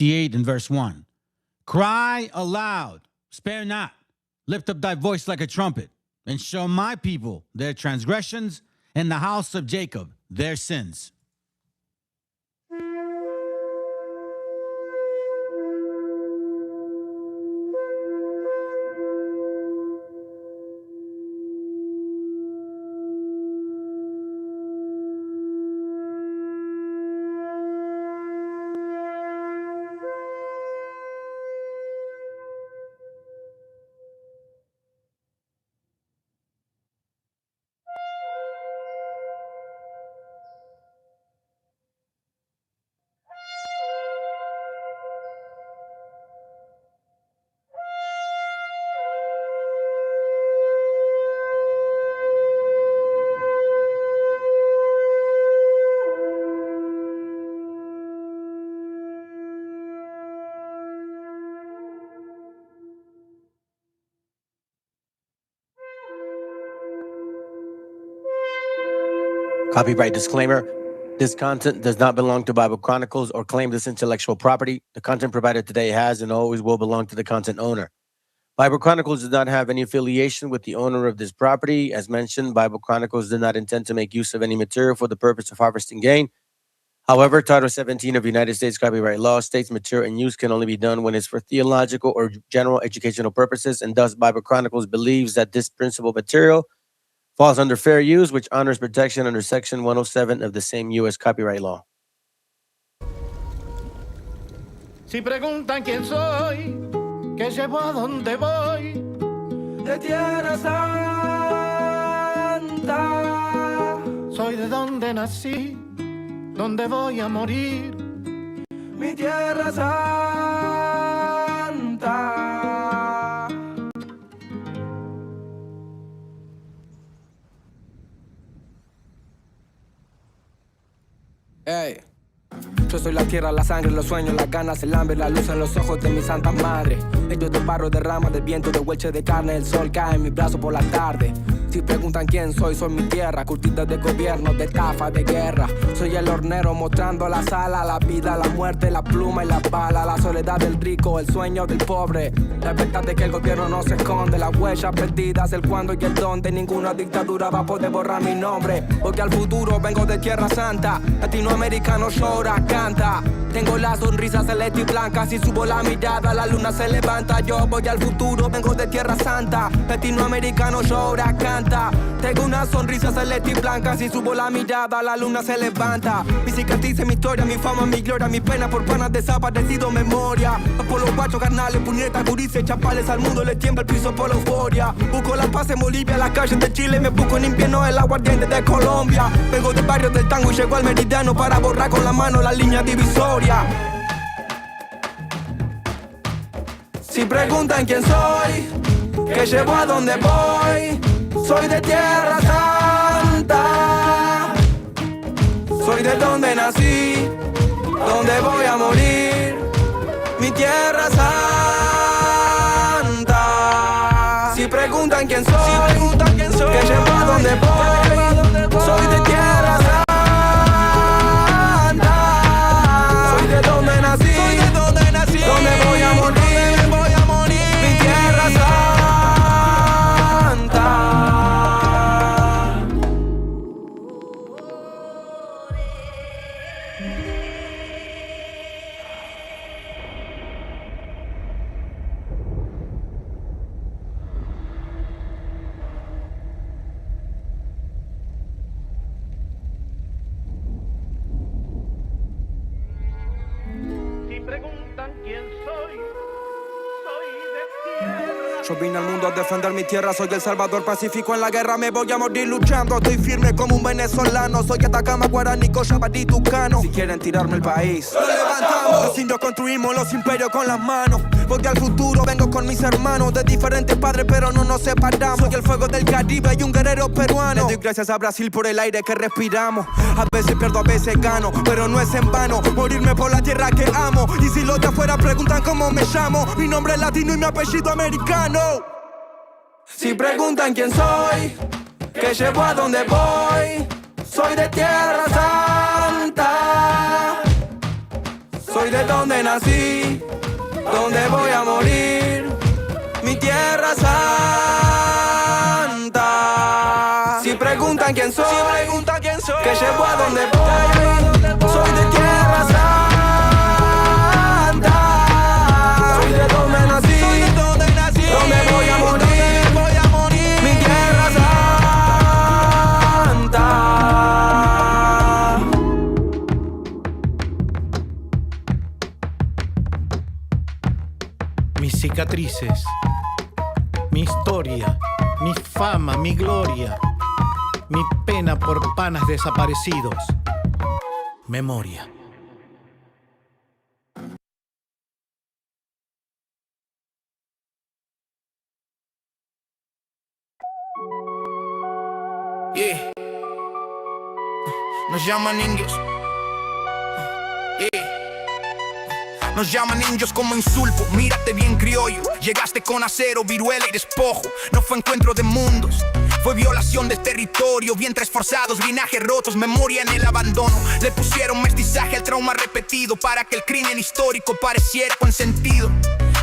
58 and verse 1. Cry aloud, spare not, lift up thy voice like a trumpet, and show my people their transgressions, and the house of Jacob their sins. Copyright disclaimer. This content does not belong to Bible Chronicles or claim this intellectual property. The content provided today has and always will belong to the content owner. Bible Chronicles does not have any affiliation with the owner of this property. As mentioned, Bible Chronicles did not intend to make use of any material for the purpose of harvesting gain. However, Title 17 of United States copyright law states material in use can only be done when it's for theological or general educational purposes, and thus Bible Chronicles believes that this principal material falls under fair use, which honors protection under Section 107 of the same U.S. copyright law. Si preguntan quién soy, qué llevo a dónde voy, de Tierra Santa. Soy de donde nací, donde voy a morir, mi Tierra Santa. Hey. Yo soy la tierra, la sangre, los sueños, las ganas, el hambre, la luz en los ojos de mi santa madre. Ellos de barro, de ramas, de viento, de huelche de carne. El sol cae en mi brazo por la tarde. Si preguntan quién soy mi tierra, curtida de gobierno, de estafa, de guerra. Soy el hornero mostrando la sala, la vida, la muerte, la pluma y la bala. La soledad del rico, el sueño del pobre. La verdad es que el gobierno no se esconde. Las huellas perdidas, el cuándo y el dónde. Ninguna dictadura va a poder borrar mi nombre. Porque al futuro vengo de Tierra Santa. Latinoamericano llora, canta. Tengo la sonrisa celeste y blanca. Si subo la mirada, la luna se levanta. Yo voy al futuro, vengo de Tierra Santa. Latinoamericano llora, canta. Tengo una sonrisa celeste y blanca. Si subo la mirada, la luna se levanta. Mi cicatriz, mi historia, mi fama, mi gloria. Mi pena por panas desaparecido, memoria. Por los guachos carnales, puñetas, gurises, chapales. Al mundo le tiembla el piso por la euforia. Busco la paz en Bolivia, las calles de Chile. Me busco en invierno el aguardiente de Colombia. Vengo del barrio del tango y llego al meridiano para borrar con la mano la línea divisoria. Si preguntan quién soy, qué llevo a dónde voy, soy de Tierra Santa. Soy de donde nací, donde voy a morir, mi Tierra Santa. Si preguntan quién soy, qué llevo a dónde voy, soy de Tierra Santa. Donde voy a morir, mi Tierra Santa. Yo vine al mundo a defender mi tierra, soy el salvador pacífico en la guerra, me voy a morir luchando. Estoy firme como un venezolano, soy Atacama, Guaraní, Cochabamba, Tucano. Si quieren tirarme el país, lo levantamos. Los indios construimos los imperios con las manos. Voy al futuro, vengo con mis hermanos de diferentes padres, pero no nos separamos. Soy el fuego del Caribe y un guerrero peruano. Le doy gracias a Brasil por el aire que respiramos. A veces pierdo, a veces gano, pero no es en vano morirme por la tierra que amo. Y si los de afuera preguntan cómo me llamo, mi nombre es latino y mi apellido americano. Si preguntan quién soy, qué llevo a dónde voy, soy de Tierra Santa. Soy Soy de donde nací, donde voy a morir, mi tierra santa. Si preguntan quién soy, que llevo a donde voy, soy de tierra santa. Soy de donde nací, donde voy a morir, mi tierra santa. Mis cicatrices, mi historia, mi fama, mi gloria, mi pena por panas desaparecidos, memoria. Yeah. Nos llaman indios. Yeah. Nos llaman indios como insulto. Mírate bien criollo. Llegaste con acero, viruela y despojo. No fue encuentro de mundos, fue violación del territorio. Vientres forzados, linajes rotos, memoria en el abandono. Le pusieron mestizaje al trauma repetido para que el crimen histórico pareciera con sentido.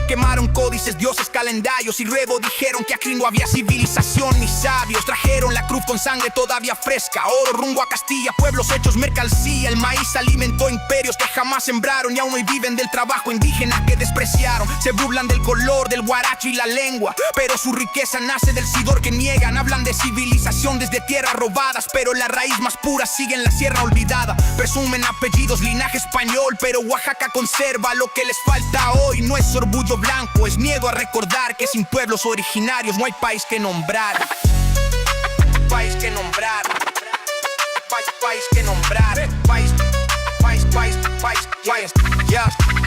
Quemaron códices, dioses, calendarios y luego dijeron que aquí no había civilización ni sabios. Trajeron la cruz con sangre todavía fresca, oro rumbo a Castilla, pueblos hechos mercancía. El maíz alimentó imperios que jamás sembraron y aún hoy viven del trabajo indígena que despreciaron. Se burlan del color, del guaracho y la lengua, pero su riqueza nace del sidor que niegan. Hablan de civilización desde tierras robadas, pero la raíz más pura sigue en la sierra olvidada. Presumen apellidos, linaje español, pero Oaxaca conserva lo que les falta hoy. No es orgullo blanco, es miedo a recordar que sin pueblos originarios no hay país que nombrar. País que nombrar. País que nombrar. País.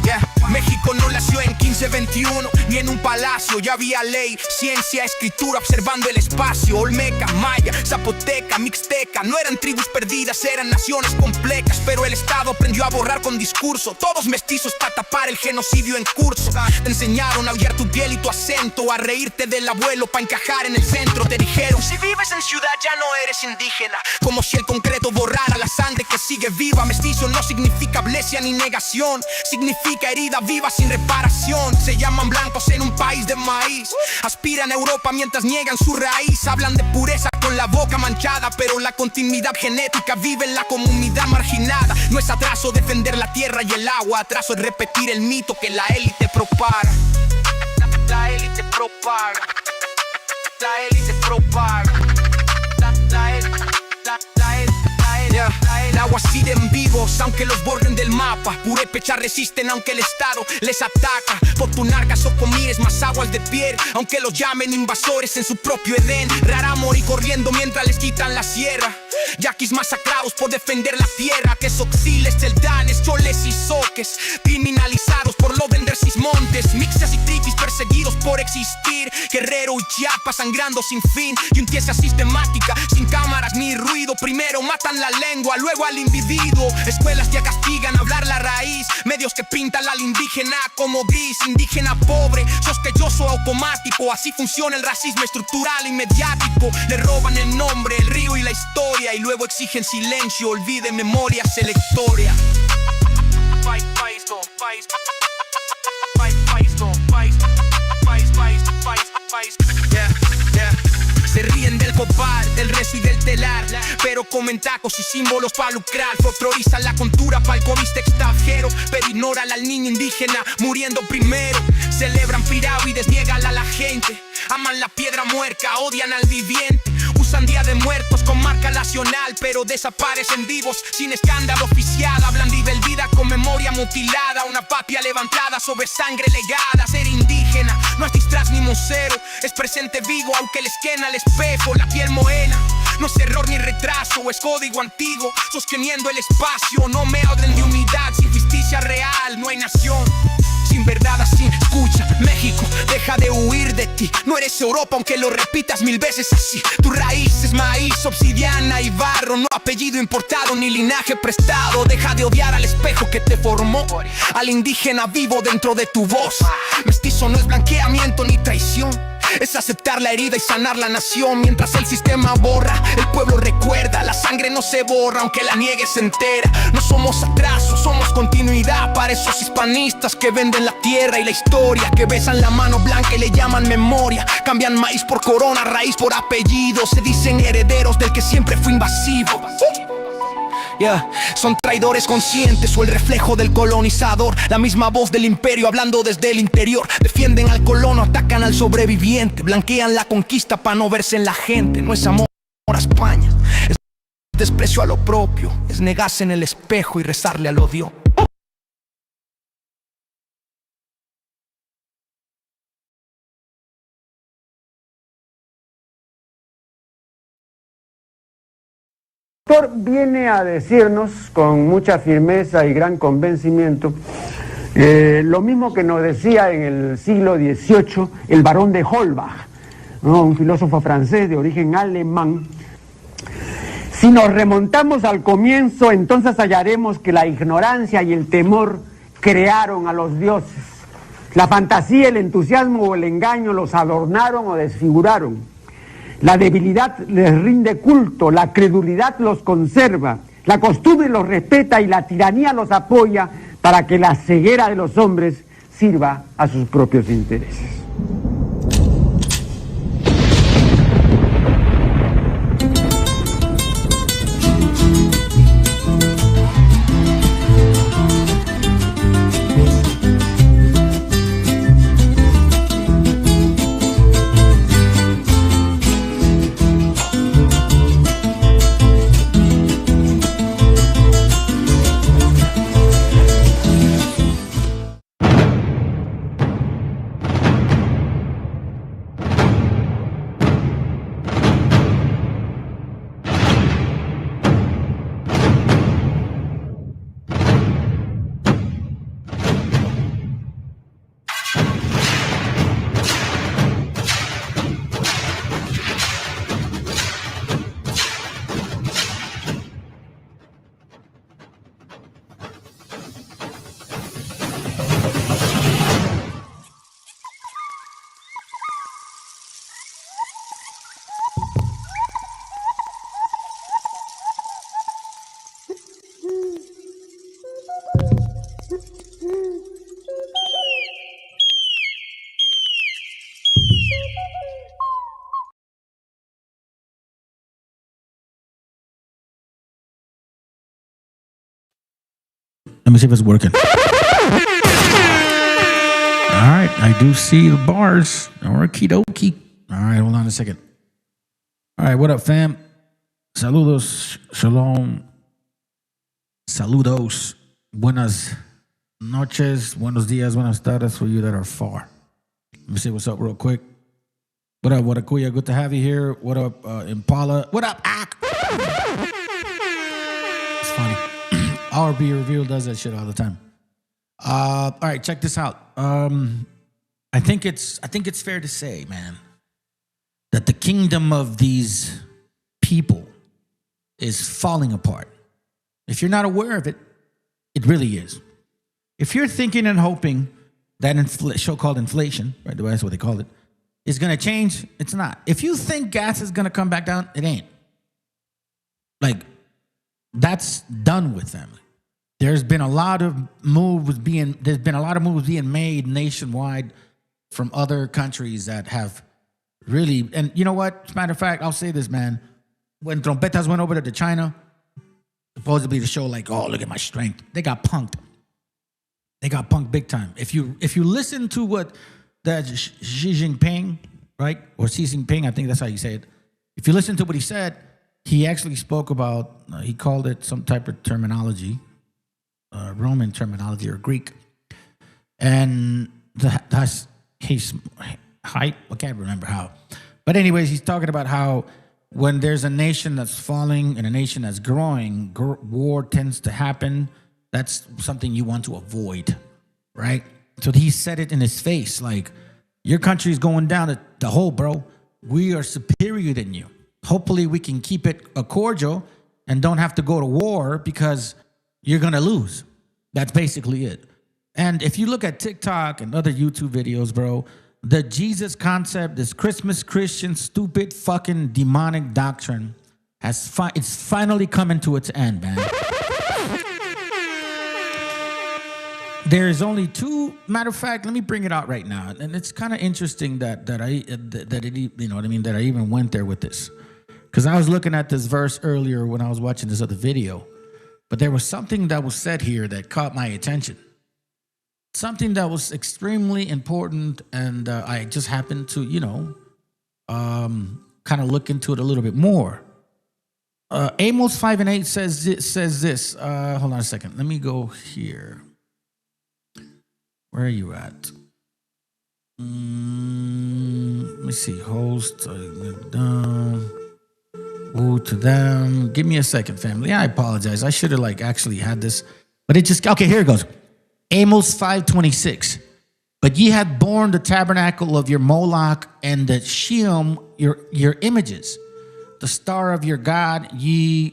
Yeah. México no nació en 1521, ni en un palacio. Ya había ley, ciencia, escritura, observando el espacio. Olmeca, maya, zapoteca, mixteca, no eran tribus perdidas, eran naciones complejas. Pero el Estado aprendió a borrar con discurso, todos mestizos para tapar el genocidio en curso. Te enseñaron a odiar tu piel y tu acento, a reírte del abuelo para encajar en el centro. Te dijeron, si vives en ciudad ya no eres indígena, como si el concreto borrara la sangre que sigue viva. Mestizo no significa ablesia ni negación, significa herida viva sin reparación. Se llaman blancos en un país de maíz, aspiran a Europa mientras niegan su raíz. Hablan de pureza con la boca manchada, pero la continuidad genética vive en la comunidad marginada. No es atraso defender la tierra y el agua, atraso es repetir el mito que la élite propaga. La élite propaga. La élite propaga. La élite. El agua siguen vivos aunque los borren del mapa. Purépechas resisten aunque el Estado les ataca. Potunarcas o comires más aguas de piel, aunque los llamen invasores en su propio Edén. Rara morir corriendo mientras les quitan la sierra. Yaquis masacrados por defender la tierra. Que soxiles, celdanes, choles y soques, criminalizados por no vender sus montes. Mixas y tripis perseguidos por existir. Guerrero y Chiapas sangrando sin fin. Y limpieza sistemática, sin cámaras ni ruido. Primero matan la lengua, luego al individuo. Escuelas que castigan hablar la raíz. Medios que pintan al indígena como gris. Indígena pobre, sospechoso automático. Así funciona el racismo estructural y mediático. Le roban el nombre, el río y la historia, y luego exigen silencio, olviden memoria selectoria. Se ríen del copal, del rezo y del telar, pero comen tacos y símbolos para lucrar. Folclorizan la cultura para el coviste extranjero, pero ignoran al niño indígena muriendo primero. Celebran pirámides, niegan a la gente. Aman la piedra muerta, odian al viviente. Usan Día de Muertos con marca nacional, pero desaparecen vivos sin escándalo oficial. Hablan de vida con memoria mutilada, una patria levantada sobre sangre legada. Ser indígena no es disfraz ni museo, es presente vivo aunque les quena el espejo. La piel morena no es error ni retraso, es código antiguo sosteniendo el espacio. No me hablen de unidad sin justicia real, no hay nación sin verdad, así escucha. México, deja de huir de ti. No eres Europa aunque lo repitas 1000 veces así. Tu raíz es maíz, obsidiana y barro, no apellido importado ni linaje prestado. Deja de odiar al espejo que te formó, al indígena vivo dentro de tu voz. Mestizo no es blanqueamiento ni traición, es aceptar la herida y sanar la nación. Mientras el sistema borra, el pueblo recuerda. La sangre no se borra aunque la niegues entera. No somos atraso, somos continuidad. Para esos hispanistas que venden la tierra y la historia, que besan la mano blanca y le llaman memoria. Cambian maíz por corona, raíz por apellido. Se dicen herederos del que siempre fue invasivo. Son traidores conscientes o el reflejo del colonizador. La misma voz del imperio hablando desde el interior. Defienden al colono, atacan al sobreviviente. Blanquean la conquista para no verse en la gente. No es amor a España, es desprecio a lo propio. Es negarse en el espejo y rezarle al odio. Viene a decirnos con mucha firmeza y gran convencimiento lo mismo que nos decía en el siglo XVIII el barón de Holbach, ¿no? Un filósofo francés de origen alemán. Si nos remontamos al comienzo, entonces hallaremos que la ignorancia y el temor crearon a los dioses. La fantasía, el entusiasmo o el engaño los adornaron o desfiguraron. La debilidad les rinde culto, la credulidad los conserva, la costumbre los respeta y la tiranía los apoya para que la ceguera de los hombres sirva a sus propios intereses. Let me see if it's working. All right, I do see the bars. Okie dokie. All right, hold on a second. All right, what up, fam? Saludos, shalom. Saludos. Buenas noches, buenos días, buenas tardes for you that are far. Let me see what's up real quick. What up, Watakuya? Good to have you here. What up, Impala? What up, Ak? It's funny. Our Be Revealed does that shit all the time. All right, check this out. I think it's fair to say, man, that the kingdom of these people is falling apart. If you're not aware of it, it really is. If you're thinking and hoping that so-called inflation, right, that's what they call it, is going to change, it's not. If you think gas is going to come back down, it ain't. Like, that's done with them. There's been a lot of moves being made nationwide from other countries that have really, and you know what? As a matter of fact, I'll say this, man. When Trompetas went over to China, supposedly to show like, oh, look at my strength, they got punked. They got punked big time. If you listen to what that Xi Jinping, right, or Xi Jinping, I think that's how you say it. If you listen to what he said, he actually spoke about, he called it some type of terminology, Roman terminology or Greek. And that's his height. I can't remember how. But anyways, he's talking about how when there's a nation that's falling and a nation that's growing, war tends to happen. That's something you want to avoid, right? So he said it in his face, like, your country's going down the hole, bro. We are superior than you. Hopefully we can keep it cordial and don't have to go to war because you're going to lose. That's basically it. And if you look at TikTok and other YouTube videos, bro, The Jesus concept, this Christmas Christian stupid fucking demonic doctrine, it's finally coming to its end, man. There is only two. Matter of fact, let me bring it out right now, and it's kind of interesting that you know what I mean, that I even went there with this, because I was looking at this verse earlier when I was watching this other video, but there was something that was said here that caught my attention, something that was extremely important, and I just happened to kind of look into it a little bit more. Amos 5:8 says this. Hold on a second. Let me go here. Where are you at? Let me see. Host. Woe to them. Give me a second, family. I apologize. I should have actually had this, but it just okay. Here it goes. Amos 5:26. But ye had borne the tabernacle of your Moloch and the Shem, your images, the star of your God,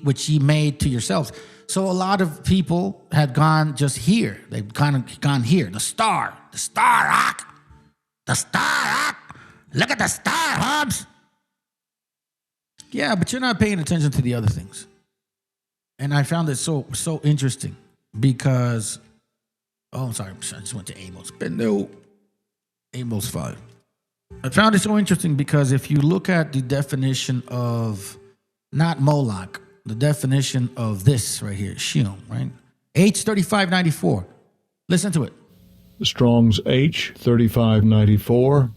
which ye made to yourselves. So a lot of people had gone just here. They've kind of gone here. The star, rock. Look at the star, Hobbs. Yeah, but you're not paying attention to the other things. And I found it so interesting because, I'm sorry, I just went to Amos. But no, Amos 5. I found it so interesting because if you look at the definition of, not Moloch, the definition of this right here, Shem, right? H3594. Listen to it. The Strong's H3594.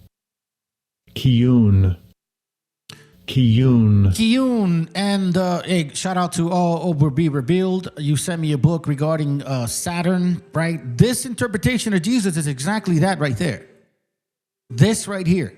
Kiyun. And hey, shout out to all Be Revealed. You sent me a book regarding Saturn, right? This interpretation of Jesus is exactly that right there. This right here,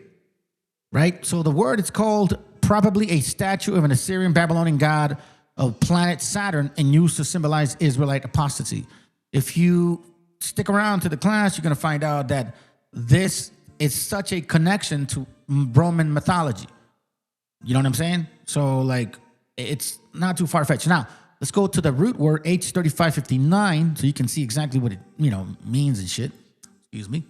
right? So the word is called probably a statue of an Assyrian Babylonian god of planet Saturn and used to symbolize Israelite apostasy. If you stick around to the class, you're going to find out that this is such a connection to Roman mythology. You know what I'm saying? So it's not too far-fetched. Now, let's go to the root word H3559 so you can see exactly what it, means and shit. Excuse me.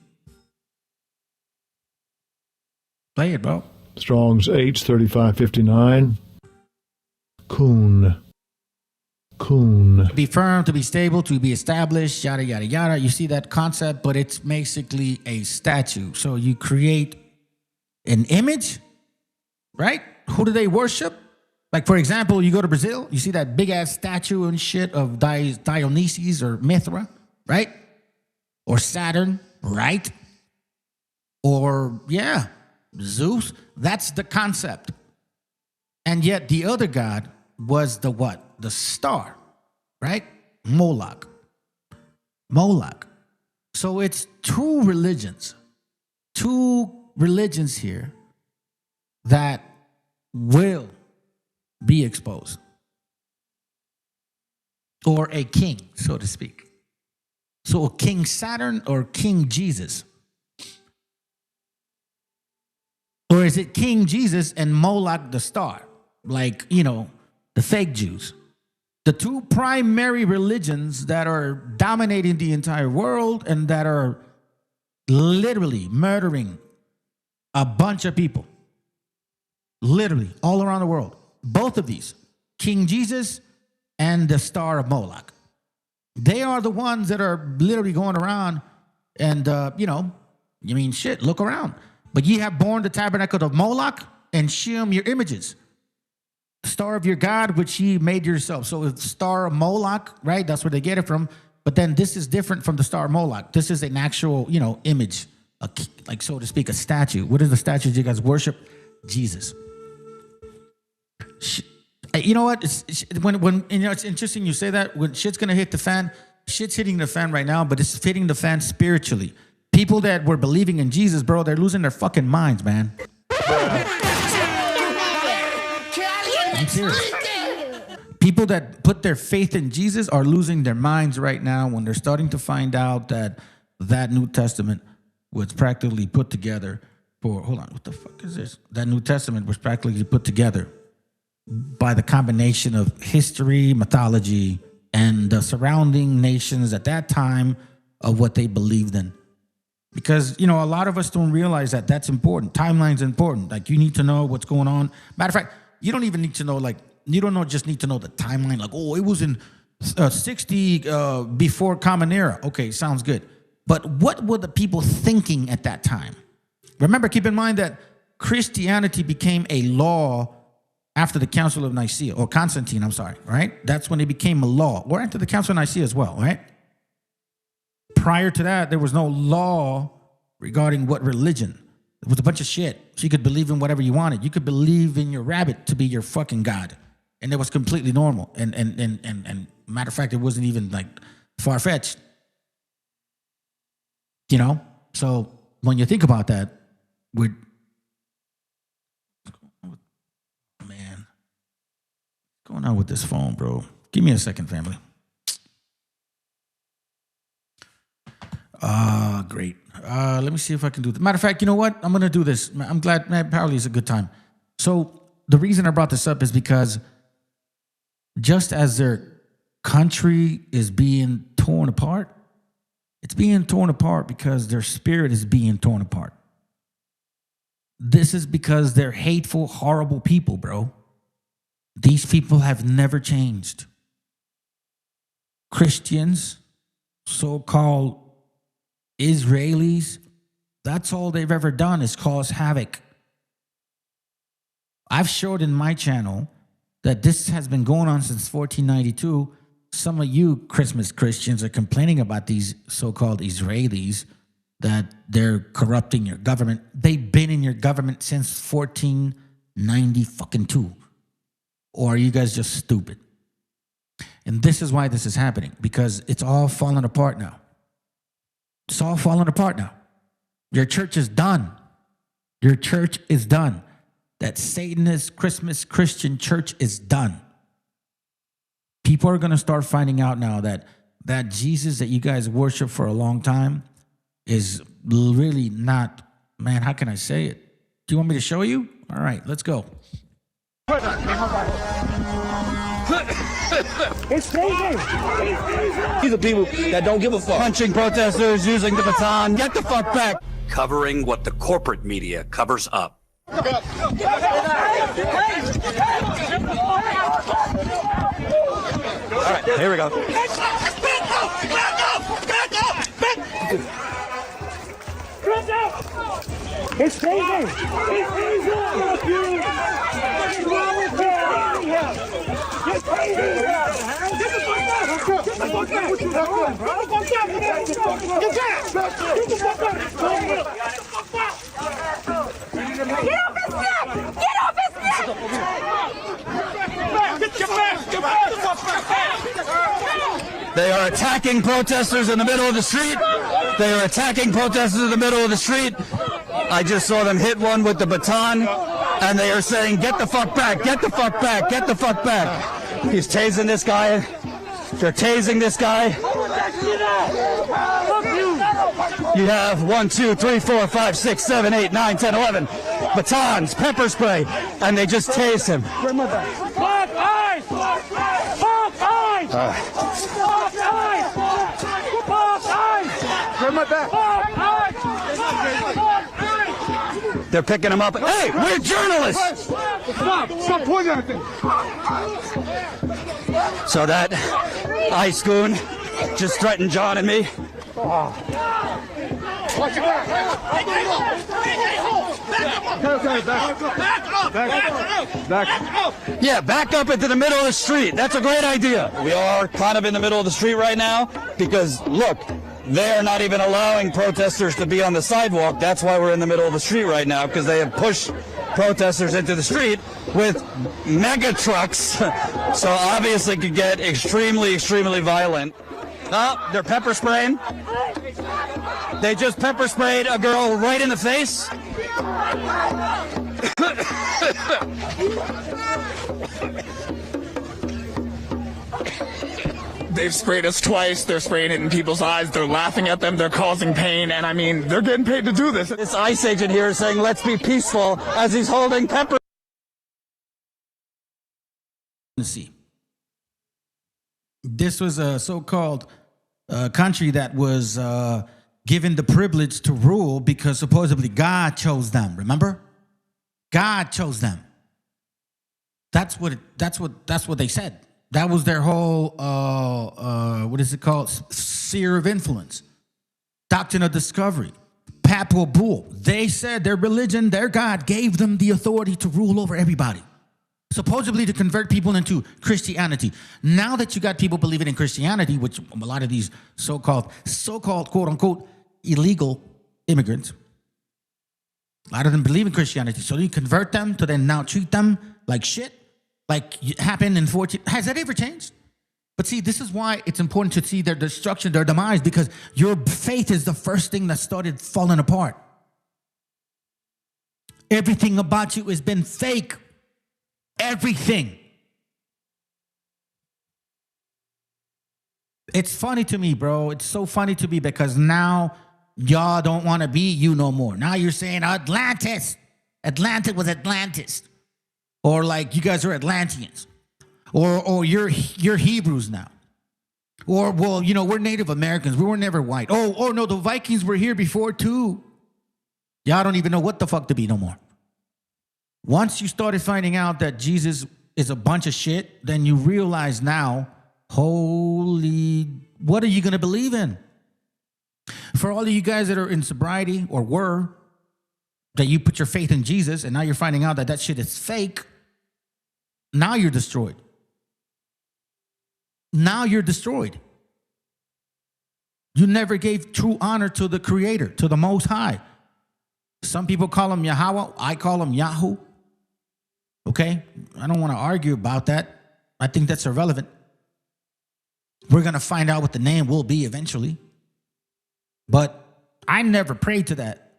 Play it, bro. Strong's H3559. Kun. To be firm, to be stable, to be established, yada, yada, yada. You see that concept, but it's basically a statue. So you create an image, right? Who do they worship? Like, for example, you go to Brazil, you see that big-ass statue and shit of Dionysus or Mithra, right? Or Saturn, right? Or, Zeus. That's the concept. And yet the other god was the what? The star, right? Moloch. So it's two religions here that will be exposed. Or a king, so to speak. So King Saturn or King Jesus. Or is it King Jesus and Moloch the star? The fake Jews. The two primary religions that are dominating the entire world and that are literally murdering a bunch of people. Literally, all around the world. Both of these, King Jesus and the star of Moloch. They are the ones that are literally going around and, look around. But ye have borne the tabernacle of Moloch and Shem your images. The star of your God, which ye made yourself. So it's the star of Moloch, right? That's where they get it from. But then this is different from the star of Moloch. This is an actual, image, so to speak, a statue. What is the statue you guys worship? Jesus. You know what? It's interesting you say that. When shit's gonna hit the fan, shit's hitting the fan right now, but it's hitting the fan spiritually. People that were believing in Jesus, bro, they're losing their fucking minds, man. I'm serious. People that put their faith in Jesus are losing their minds right now when they're starting to find out that New Testament was practically put together hold on, what the fuck is this? That New Testament was practically put together by the combination of history, mythology, and the surrounding nations at that time of what they believed in. Because, you know, a lot of us don't realize that that's important. Timeline's important. Like, you need to know what's going on. Matter of fact, you don't even need to know, like, you don't know, just need to know the timeline. Like, oh, it was in 60 before Common Era. Okay, sounds good. But what were the people thinking at that time? Remember, keep in mind that Christianity became a law after the Council of Nicaea, or Constantine, I'm sorry, right? That's when it became a law. Or after the Council of Nicaea as well, right? Prior to that, there was no law regarding what religion. It was a bunch of shit. So you could believe in whatever you wanted. You could believe in your rabbit to be your fucking god. And it was completely normal. And matter of fact, it wasn't even like far-fetched. You know? So when you think about that, man, what's going on with this phone, bro? Give me a second, family. Great. Let me see if I can do this. Matter of fact, you know what? I'm going to do this. I'm glad, man, apparently it's a good time. So the reason I brought this up is because just as their country is being torn apart, it's being torn apart because their spirit is being torn apart. This is because they're hateful, horrible people, bro. These people have never changed. Christians, so-called Israelis, that's all they've ever done is cause havoc. I've showed in my channel that this has been going on since 1492. Some of you Christmas Christians are complaining about these so-called Israelis, that they're corrupting your government. They've been in your government since 1492. Or are you guys just stupid? And this is why this is happening, because it's all falling apart now. It's all falling apart now. Your church is done. Your church is done. That Satanist Christmas Christian church is done. People are going to start finding out now that that Jesus that you guys worship for a long time is really not, man, how can I say it? Do you want me to show you? All right, let's go. It's crazy. These are people that don't give a fuck. Punching protesters, using the baton. Get the fuck back. Covering what the corporate media covers up. All right, here we go. It's crazy. It's crazy. What's wrong with you? You're crazy. Get the fuck out. Get the fuck out. What you doing, bro? Get the fuck out. Get the fuck out. Get the fuck out. Get off his neck. Get off his neck. Get back. They are attacking protesters in the middle of the street. They are attacking protesters in the middle of the street. I just saw them hit one with the baton, and they are saying, get the fuck back, get the fuck back, get the fuck back. He's tasing this guy. They're tasing this guy. You have 1, 2, 3, 4, 5, 6, 7, 8, 9, 10, 11 batons, pepper spray, and they just tased him. Fuck eyes! Fuck eyes! Fuck eyes! Fuck eyes! Fuck eyes! They're picking him up. Hey, we're journalists! Stop pointing at them! So that ice goon just threatened John and me. Watch your back! Back up! Yeah, back up into the middle of the street. That's a great idea. We are kind of in the middle of the street right now because, look, they're not even allowing protesters to be on the sidewalk. That's why we're in the middle of the street right now, because they have pushed protesters into the street with mega trucks. So obviously could get extremely, extremely violent. Oh, they're pepper spraying. They just pepper sprayed a girl right in the face. They've sprayed us twice. They're spraying it in people's eyes. They're laughing at them. They're causing pain. And I mean, they're getting paid to do this. This ICE agent here is saying, let's be peaceful, as he's holding pepper. This was a so-called country that was given the privilege to rule because supposedly God chose them. Remember? God chose them. That's what they said. That was their whole what is it called? Sphere of influence. Doctrine of discovery. Papal bull. They said their religion, their God gave them the authority to rule over everybody. Supposedly to convert people into Christianity. Now that you got people believing in Christianity, which a lot of these so-called quote unquote illegal immigrants, a lot of them believe in Christianity. So you convert them to then now treat them like shit, like it happened in 14. Has that ever changed? But see, this is why it's important to see their destruction, their demise, because your faith is the first thing that started falling apart. Everything about you has been fake. Everything. It's funny to me, bro. It's so funny to me because now y'all don't want to be you no more. Now you're saying Atlantis. Atlantis was Atlantis. Or like you guys are Atlanteans. Or you're Hebrews now. Or, well, you know, we're Native Americans. We were never white. Oh, no, the Vikings were here before too. Y'all don't even know what the fuck to be no more. Once you started finding out that Jesus is a bunch of shit, then you realize now, holy, what are you going to believe in? For all of you guys that are in sobriety or were, that you put your faith in Jesus and now you're finding out that that shit is fake, now you're destroyed. Now you're destroyed. You never gave true honor to the Creator, to the Most High. Some people call him Yahweh. I call him Yahoo. Okay? I don't want to argue about that. I think that's irrelevant. We're going to find out what the name will be eventually. But I never prayed to that.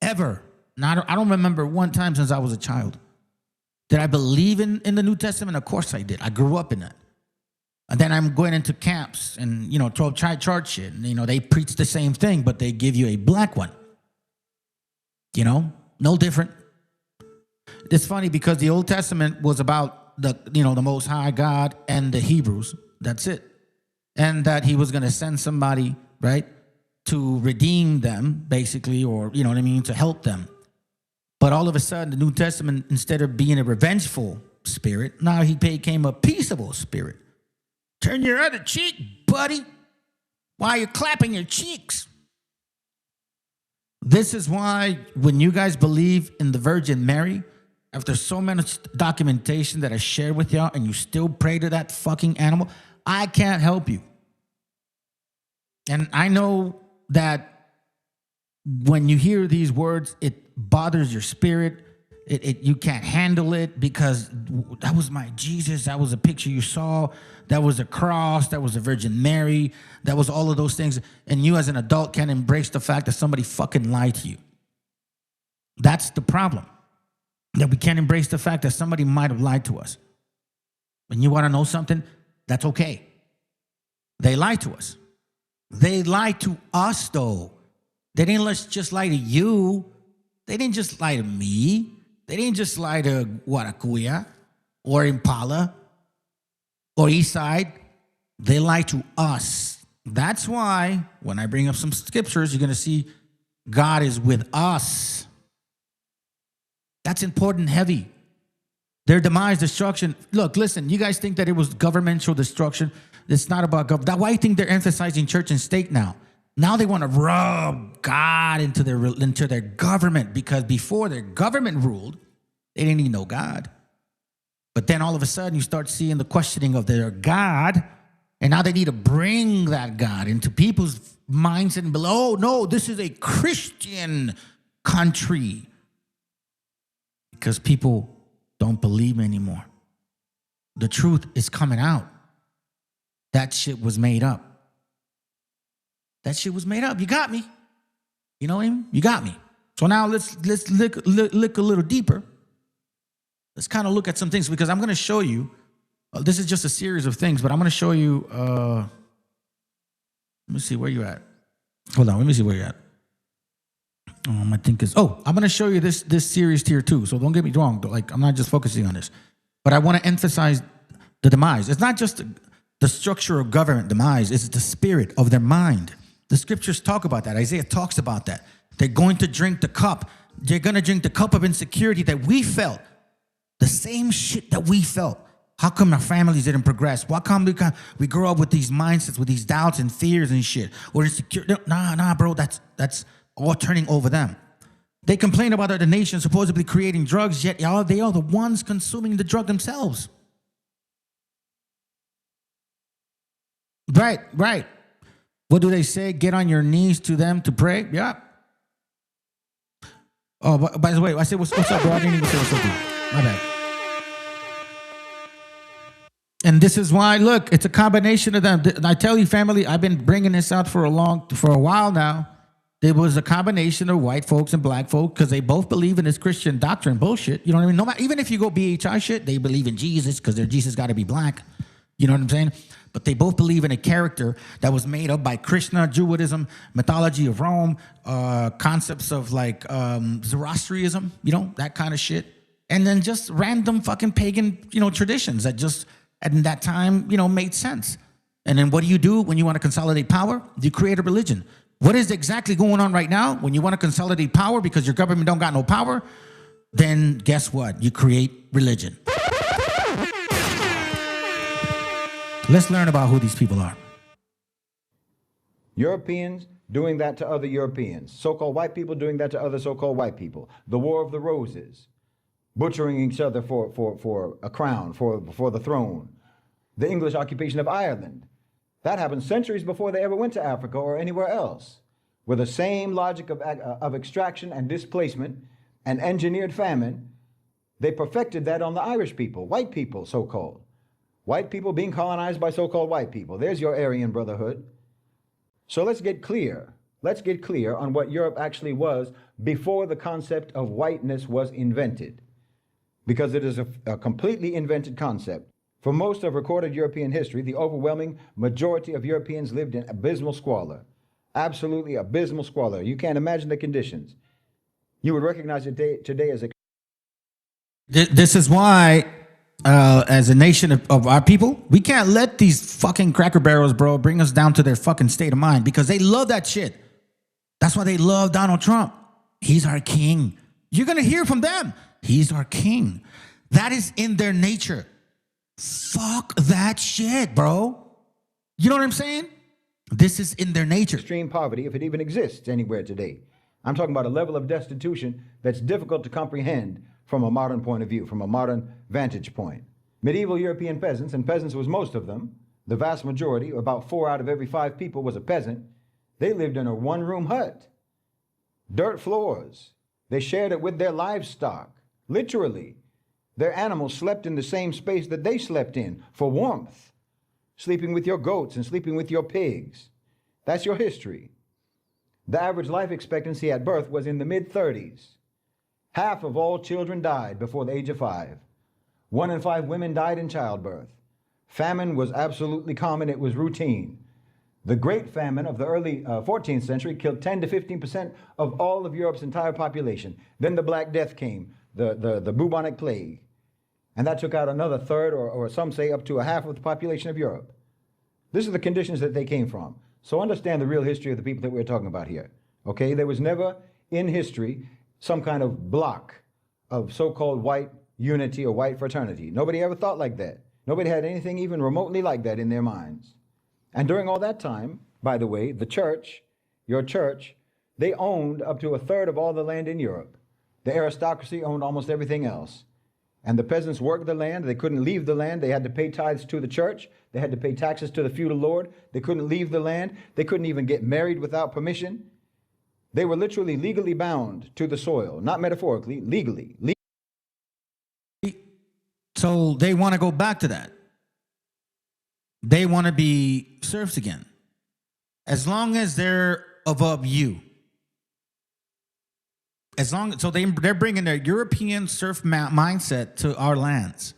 Ever. Now, I don't remember one time since I was a child. Did I believe in the New Testament? Of course I did. I grew up in that. And then I'm going into camps and, 12 tribe chart shit. And, they preach the same thing, but they give you a black one. No different. It's funny because the Old Testament was about the Most High God and the Hebrews. That's it. And that he was going to send somebody, right, to redeem them, basically, or, to help them. But all of a sudden, the New Testament, instead of being a revengeful spirit, now he became a peaceable spirit. Turn your other cheek, buddy, while you're clapping your cheeks. This is why when you guys believe in the Virgin Mary, after so much documentation that I shared with y'all, and you still pray to that fucking animal, I can't help you. And I know that when you hear these words, it bothers your spirit. You can't handle it because that was my Jesus. That was a picture you saw. That was a cross. That was a Virgin Mary. That was all of those things. And you as an adult can't embrace the fact that somebody fucking lied to you. That's the problem. That we can't embrace the fact that somebody might have lied to us. When you want to know something, that's okay. They lied to us. They lied to us, though. They didn't just lie to you. They didn't just lie to me. They didn't just lie to Guaracuya or Impala or Eastside. They lied to us. That's why when I bring up some scriptures, you're going to see God is with us. That's important, heavy. Their demise, destruction. Look, listen, you guys think that it was governmental destruction. It's not about government. That's why I think they're emphasizing church and state now. Now they want to rub God into their government, because before their government ruled, they didn't even know God. But then all of a sudden you start seeing the questioning of their God, and now they need to bring that God into people's minds and below. Oh, no, this is a Christian country. Because people don't believe anymore. The truth is coming out. That shit was made up. That shit was made up. You got me. You know what I mean? You got me. So now let's look a little deeper. Let's kind of look at some things, because I'm going to show you. This is just a series of things, but I'm going to show you. Let me see where you're at. Hold on. Let me see where you're at. I think I'm going to show you this series tier 2. So don't get me wrong. Like, I'm not just focusing on this, but I want to emphasize the demise. It's not just the structure of government demise. It's the spirit of their mind. The scriptures talk about that. Isaiah talks about that. They're going to drink the cup. They're going to drink the cup of insecurity that we felt. The same shit that we felt. How come our families didn't progress? Why come we grow up with these mindsets, with these doubts and fears and shit? We're insecure. Nah, bro. That's all turning over them. They complain about other nations supposedly creating drugs, yet they are the ones consuming the drug themselves. Right. What do they say? Get on your knees to them to pray? Yeah. Oh, by the way, I said, what's up, bro? I didn't even say what's up, dude. My bad. And this is why, look, it's a combination of them. I tell you, family, I've been bringing this out for a while now. There was a combination of white folks and black folk because they both believe in this Christian doctrine bullshit. You know what I mean? No matter, even if you go BHI shit, they believe in Jesus because their Jesus got to be black. You know what I'm saying? But they both believe in a character that was made up by Krishna, Judaism, mythology of Rome, concepts of like Zoroastrianism, you know, that kind of shit. And then just random fucking pagan, traditions that just at that time, made sense. And then what do when you want to consolidate power? You create a religion. What is exactly going on right now? When you want to consolidate power because your government don't got no power, then guess what? You create religion. Let's learn about who these people are. Europeans doing that to other Europeans. So-called white people doing that to other so-called white people. The War of the Roses. Butchering each other for a crown, for the throne. The English occupation of Ireland. That happened centuries before they ever went to Africa or anywhere else. With the same logic of extraction and displacement and engineered famine, they perfected that on the Irish people, white people, so-called. White people being colonized by so-called white people. There's your Aryan brotherhood. So let's get clear. Let's get clear on what Europe actually was before the concept of whiteness was invented. Because it is a completely invented concept. For most of recorded European history, the overwhelming majority of Europeans lived in abysmal squalor. Absolutely abysmal squalor. You can't imagine the conditions. You would recognize it today as a... This is why, as a nation of our people, we can't let these fucking cracker barrels, bro, bring us down to their fucking state of mind because they love that shit. That's why they love Donald Trump. He's our king. You're going to hear from them. He's our king. That is in their nature. Fuck that shit, bro. You know what I'm saying? This is in their nature. Extreme poverty, if it even exists anywhere today. I'm talking about a level of destitution that's difficult to comprehend from a modern point of view, from a modern vantage point. Medieval European peasants, and peasants was most of them, the vast majority, about 4 out of every 5 people was a peasant. They lived in a one-room hut. Dirt floors. They shared it with their livestock. Literally, their animals slept in the same space that they slept in for warmth, sleeping with your goats and sleeping with your pigs. That's your history. The average life expectancy at birth was in the mid-30s. Half of all children died before the age of 5. 1 in 5 women died in childbirth. Famine was absolutely common. It was routine. The Great Famine of the early 14th century killed 10 to 15% of all of Europe's entire population. Then the Black Death came. The bubonic plague. And that took out another third, or some say up to a half of the population of Europe. This are the conditions that they came from. So understand the real history of the people that we're talking about here. Okay? There was never in history some kind of block of so-called white unity or white fraternity. Nobody ever thought like that. Nobody had anything even remotely like that in their minds. And during all that time, by the way, the church, your church, they owned up to a third of all the land in Europe. The aristocracy owned almost everything else. And the peasants worked the land. They couldn't leave the land. They had to pay tithes to the church. They had to pay taxes to the feudal lord. They couldn't leave the land. They couldn't even get married without permission. They were literally legally bound to the soil, not metaphorically, legally. So they want to go back to that. They want to be serfs again. As long as they're above you. So they're bringing their European serf mindset to our lands.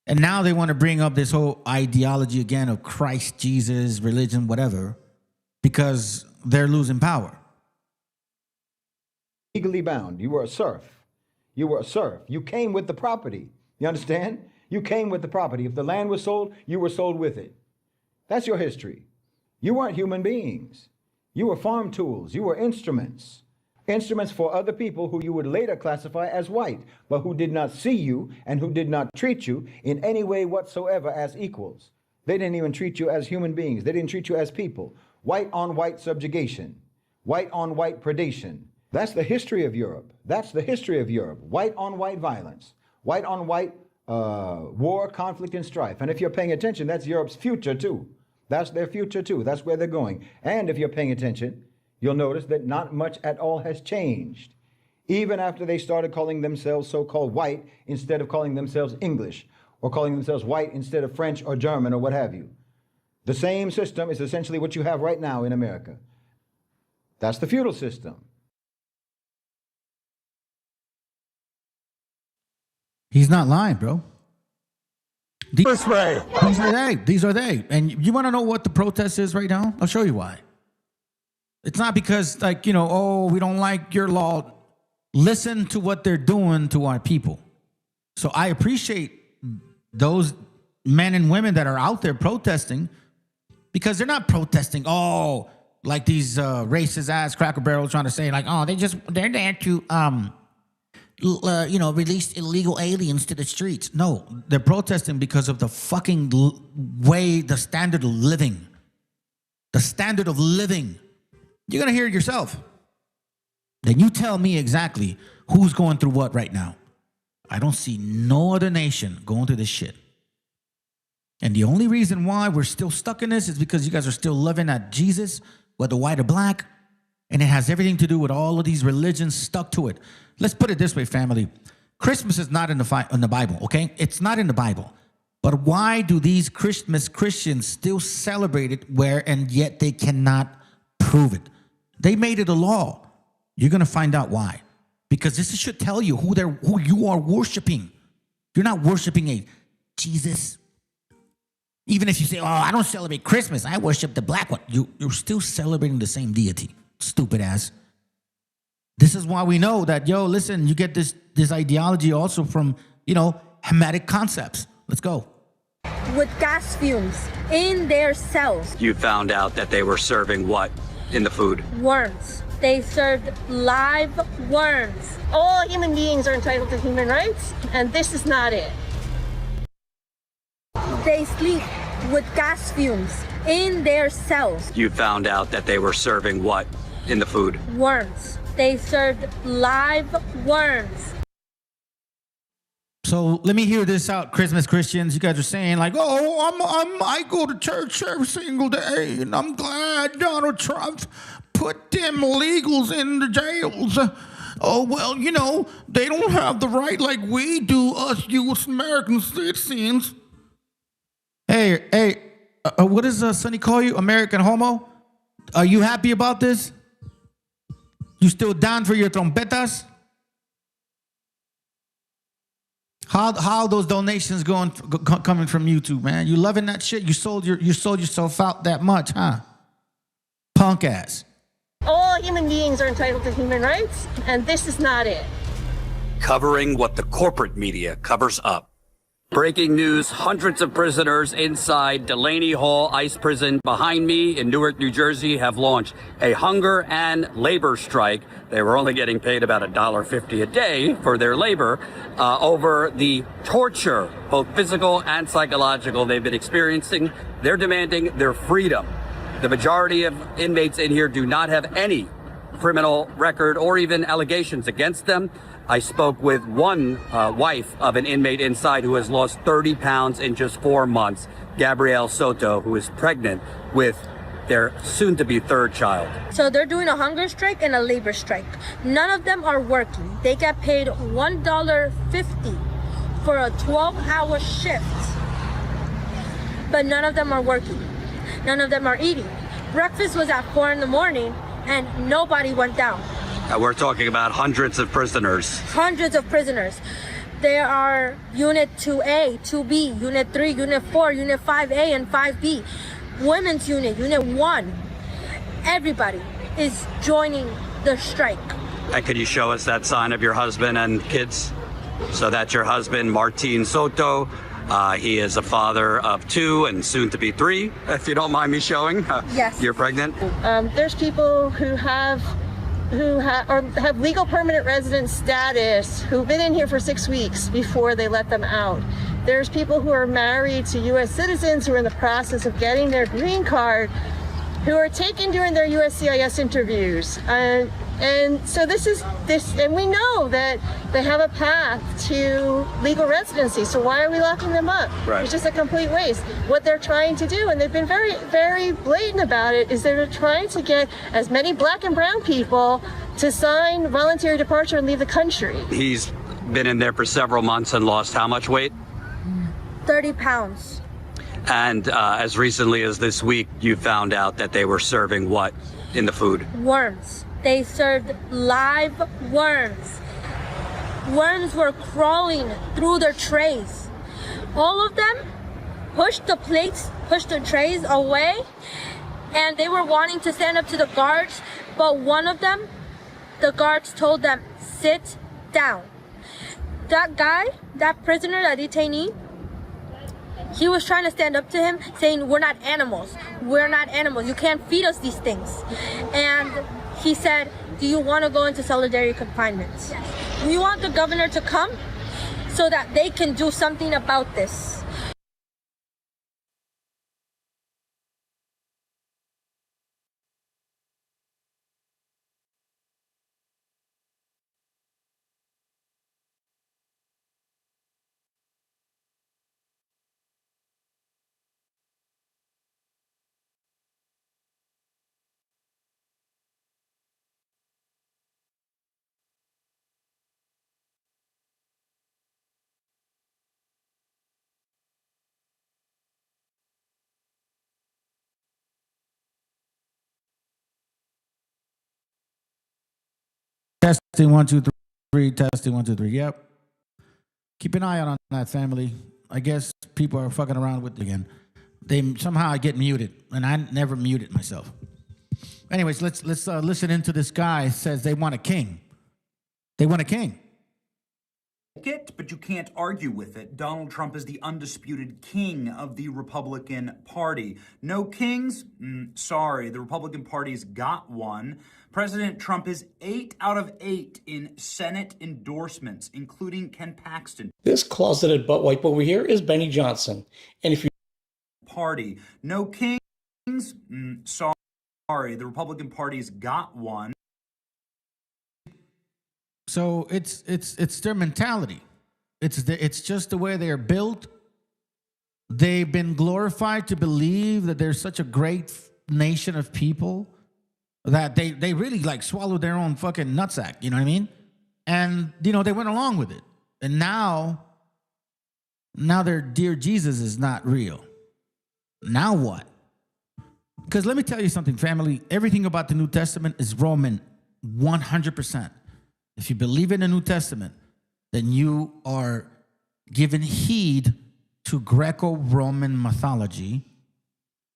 And now they want to bring up this whole ideology again of Christ, Jesus, religion, whatever, because they're losing power. Legally bound. You were a serf. You were a serf. You came with the property. You understand? You came with the property. If the land was sold, you were sold with it. That's your history. You weren't human beings. You were farm tools. You were instruments. Instruments for other people who you would later classify as white, but who did not see you and who did not treat you in any way whatsoever as equals. They didn't even treat you as human beings. They didn't treat you as people. White on white subjugation. White on white predation. That's the history of Europe. That's the history of Europe. White on white violence. White on white war, conflict, and strife. And if you're paying attention, that's Europe's future too. That's their future too. That's where they're going. And if you're paying attention, you'll notice that not much at all has changed. Even after they started calling themselves so-called white instead of calling themselves English, or calling themselves white instead of French or German or what have you. The same system is essentially what you have right now in America. That's the feudal system. He's not lying, bro. These are they. And you want to know what the protest is right now? I'll show you why. It's not because, like, you know, oh, we don't like your law. Listen to what they're doing to our people. So I appreciate those men and women that are out there protesting, because they're not protesting, oh, like these racist ass Cracker Barrel trying to say, like, oh, they're there to release illegal aliens to the streets. No, they're protesting because of the fucking way, the standard of living. The standard of living. You're going to hear it yourself. Then you tell me exactly who's going through what right now. I don't see no other nation going through this shit. And the only reason why we're still stuck in this is because you guys are still living at Jesus, whether white or black. And it has everything to do with all of these religions stuck to it. Let's put it this way, family. Christmas is not in the Bible, okay? It's not in the Bible. But why do these Christians still celebrate it and yet they cannot prove it? They made it a law. You're going to find out why. Because this should tell you who you are worshiping. You're not worshiping a Jesus. Even if you say, oh, I don't celebrate Christmas, I worship the black one. You're still celebrating the same deity. Stupid ass. This is why we know that, yo, listen, you get this ideology also from, Hamitic concepts. Let's go. With gas fumes in their cells. You found out that they were serving what in the food? Worms. They served live worms. All human beings are entitled to human rights, and this is not it. They sleep with gas fumes in their cells. You found out that they were serving what in the food? Worms. They served live worms. So let me hear this out, Christmas Christians. You guys are saying like, oh, I go to church every single day, and I'm glad Donald Trump put them illegals in the jails. Oh, well, they don't have the right like we do, us U.S. American citizens. Hey, what does Sonny call you? American homo? Are you happy about this? You still down for your trompetas? How those donations coming from YouTube, man? You loving that shit? You sold yourself out that much, huh? Punk ass. All human beings are entitled to human rights, and this is not it. Covering what the corporate media covers up. Breaking news, hundreds of prisoners inside Delaney Hall ICE prison behind me in Newark, New Jersey have launched a hunger and labor strike. They were only getting paid about $1.50 a day for their labor over the torture, both physical and psychological, they've been experiencing. They're demanding their freedom. The majority of inmates in here do not have any criminal record or even allegations against them. I spoke with one wife of an inmate inside who has lost 30 pounds in just 4 months, Gabrielle Soto, who is pregnant with their soon-to-be third child. So they're doing a hunger strike and a labor strike. None of them are working. They get paid $1.50 for a 12-hour shift. But none of them are working. None of them are eating. Breakfast was at 4 in the morning and nobody went down. We're talking about hundreds of prisoners. Hundreds of prisoners. There are Unit 2A, 2B, Unit 3, Unit 4, Unit 5A, and 5B. Women's Unit, Unit 1. Everybody is joining the strike. And could you show us that sign of your husband and kids? So that's your husband, Martin Soto, He is a father of 2 and soon to be 3, if you don't mind me showing. Yes. You're pregnant? There's people who have legal permanent resident status who've been in here for 6 weeks before they let them out. There's people who are married to U.S. citizens who are in the process of getting their green card, who are taken during their USCIS interviews. And so and we know that they have a path to legal residency. So why are we locking them up? Right. It's just a complete waste. What they're trying to do, and they've been very, very blatant about it, is they're trying to get as many black and brown people to sign voluntary departure and leave the country. He's been in there for several months and lost how much weight? 30 pounds. And as recently as this week, you found out that they were serving what in the food? Worms. They served live worms. Worms were crawling through their trays. All of them pushed the plates, pushed the trays away, and they were wanting to stand up to the guards, but one of them, the guards told them, sit down. That guy, that prisoner, that detainee, he was trying to stand up to him, saying, we're not animals. We're not animals. You can't feed us these things. And he said, do you want to go into solitary confinement? We want the governor to come so that they can do something about this. Testing 1 2 3. Testing 1 2 3. Yep. Keep an eye out on that, family. I guess people are fucking around with it again. They somehow get muted, and I never muted myself. Anyways, let's listen into this guy. Says they want a king. They want a king. But you can't argue with it. Donald Trump is the undisputed king of the Republican Party. No kings? Sorry, the Republican Party's got one. President Trump is 8 out of 8 in Senate endorsements, including Ken Paxton. This closeted butt wipe over here is Benny Johnson. And if you Party. No kings? Sorry, the Republican Party's got one. So it's their mentality. It's just the way they are built. They've been glorified to believe that they're such a great nation of people that they really like swallowed their own fucking nutsack. You know what I mean? And they went along with it. And now their dear Jesus is not real. Now what? Because let me tell you something, family. Everything about the New Testament is Roman 100%. If you believe in the New Testament, then you are given heed to Greco-Roman mythology,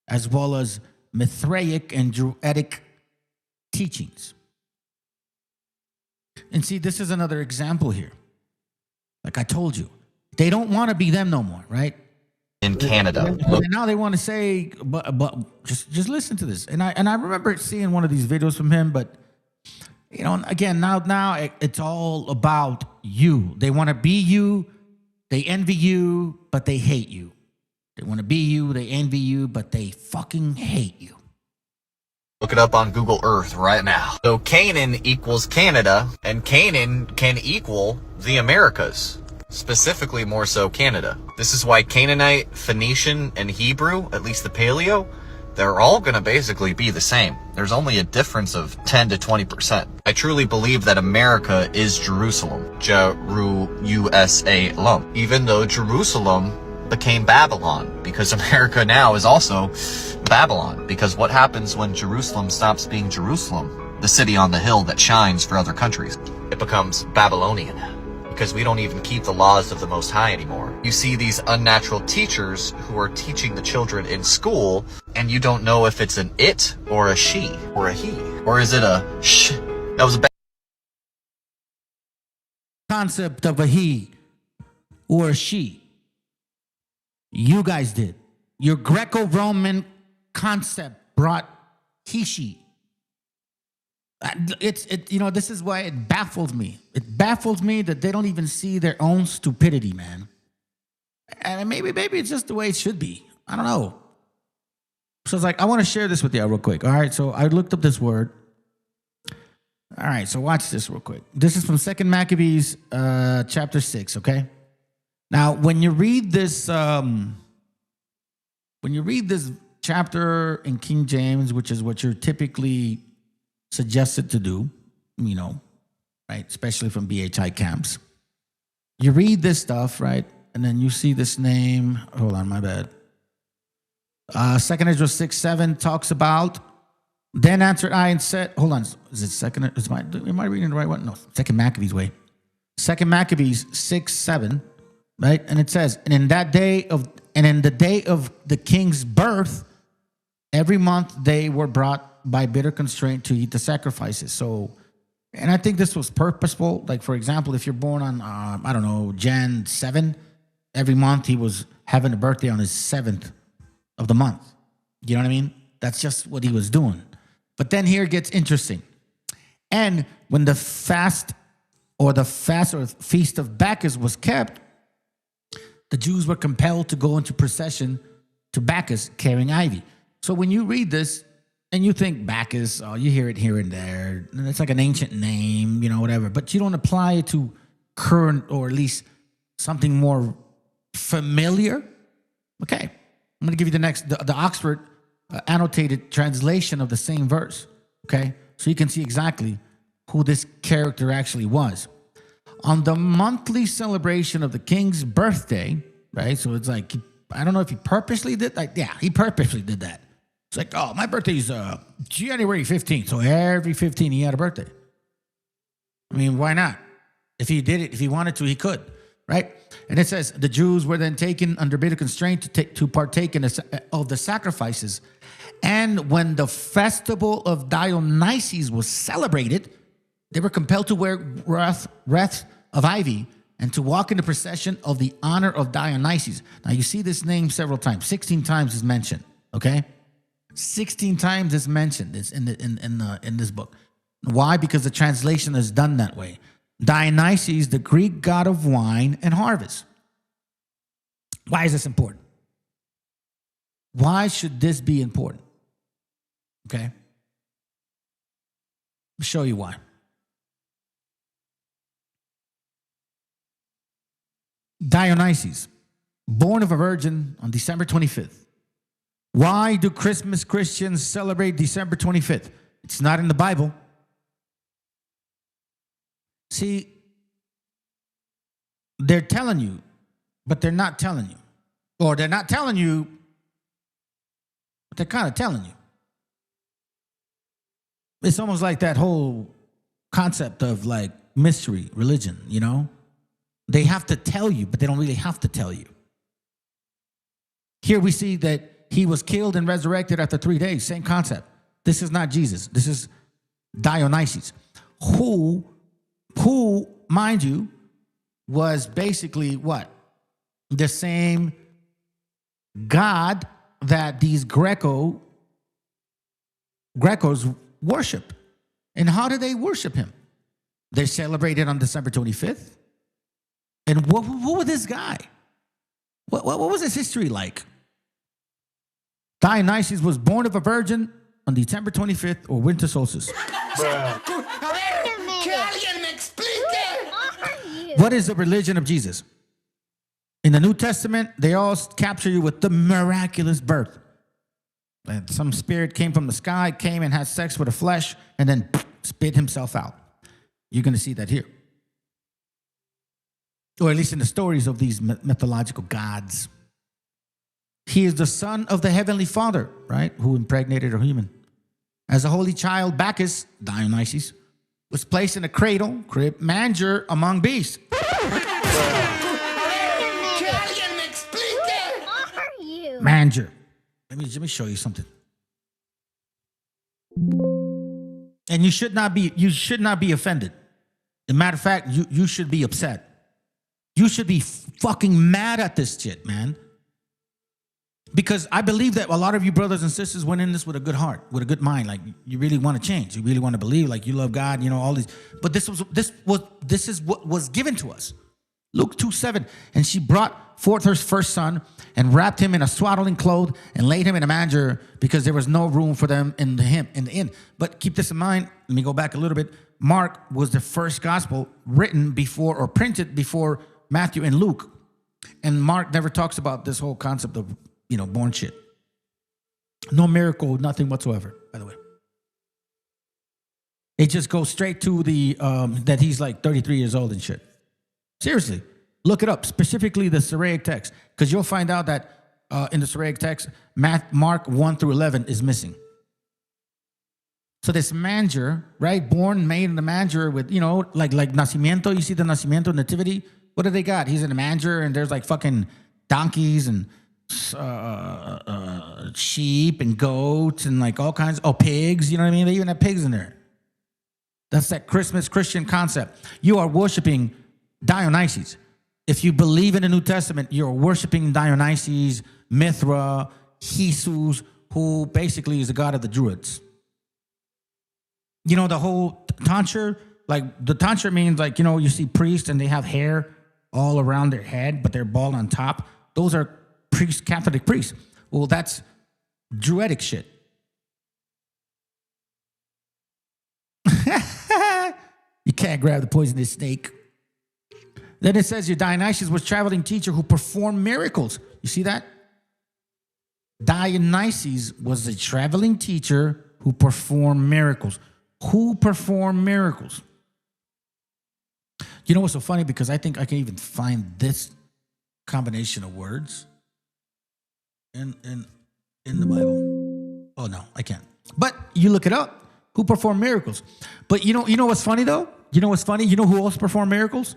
as well as Mithraic and Druidic teachings. And see, this is another example here. Like I told you, they don't want to be them no more, right? In Canada. And now they want to say, but just listen to this. And I remember seeing one of these videos from him, but again, now it's all about you. They want to be you, they envy you, but they hate you. They want to be you, they envy you, but they fucking hate you. Look it up on Google Earth right now. So Canaan equals Canada, and Canaan can equal the Americas. Specifically more so Canada. This is why Canaanite, Phoenician, and Hebrew, at least the Paleo, they're all going to basically be the same. There's only a difference of 10 to 20%. I truly believe that America is Jerusalem. Jeru-USA-lum. Even though Jerusalem became Babylon, because America now is also Babylon. Because what happens when Jerusalem stops being Jerusalem, the city on the hill that shines for other countries? It becomes Babylonian. Because we don't even keep the laws of the Most High anymore. You see these unnatural teachers who are teaching the children in school, and you don't know if it's an it or a she or a he, or is it a sh? That was a bad concept of a he or a she. You guys did. Your Greco-Roman concept brought Kishi. This is why it baffles me. It baffles me that they don't even see their own stupidity, man. And maybe it's just the way it should be. I don't know. So it's like, I want to share this with you real quick. All right, so I looked up this word. All right, so watch this real quick. This is from 2 Maccabees chapter 6, okay? Now, when you read this chapter in King James, which is what you're typically suggested to do, right? Especially from BHI camps. You read this stuff, right? And then you see this name. Hold on, my bad. 2 Ezra 6:7 talks about, then answered I and said, hold on, is it second? Am I reading the right one? No, 2 Maccabees, wait. 2 Maccabees 6:7, right? And it says, and in the day of the king's birth, every month they were brought by bitter constraint to eat the sacrifices. So, and I think this was purposeful. Like, for example, if you're born on, Jan 7, every month he was having a birthday on his 7th of the month. You know what I mean? That's just what he was doing. But then here it gets interesting. And when the fast or feast of Bacchus was kept, the Jews were compelled to go into procession to Bacchus carrying ivy. So when you read this and you think Bacchus, you hear it here and there, and it's like an ancient name, whatever, but you don't apply it to current or at least something more familiar. Okay, I'm going to give you the Oxford annotated translation of the same verse, okay? So you can see exactly who this character actually was. On the monthly celebration of the king's birthday, right? So it's like, I don't know if he purposely did that. Yeah, he purposely did that. It's like, oh, my birthday's January 15th. So every 15 he had a birthday. I mean, why not? If he did it, if he wanted to, he could, right? And it says, the Jews were then taken under bitter constraint to partake of the sacrifices. And when the festival of Dionysus was celebrated, they were compelled to wear wreaths of ivy and to walk in the procession of the honor of Dionysus. Now, you see this name several times. 16 times is mentioned, okay? 16 times is mentioned in this book. Why? Because the translation is done that way. Dionysus, the Greek god of wine and harvest. Why is this important? Why should this be important? Okay? I'll show you why. Dionysus, born of a virgin on December 25th. Why do Christmas Christians celebrate December 25th? It's not in the Bible. See, they're telling you, but they're not telling you. Or they're not telling you, but they're kind of telling you. It's almost like that whole concept of like mystery religion, They have to tell you, but they don't really have to tell you. Here we see that he was killed and resurrected after 3 days. Same concept. This is not Jesus. This is Dionysus, who, mind you, was basically what? The same God that these Grecos worship. And how do they worship him? They celebrated on December 25th. And what was this guy? What was his history like? Dionysus was born of a virgin on December 25th or winter solstice. What is the religion of Jesus? In the New Testament, they all capture you with the miraculous birth. And some spirit came from the sky, came and had sex with the flesh, and then spit himself out. You're going to see that here. Or at least in the stories of these mythological gods. He is the son of the heavenly Father, right? Who impregnated a human. As a holy child, Bacchus, Dionysus, was placed in a cradle, crib, manger among beasts. Manger. Let me show you something. And you should not be offended. As a matter of fact, you should be upset. You should be fucking mad at this shit, man. Because I believe that a lot of you brothers and sisters went in this with a good heart, with a good mind. Like you really want to change. You really want to believe, like you love God, you know, all these. But this is what was given to us. Luke 2:7. And she brought forth her first son and wrapped him in a swaddling cloth and laid him in a manger because there was no room for them in the inn. But keep this in mind. Let me go back a little bit. Mark was the first gospel written before or printed before Matthew and Luke. And Mark never talks about this whole concept of, born shit. No miracle, nothing whatsoever, by the way. It just goes straight to the, that he's like 33 years old and shit. Seriously, look it up, specifically the Syriac text, because you'll find out that in the Syriac text, Mark 1 through 11 is missing. So this manger, right, born, made in the manger with, like nacimiento, you see the nacimiento, nativity? What do they got? He's in a manger and there's like fucking donkeys and sheep and goats and like all kinds of pigs, you know what I mean? They even have pigs in there. That's that Christmas Christian concept. You are worshiping Dionysus. If you believe in the New Testament, you're worshiping Dionysus, Mithra, Jesus, who basically is the god of the Druids. The whole tonsure, like the tonsure means like, you see priests and they have hair all around their head, but they're bald on top. Those are priests, Catholic priests. Well, that's Druidic shit. You can't grab the poisonous snake. Then it says your Dionysus was a traveling teacher who performed miracles. You see that? Dionysus was a traveling teacher who performed miracles. Who performed miracles? You know what's so funny? Because I think I can even find this combination of words in the Bible. Oh no, I can't. But you look it up. Who performed miracles? But you know what's funny though? You know what's funny? You know who else performed miracles?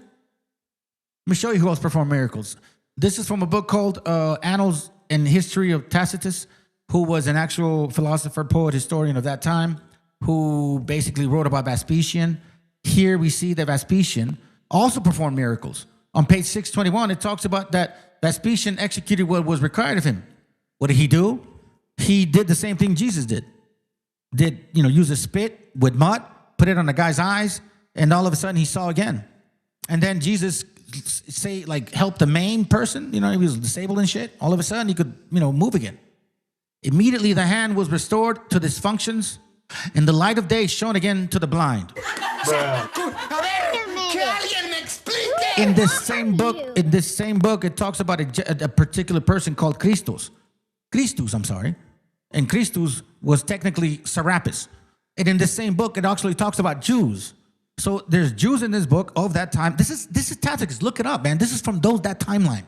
Let me show you who else performed miracles. This is from a book called Annals and History of Tacitus, who was an actual philosopher, poet, historian of that time, who basically wrote about Vespasian. Here we see that Vespasian also performed miracles. On page 621, it talks about that Vespasian executed what was required of him. What did he do? He did the same thing Jesus did. Use a spit with mud, put it on the guy's eyes, and all of a sudden he saw again. And then Jesus helped the maimed person, he was disabled and shit. All of a sudden he could, move again. Immediately the hand was restored to its functions, and the light of day shone again to the blind. In this same book, it talks about a particular person called Christus. And Christus was technically Serapis. And in this same book, it actually talks about Jews. So there's Jews in this book of that time. This is Tacitus. Look it up, man. This is from that timeline.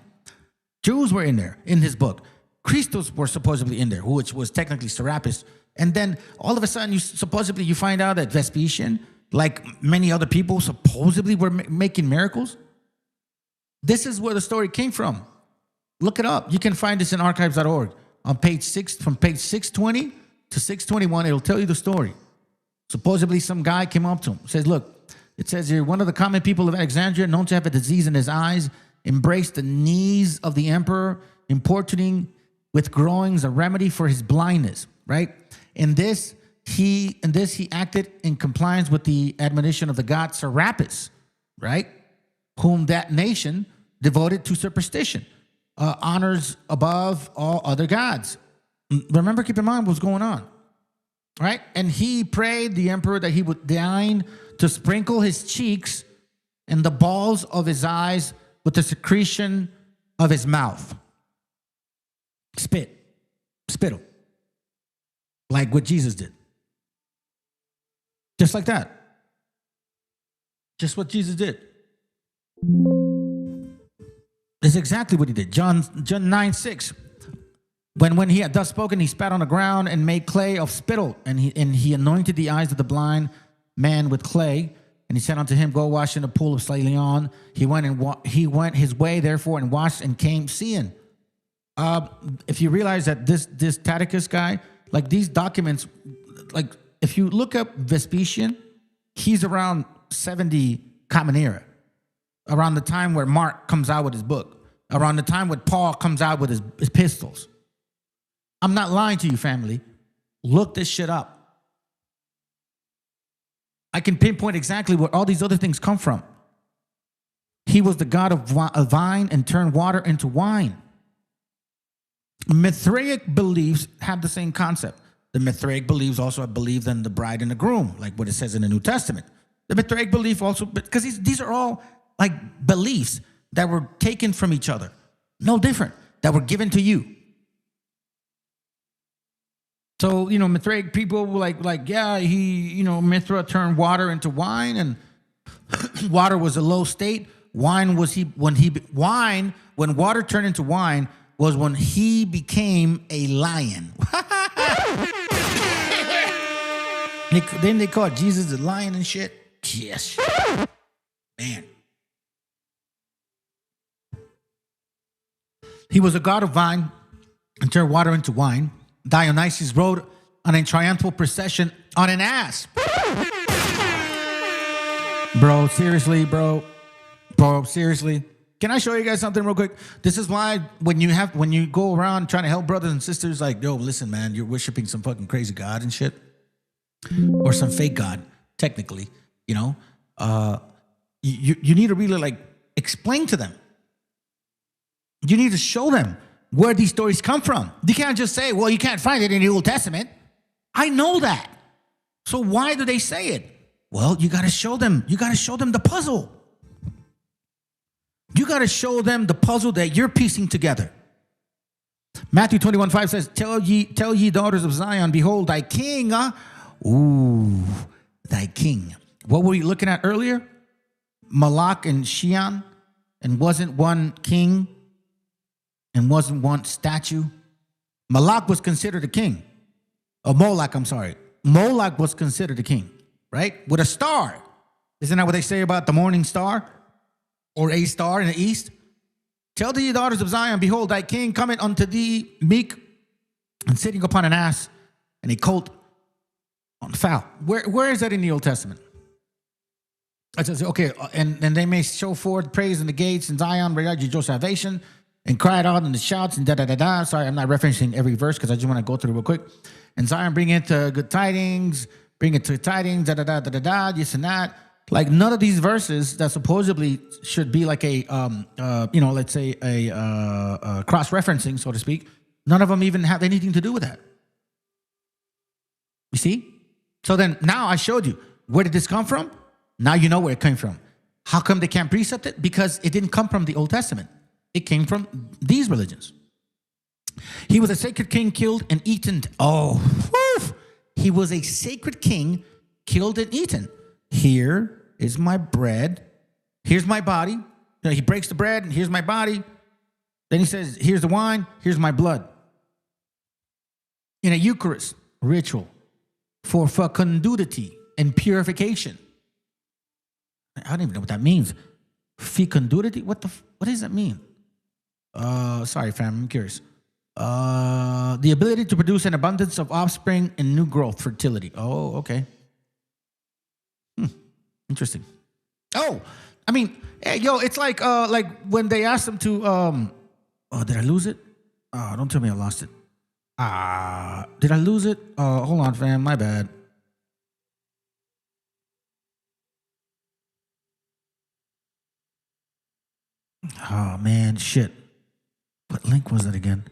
Jews were in there in his book. Christos were supposedly in there, which was technically Serapis. And then all of a sudden, you find out that Vespasian, like many other people, supposedly were making miracles. This is where the story came from. Look it up. You can find this in archives.org. On page 6, from page 620 to 621, it'll tell you the story. Supposedly, some guy came up to him. Says, look, it says here, one of the common people of Alexandria, known to have a disease in his eyes, embraced the knees of the emperor, importuning with groanings a remedy for his blindness, right? In this, he acted in compliance with the admonition of the god Serapis, right? Whom that nation devoted to superstition, honors above all other gods. Remember, keep in mind what's going on, right? And he prayed the emperor that he would deign to sprinkle his cheeks and the balls of his eyes with the secretion of his mouth. Spittle. Like what Jesus did. Just like that. Just what Jesus did. That's exactly what he did. John 9:6. When he had thus spoken, he spat on the ground and made clay of spittle, and he anointed the eyes of the blind man with clay. And he said unto him, go wash in the pool of Siloam. He went his way, therefore, and washed and came seeing. If you realize that this Tacitus guy, like these documents, like if you look up Vespasian, he's around 70 Common Era, around the time where Mark comes out with his book, around the time when Paul comes out with his epistles. I'm not lying to you, family. Look this shit up. I can pinpoint exactly where all these other things come from. He was the God of vine and turned water into wine. Mithraic beliefs have the same concept. The Mithraic beliefs also believe in the bride and the groom, like what it says in the New Testament. The Mithraic belief also, because these are all like beliefs that were taken from each other. No different, that were given to you. So, Mithraic people were like, yeah, Mithra turned water into wine, and water was a low state. When water turned into wine was when he became a lion. Then they called Jesus a lion and shit. Yes. Man. He was a god of vine and turned water into wine. Dionysus rode on a triumphal procession on an ass. Bro, seriously, bro. Bro, seriously. Can I show you guys something real quick? This is why when you go around trying to help brothers and sisters, like, yo, listen, man, you're worshiping some fucking crazy god and shit. Or some fake god, technically, you need to really like explain to them. You need to show them where these stories come from. You can't just say, well, you can't find it in the Old Testament. I know that. So why do they say it? Well, you got to show them. You got to show them the puzzle. You got to show them the puzzle that you're piecing together. Matthew 21:5 says, Tell ye daughters of Zion, behold, thy king. Thy king. What were we looking at earlier? Malak and Shion. And wasn't one king and wasn't one statue. Malak was considered a king. Moloch, I'm sorry. Moloch was considered a king, right? With a star. Isn't that what they say about the morning star? Or a star in the east? Tell the daughters of Zion, behold, thy king cometh unto thee, meek, and sitting upon an ass, and a colt on the fowl. Where is that in the Old Testament? It says, okay, and they may show forth praise in the gates, and Zion, regard your salvation, and cry it out in the shouts, and da-da-da-da. Sorry, I'm not referencing every verse, because I just want to go through it real quick. And Zion, bring it to good tidings, da-da-da-da-da-da, this and that. Like, none of these verses that supposedly should be like a, let's say a cross-referencing, so to speak, none of them even have anything to do with that. You see? So then now I showed you. Where did this come from? Now you know where it came from. How come they can't precept it? Because it didn't come from the Old Testament. It came from these religions. He was a sacred king killed and eaten. Oh, whew. He was a sacred king killed and eaten. Here is my bread. Here's my body. He breaks the bread, and here's my body. Then he says, here's the wine, here's my blood. In a Eucharist ritual for fecundity and purification. I don't even know what that means. Fecundity? What does that mean? Sorry, fam, I'm curious. The ability to produce an abundance of offspring and new growth, fertility. Oh, okay. Interesting. Oh, I mean, hey, yo, it's like when they asked them to, did I lose it? Oh, don't tell me I lost it. Did I lose it? Hold on, fam, my bad. Oh, man, shit. What link was it again?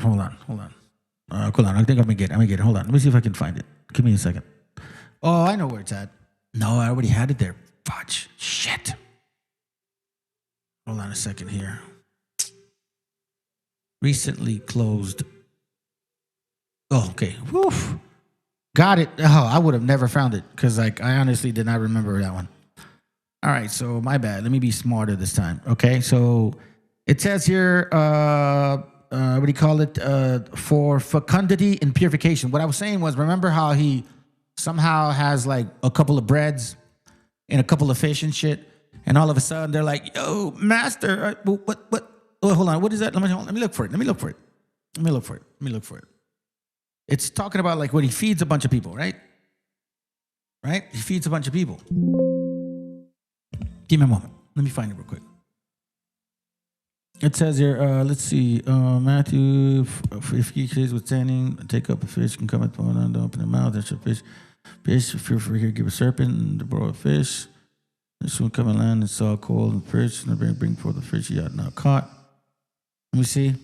Hold on. Hold on. I think I'm gonna get it. Hold on. Let me see if I can find it. Give me a second. Oh, I know where it's at. No, I already had it there. Fudge. Shit. Hold on a second here. Recently closed. Oh, okay. Woof. Got it. Oh, I would have never found it because I honestly did not remember that one. All right, so my bad. Let me be smarter this time. Okay, so it says here, what do you call it? For fecundity and purification. What I was saying was, remember how he somehow has like a couple of breads and a couple of fish and shit, and all of a sudden they're like, "Yo, master, what? Oh, hold on. What is that? Let me look for it. It's talking about like when he feeds a bunch of people, right? Right? He feeds a bunch of people. Give me a moment. Let me find it real quick. It says here, let's see, Matthew, if he is withstanding, take up a fish, can come at one and open the mouth, there's a fish. Fish, if you're here, give a serpent, and borrow a fish. This one come and land and saw cold and fish, and bring forth the fish he had not caught. Let me see.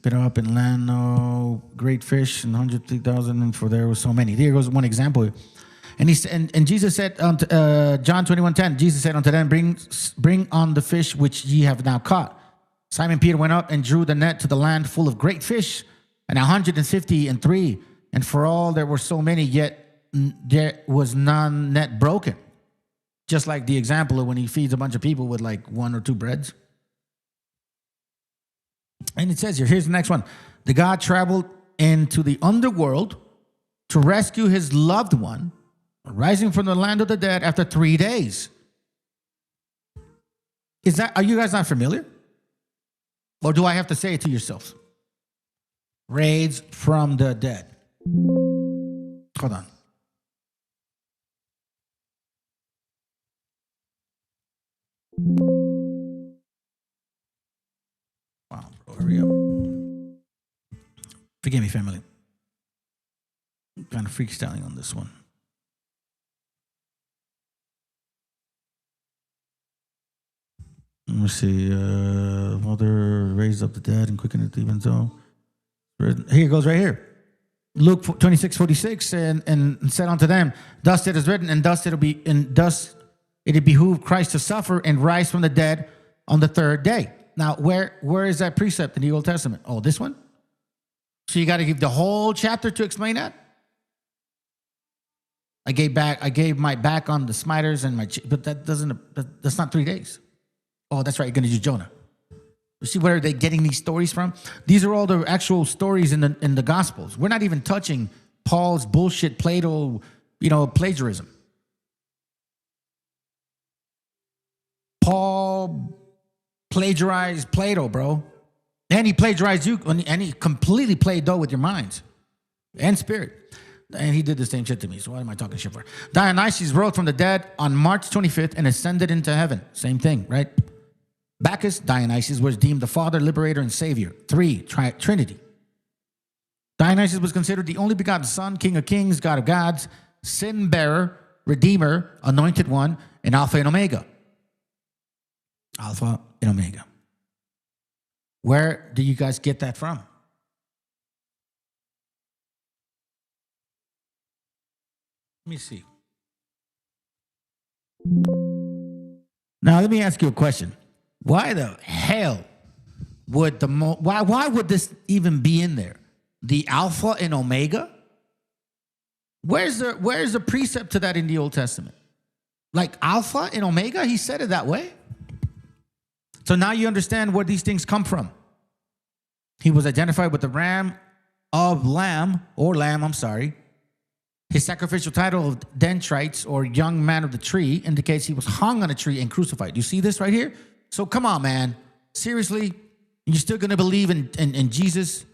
Put up and land, no great fish, and 150,000, and for there was so many. Here goes one example. And he said, and Jesus said, John 21:10, Jesus said unto them, bring on the fish which ye have now caught. Simon Peter went up and drew the net to the land full of great fish, and 153. And for all there were so many, yet there was none net broken. Just like the example of when he feeds a bunch of people with like 1 or 2 breads. And it says here, here's the next one. The God traveled into the underworld to rescue his loved one, rising from the land of the dead after 3 days. Are you guys not familiar? Or do I have to say it to yourselves? Raised from the dead. Hold on. Wow, bro, hurry up. Forgive me, family. I'm kind of freestyling on this one. Let me see. Mother raised up the dead and quickened it even so. Here it goes right here. Luke 26:46, and said unto them, thus it is written, and thus it behooved Christ to suffer and rise from the dead on the 3rd day. Now, where is that precept in the Old Testament? Oh, this one? So you got to give the whole chapter to explain that? I gave my back on the smiters and but that's not 3 days. Oh, that's right. You're going to use Jonah. You see where are they getting these stories from? These are all the actual stories in the Gospels. We're not even touching Paul's bullshit Plato, plagiarism. Paul plagiarized Plato, bro. And he plagiarized you, and he completely played dough with your minds and spirit. And he did the same shit to me, so what am I talking shit for? Dionysius rose from the dead on March 25th and ascended into heaven. Same thing, right? Bacchus, Dionysius, was deemed the Father, Liberator, and Savior. 3, Trinity. Dionysius was considered the only begotten Son, King of Kings, God of Gods, Sin Bearer, Redeemer, Anointed One, and Alpha and Omega. Alpha and Omega. Where do you guys get that from? Let me see. Now, let me ask you a question. Why the hell would why would this even be in there? The Alpha and Omega? Where's the precept to that in the Old Testament? Like Alpha and Omega? He said it that way. So now you understand where these things come from. He was identified with the lamb, I'm sorry. His sacrificial title of dendrites, or young man of the tree, indicates he was hung on a tree and crucified. You see this right here? So come on, man. Seriously? You're still going to believe in Jesus?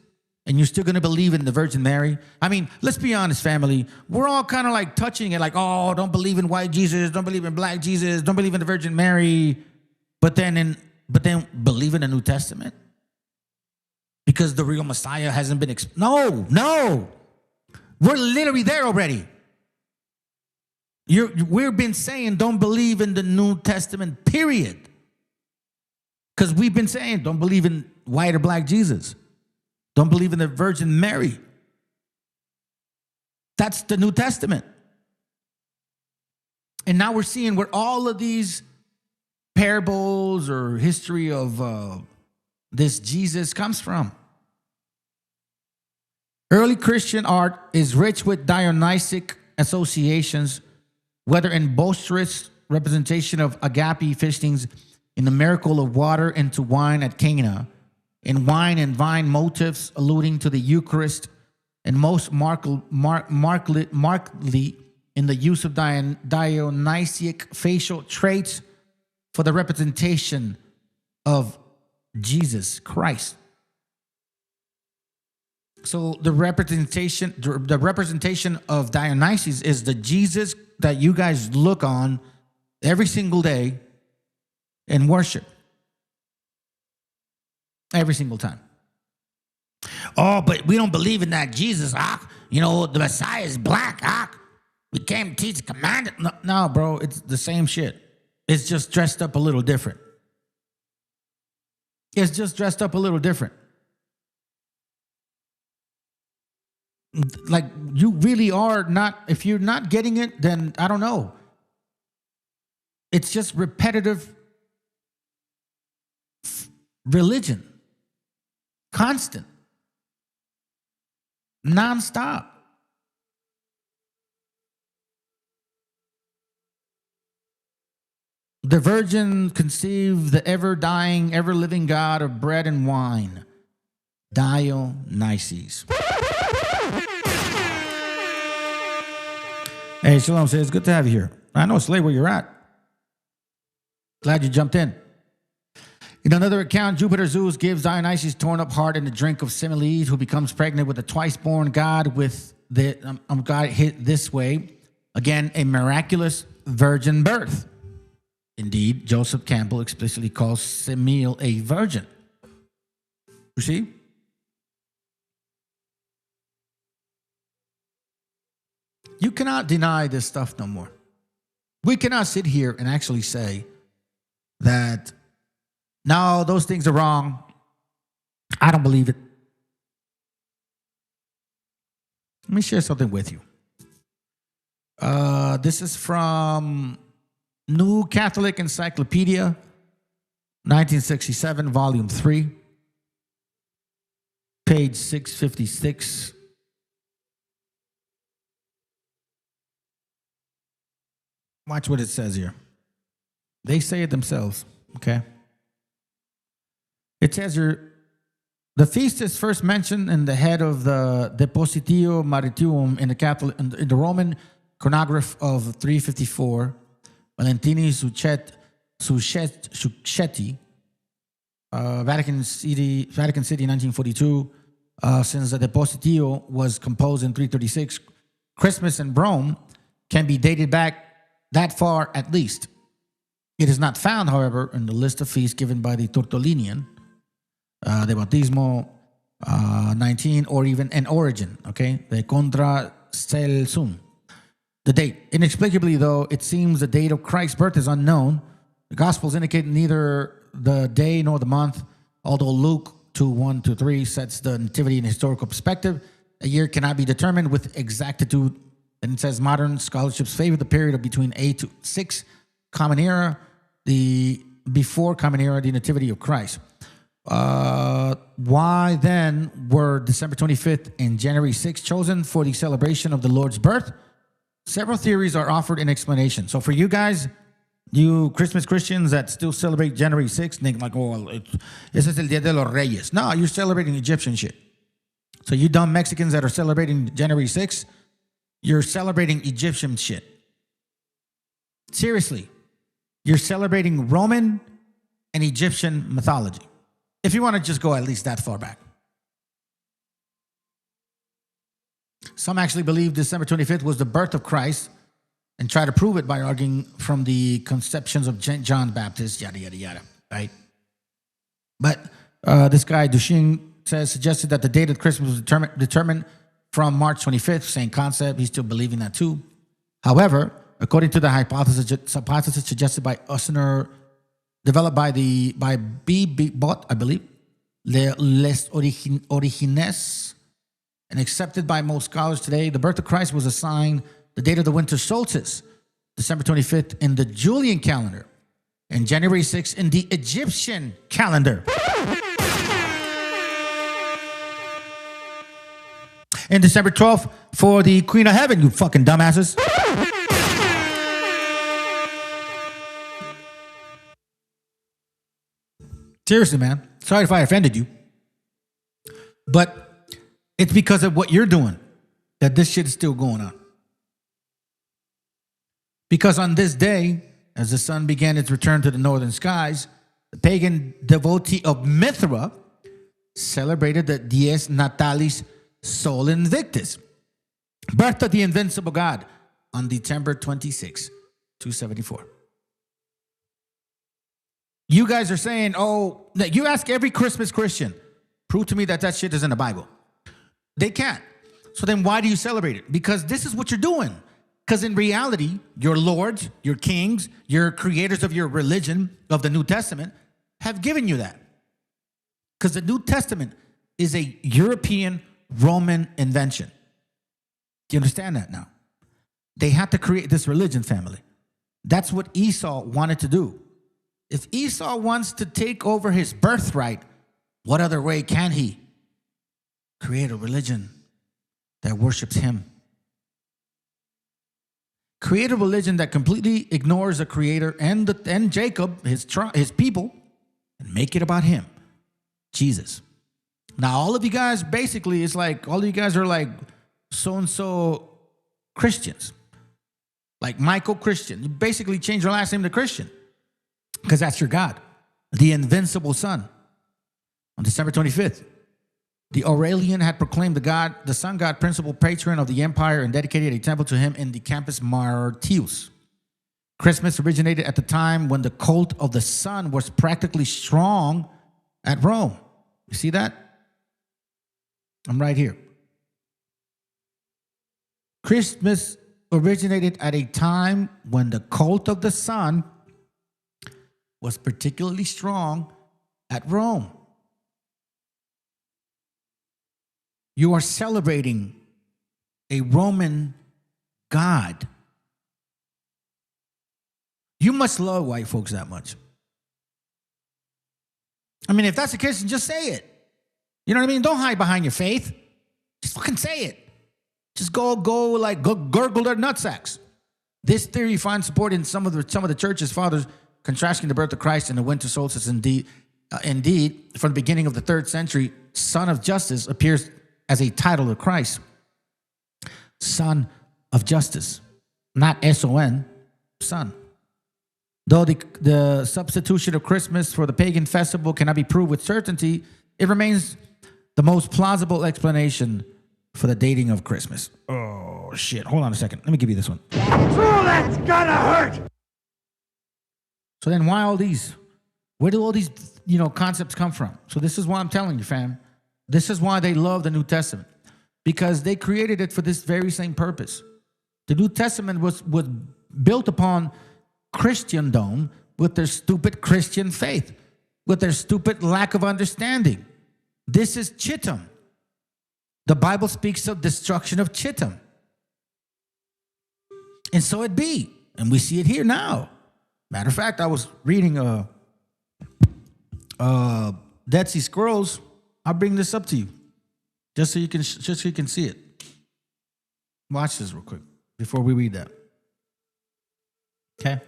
And you're still going to believe in the Virgin Mary? I mean, let's be honest, family. We're all kind of like touching it like, oh, don't believe in white Jesus. Don't believe in black Jesus. Don't believe in the Virgin Mary. But then believe in the New Testament? Because the real Messiah hasn't been... No. We're literally there already. We've been saying don't believe in the New Testament, period. Because we've been saying don't believe in white or black Jesus. Don't believe in the Virgin Mary. That's the New Testament. And now we're seeing where all of these parables or history of this Jesus comes from. Early Christian art is rich with Dionysic associations, whether in boisterous representation of agape feastings, in the miracle of water into wine at Cana, in wine and vine motifs alluding to the Eucharist, and most markedly in the use of Dionysiac facial traits for the representation of Jesus Christ. So the representation of Dionysius is the Jesus that you guys look on every single day and worship. Every single time. Oh, but we don't believe in that Jesus, the Messiah is black, We came to teach command. No, bro, it's the same shit. It's just dressed up a little different. It's just dressed up a little different. Like, you really are not, if you're not getting it, then I don't know. It's just repetitive religion. Constant. Non-stop. The virgin conceived the ever-dying, ever-living God of bread and wine. Dionysus. Hey, Shalom says, it's good to have you here. I know, Slay, where you're at. Glad you jumped in. In another account, Jupiter Zeus gives Dionysus torn up heart in the drink of Semele, who becomes pregnant with a twice-born god with the God hit this way. Again, a miraculous virgin birth. Indeed, Joseph Campbell explicitly calls Semele a virgin. You see? You cannot deny this stuff no more. We cannot sit here and actually say that, no, those things are wrong. I don't believe it. Let me share something with you. This is from New Catholic Encyclopedia, 1967, volume 3, page 656. Watch what it says here. They say it themselves, okay? It says here, the feast is first mentioned in the head of the Depositio Maritium in the Roman chronograph of 354, Valentini Succetti, Vatican City, 1942. Since the Depositio was composed in 336, Christmas in Rome can be dated back that far at least. It is not found, however, in the list of feasts given by the Tortolinian, de Bautismo 19, or even an origin, okay? The Contra Celsum. The date. Inexplicably, though, it seems the date of Christ's birth is unknown. The Gospels indicate neither the day nor the month, although Luke 2:1-3 sets the nativity in historical perspective. A year cannot be determined with exactitude. And it says modern scholarships favor the period of between 8 to 6 Common Era, the before Common Era, the nativity of Christ. Why then were December 25th and January 6th chosen for the celebration of the Lord's birth? Several theories are offered in explanation. So for you guys, you Christmas Christians that still celebrate January 6th, think like, oh, this is el Día de los Reyes. No, you're celebrating Egyptian shit. So you dumb Mexicans that are celebrating January 6th, you're celebrating Egyptian shit. Seriously. You're celebrating Roman and Egyptian mythology. If you want to just go at least that far back. Some actually believe December 25th was the birth of Christ and try to prove it by arguing from the conceptions of John the Baptist, yada, yada, yada, right? But this guy, Duchenne, suggested that the date of Christmas was determined from March 25th, same concept. He's still believing that too. However, according to the hypothesis suggested by Ussener, developed by B. Bott, I believe, Les Origines, and accepted by most scholars today, the birth of Christ was assigned the date of the winter solstice, December 25th in the Julian calendar, and January 6th in the Egyptian calendar. And December 12th for the Queen of Heaven, you fucking dumbasses. Seriously, man. Sorry if I offended you. But it's because of what you're doing that this shit is still going on. Because on this day, as the sun began its return to the northern skies, the pagan devotee of Mithra celebrated the Dies Natalis Sol Invictus, birth of the invincible God, on December 26, 274. You guys are saying, oh, you ask every Christmas Christian, prove to me that that shit is in the Bible. They can't. So then why do you celebrate it? Because this is what you're doing. Because in reality, your lords, your kings, your creators of your religion, of the New Testament, have given you that. Because the New Testament is a European Roman invention. Do you understand that now? They had to create this religion family. That's what Esau wanted to do. If Esau wants to take over his birthright, what other way can he? Create a religion that worships him. Create a religion that completely ignores the creator and Jacob, his people, and make it about him, Jesus. Now, all of you guys basically, it's like, all of you guys are like so-and-so Christians. Like Michael Christian. You basically change your last name to Christian because that's your God, the invincible Son. On December 25th, the Aurelian had proclaimed the sun god, principal patron of the empire, and dedicated a temple to him in the Campus Martius. Christmas originated at the time when the cult of the sun was practically strong at Rome. You see that? I'm right here. Christmas originated at a time when the cult of the sun was particularly strong at Rome. You are celebrating a Roman god. You must love white folks that much. I mean, if that's the case, just say it. You know what I mean? Don't hide behind your faith. Just fucking say it. Just go gurgle their nutsacks. This theory finds support in some of the church's fathers contrasting the birth of Christ and the winter solstice. Indeed, from the beginning of the 3rd century, Son of Justice appears as a title of Christ. Son of Justice, not S-O-N, Son. Though the substitution of Christmas for the pagan festival cannot be proved with certainty, it remains the most plausible explanation for the dating of Christmas. Oh, shit. Hold on a second. Let me give you this one. Oh, that's gonna hurt! So then why all these? Where do all these, concepts come from? So this is why I'm telling you, fam. This is why they love the New Testament. Because they created it for this very same purpose. The New Testament was built upon Christendom with their stupid Christian faith, with their stupid lack of understanding. This is Chittim. The Bible speaks of destruction of Chittim. And so it be. And we see it here now. Matter of fact, I was reading Dead Sea Scrolls. I'll bring this up to you. Just so you can see it. Watch this real quick before we read that. Okay?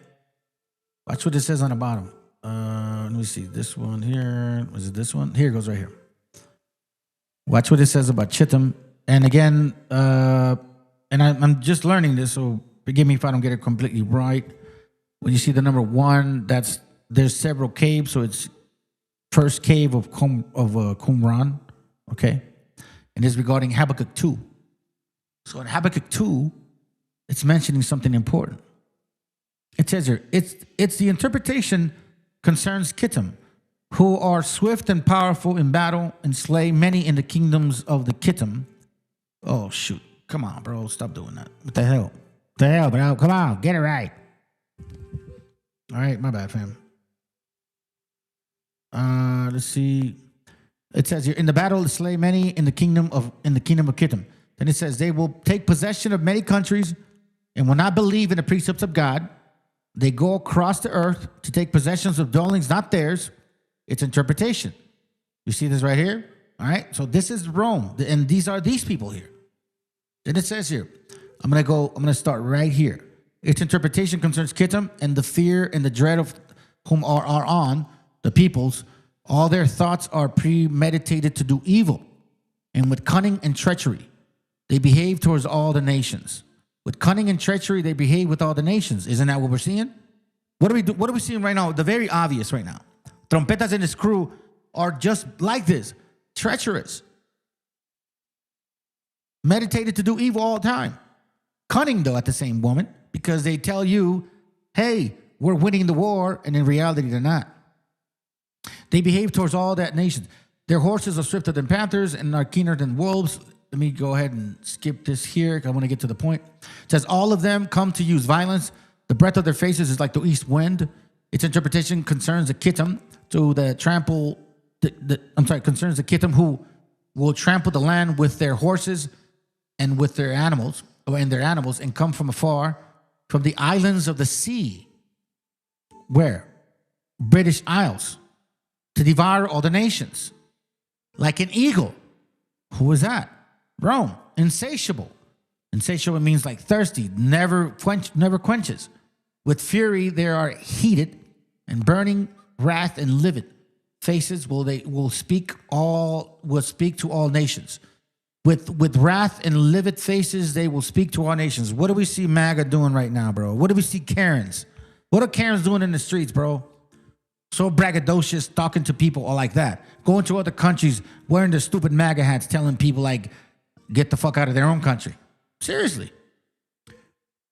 Watch what it says on the bottom. Let me see. This one here. Was it this one? Here it goes right here. Watch what it says about Chittim. And again, and I'm just learning this, so forgive me if I don't get it completely right. When you see the number 1, there's several caves, so it's first cave of Qumran, okay? And it's regarding Habakkuk 2. So in Habakkuk 2, it's mentioning something important. It says here, it's the interpretation concerns Kittim, who are swift and powerful in battle and slay many in the kingdoms of the Kittim. Oh, shoot. Come on, bro. Stop doing that. What the hell? What the hell, bro? Come on. Get it right. All right. My bad, fam. Let's see. It says here, in the battle, slay many in the kingdom of Kittim. Then it says, they will take possession of many countries and will not believe in the precepts of God. They go across the earth to take possessions of dwellings not theirs. It's interpretation. You see this right here? All right. So this is Rome. And these are these people here. Then it says here, I'm going to start right here. Its interpretation concerns Kittim and the fear and the dread of whom are on the peoples. All their thoughts are premeditated to do evil. And with cunning and treachery, they behave towards all the nations. With cunning and treachery, they behave with all the nations. Isn't that what we're seeing? What are we seeing right now? The very obvious right now. Trompetas and his crew are just like this. Treacherous. Meditated to do evil all the time. Cunning, though, at the same moment, because they tell you, hey, we're winning the war, and in reality, they're not. They behave towards all that nation. Their horses are swifter than panthers and are keener than wolves. Let me go ahead and skip this here. I want to get to the point. It says, all of them come to use violence. The breath of their faces is like the east wind. Its interpretation concerns the Kittim concerns the Kittim who will trample the land with their horses and with their animals, and come from afar, from the islands of the sea. Where? British Isles, to devour all the nations. Like an eagle. Who is that? Rome. Insatiable. Insatiable means like thirsty, never quenches. With fury they are heated, and burning wrath and livid faces will speak to all nations. With wrath and livid faces they will speak to all nations. What do we see MAGA doing right now, bro? What do we see Karens? What are Karens doing in the streets, bro? So braggadocious, talking to people all like that. Going to other countries, wearing their stupid MAGA hats, telling people like, get the fuck out of their own country. Seriously.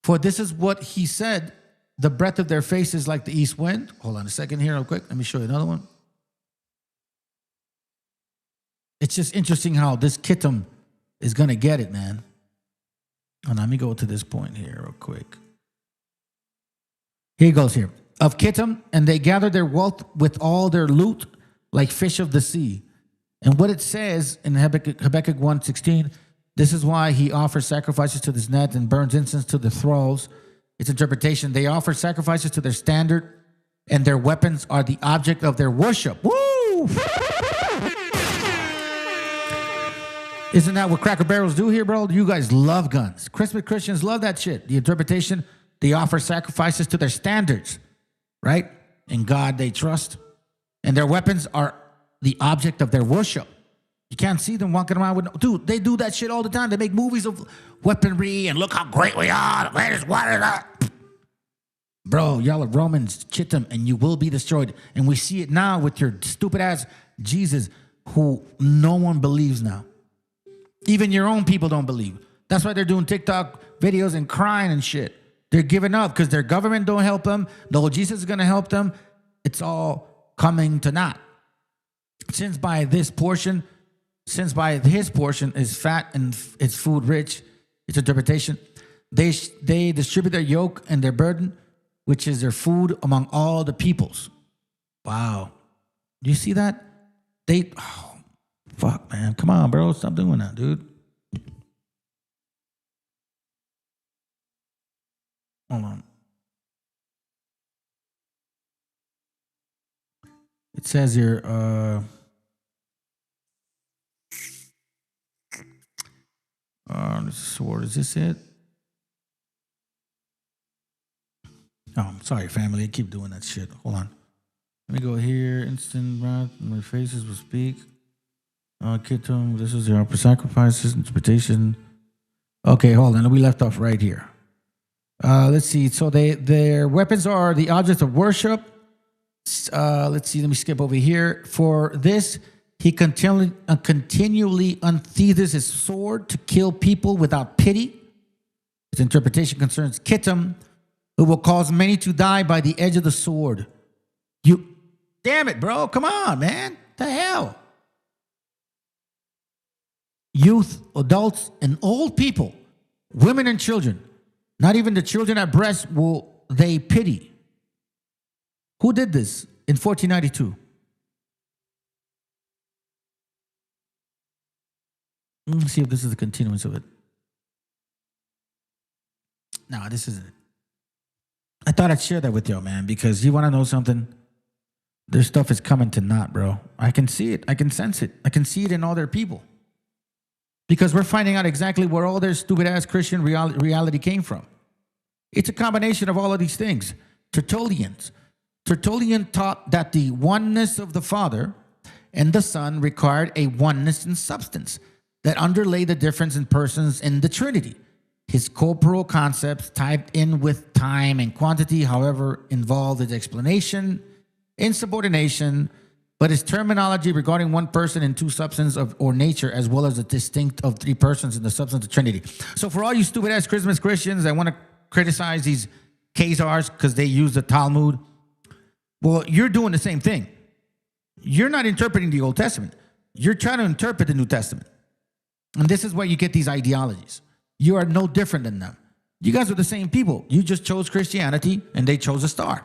For this is what he said, the breath of their face is like the east wind. Hold on a second here real quick. Let me show you another one. It's just interesting how this Kittim is going to get it, man. And let me go to this point here real quick. Here he goes here. Of Kittim, and they gather their wealth with all their loot like fish of the sea. And what it says in Habakkuk 1:16, this is why he offers sacrifices to this net and burns incense to the thralls. Its interpretation, they offer sacrifices to their standard, and their weapons are the object of their worship. Woo! Isn't that what Cracker Barrels do here, bro? You guys love guns. Christians love that shit. The interpretation, they offer sacrifices to their standards, right? In God they trust. And their weapons are the object of their worship. You can't see them walking around with... Dude, they do that shit all the time. They make movies of weaponry and look how great we are. The greatest warrior. Bro, y'all are Romans, Kittim, and you will be destroyed. And we see it now with your stupid-ass Jesus, who no one believes now. Even your own people don't believe. That's why they're doing TikTok videos and crying and shit. They're giving up because their government don't help them. No, Jesus is going to help them. It's all coming to naught. Since by his portion is fat and its food rich, its interpretation, they distribute their yoke and their burden, which is their food among all the peoples. Wow. Do you see that? Fuck, man. Come on, bro. Stop doing that, dude. Hold on. It says here, this sword, is this it? Oh, I'm sorry, family. I keep doing that shit. Hold on. Let me go here. Instant wrath. My faces will speak. Kittim, this is their sacrifices, interpretation. Okay, hold on. We left off right here. Let's see. So their weapons are the objects of worship. Let's see. Let me skip over here. For this, he continually unsheathes his sword to kill people without pity. His interpretation concerns Kittim, who will cause many to die by the edge of the sword. Damn it, bro. Come on, man. The hell? Youth, adults, and old people, women and children, not even the children at breast will they pity. Who did this in 1492? Let me see if this is the continuance of it. No, this isn't it. I thought I'd share that with y'all, man, because you want to know something? Their stuff is coming to naught, bro. I can see it. I can sense it. I can see it in all their people. Because we're finding out exactly where all their stupid-ass Christian reality came from. It's a combination of all of these things. Tertullian taught that the oneness of the Father and the Son required a oneness in substance that underlay the difference in persons in the Trinity. His corporal concepts, typed in with time and quantity, however, involved its explanation, insubordination, but his terminology regarding one person in two substance or nature, as well as the distinct of three persons in the substance of Trinity. So for all you stupid-ass Christmas Christians that want to criticize these Khazars because they use the Talmud, well, you're doing the same thing. You're not interpreting the Old Testament. You're trying to interpret the New Testament. And this is where you get these ideologies. You are no different than them. You guys are the same people. You just chose Christianity and they chose a star.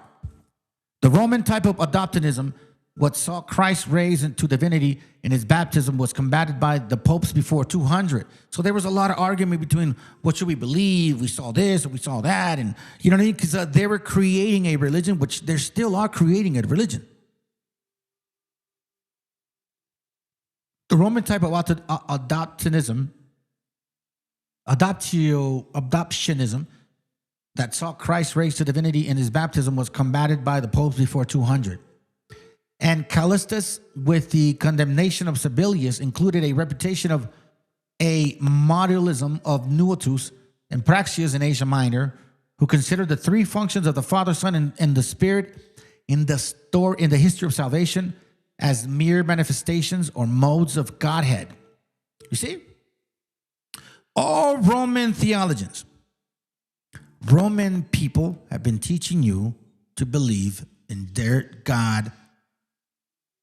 The Roman type of adoptionism, what saw Christ raised into divinity in his baptism, was combated by the popes before 200. So there was a lot of argument between what should we believe? We saw this and we saw that. And you know what I mean? Because they were creating a religion, which they still are creating a religion. The Roman type of adoptionism that saw Christ raised to divinity in his baptism was combated by the popes before 200. And Callistus, with the condemnation of Sibelius, included a reputation of a modalism of Nuotus and Praxius in Asia Minor, who considered the three functions of the Father, Son, and the Spirit in the history of salvation as mere manifestations or modes of Godhead. You see? All Roman theologians, Roman people have been teaching you to believe in their God,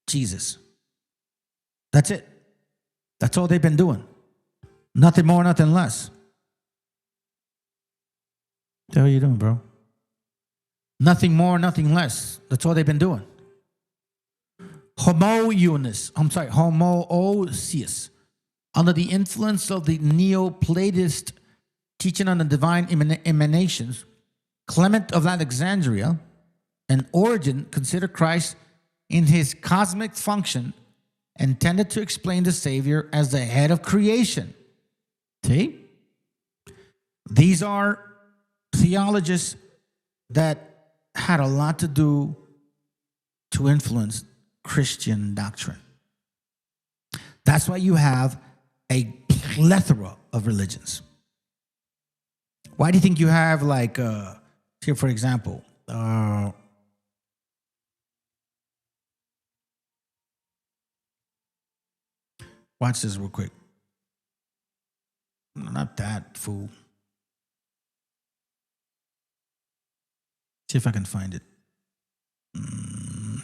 Jesus. That's it. That's all they've been doing. Nothing more, nothing less. What the hell are you doing, bro? Nothing more, nothing less. That's all they've been doing. Homoousius, under the influence of the Neoplatist teaching on the divine emanations, Clement of Alexandria and Origen considered Christ in his cosmic function and tended to explain the Savior as the head of creation. See? These are theologists that had a lot to do to influence Christian doctrine. That's why you have a plethora of religions. Why do you think you have like, here for example, watch this real quick. Not that, fool. See if I can find it.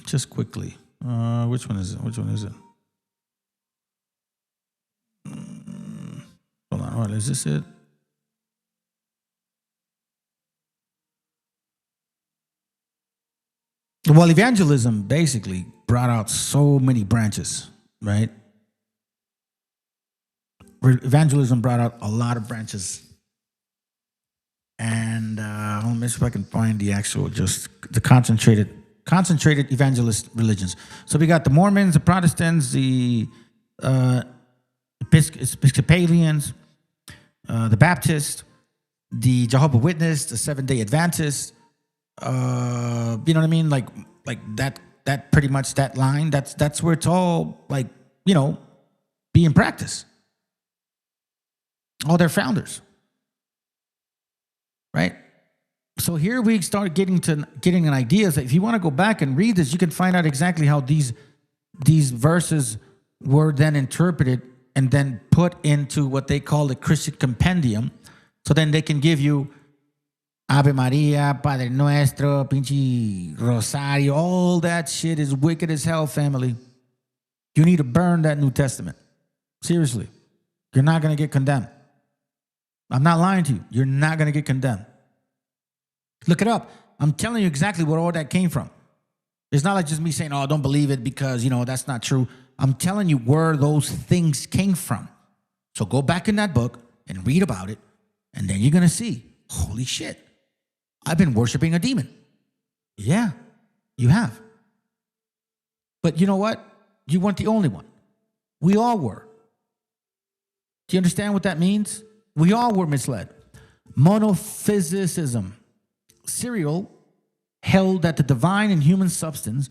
Just quickly. Which one is it? Which one is it? Hold on. Is this it? Well, evangelism basically brought out so many branches, right? Evangelism brought out a lot of branches. And let me see if I can find the actual, just the concentrated evangelist religions. So we got the Mormons, the Protestants, the Episcopalians, the Baptists, the Jehovah's Witness, the Seventh-day Adventists. You know what I mean? Like that pretty much that line. That's where it's all like, you know, being practiced. All their founders, right? So here we start getting an idea that if you want to go back and read this, you can find out exactly how these verses were then interpreted and then put into what they call the Christian compendium. So then they can give you Ave Maria, Padre Nuestro, Pinche Rosario. All that shit is wicked as hell, family. You need to burn that New Testament. Seriously. You're not going to get condemned. I'm not lying to you. You're not going to get condemned. Look it up. I'm telling you exactly where all that came from. It's not like just me saying, oh, don't believe it because, you know, that's not true. I'm telling you where those things came from. So go back in that book and read about it, and then you're going to see, holy shit, I've been worshiping a demon. Yeah, you have. But you know what? You weren't the only one. We all were. Do you understand what that means? We all were misled. Monophysicism. Cyril held that the divine and human substance,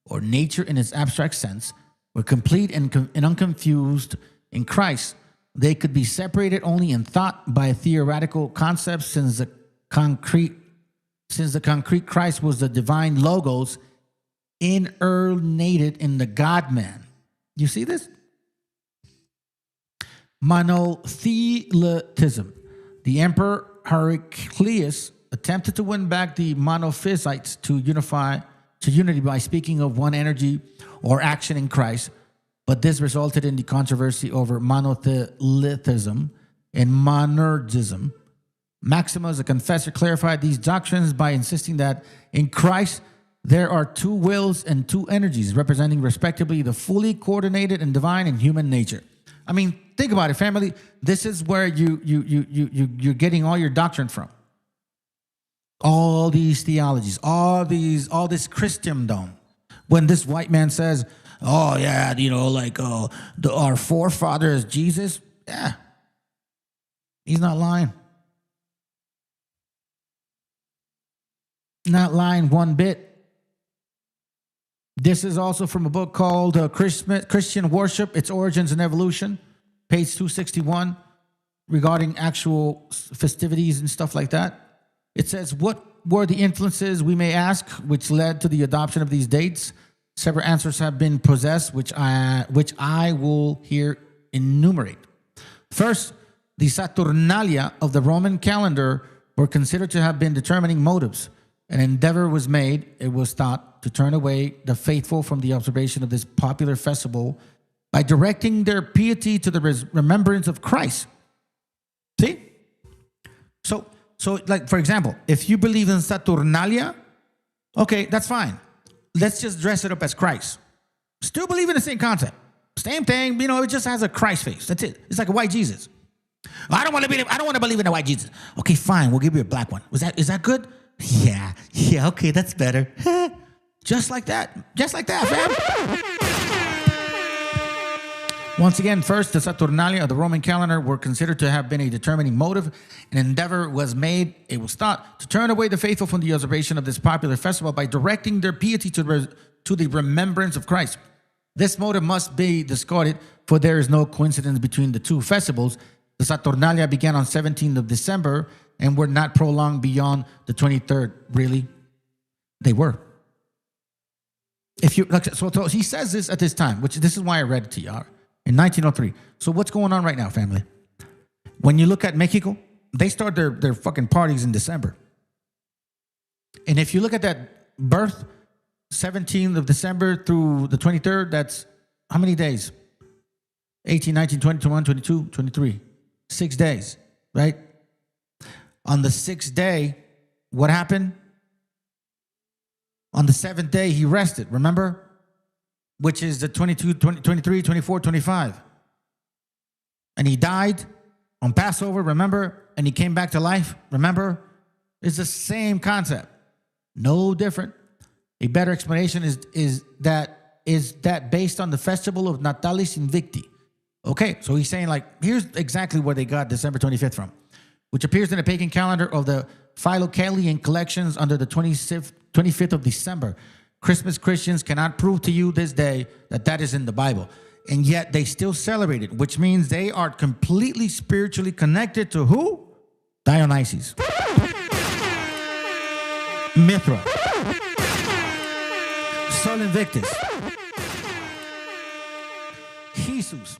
or nature in its abstract sense, were complete and unconfused in Christ. They could be separated only in thought by theoretical concepts, since the concrete Christ was the divine logos incarnated in the God-man. You see this? Monothelitism. The Emperor Heraclius attempted to win back the Monophysites to to unity by speaking of one energy or action in Christ, but this resulted in the controversy over monotheism and monergism. Maximus, a confessor, clarified these doctrines by insisting that in Christ there are two wills and two energies, representing respectively the fully coordinated and divine and human nature. I mean, think about it, family. This is where you're getting all your doctrine from. All these theologies, all this Christendom. When this white man says, "Oh yeah, our forefather is Jesus," yeah, he's not lying. Not lying one bit. This is also from a book called Christian Worship, Its Origins and Evolution, page 261, regarding actual festivities and stuff like that. It says, what were the influences, we may ask, which led to the adoption of these dates? Several answers have been possessed, which I will here enumerate. First, the Saturnalia of the Roman calendar were considered to have been determining motives. An endeavor was made, it was thought, to turn away the faithful from the observation of this popular festival by directing their piety to the remembrance of Christ. See? So like, for example, if you believe in Saturnalia, okay, that's fine. Let's just dress it up as Christ. Still believe in the same concept. Same thing, it just has a Christ face. That's it. It's like a white Jesus. I don't want to believe in a white Jesus. Okay, fine, we'll give you a black one. Is that good? Yeah, okay, that's better. Just like that, fam. Once again, first, the Saturnalia of the Roman calendar were considered to have been a determining motive. An endeavor was made, it was thought, to turn away the faithful from the observation of this popular festival by directing their piety to the remembrance of Christ. This motive must be discarded, for there is no coincidence between the two festivals. The Saturnalia began on 17th of December and were not prolonged beyond the 23rd. Really? They were. So he says this at this time, which this is why I read it to y'all, in 1903. So what's going on right now, family? When you look at Mexico, they start their fucking parties in December. And if you look at that birth, 17th of December through the 23rd, that's how many days? 18, 19, 20, 21, 22, 23. 6 days, right? On the 6th day, what happened? On the 7th day, he rested, remember? Which is the 22, 20, 23, 24, 25. And he died on Passover, remember? And he came back to life, remember? It's the same concept. No different. A better explanation is that based on the festival of Natalis Invicti. Okay, so he's saying, like, here's exactly where they got December 25th from, which appears in the pagan calendar of the Philocalian collections under the 25th of December. Christmas Christians cannot prove to you this day that is in the Bible, and yet they still celebrate it, which means they are completely spiritually connected to who? Dionysus, Mithra, Sol Invictus, Jesus.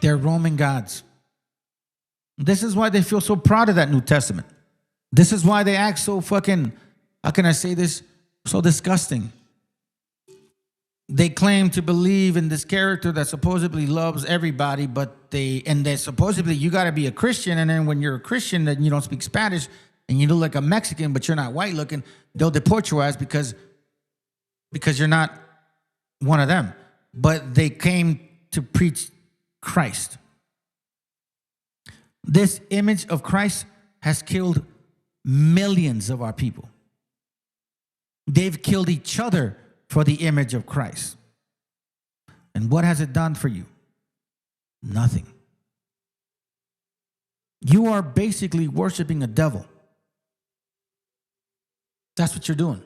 They're Roman gods. This is why they feel so proud of that New Testament. This is why they act so fucking, how can I say this? So disgusting. They claim to believe in this character that supposedly loves everybody, but they supposedly you got to be a Christian, and then when you're a Christian, then you don't speak Spanish, and you look like a Mexican, but you're not white looking, they'll deport your ass because you're not one of them. But they came to preach Christ. This image of Christ has killed millions of our people. They've killed each other for the image of Christ. And what has it done for you? Nothing. You are basically worshiping a devil. That's what you're doing.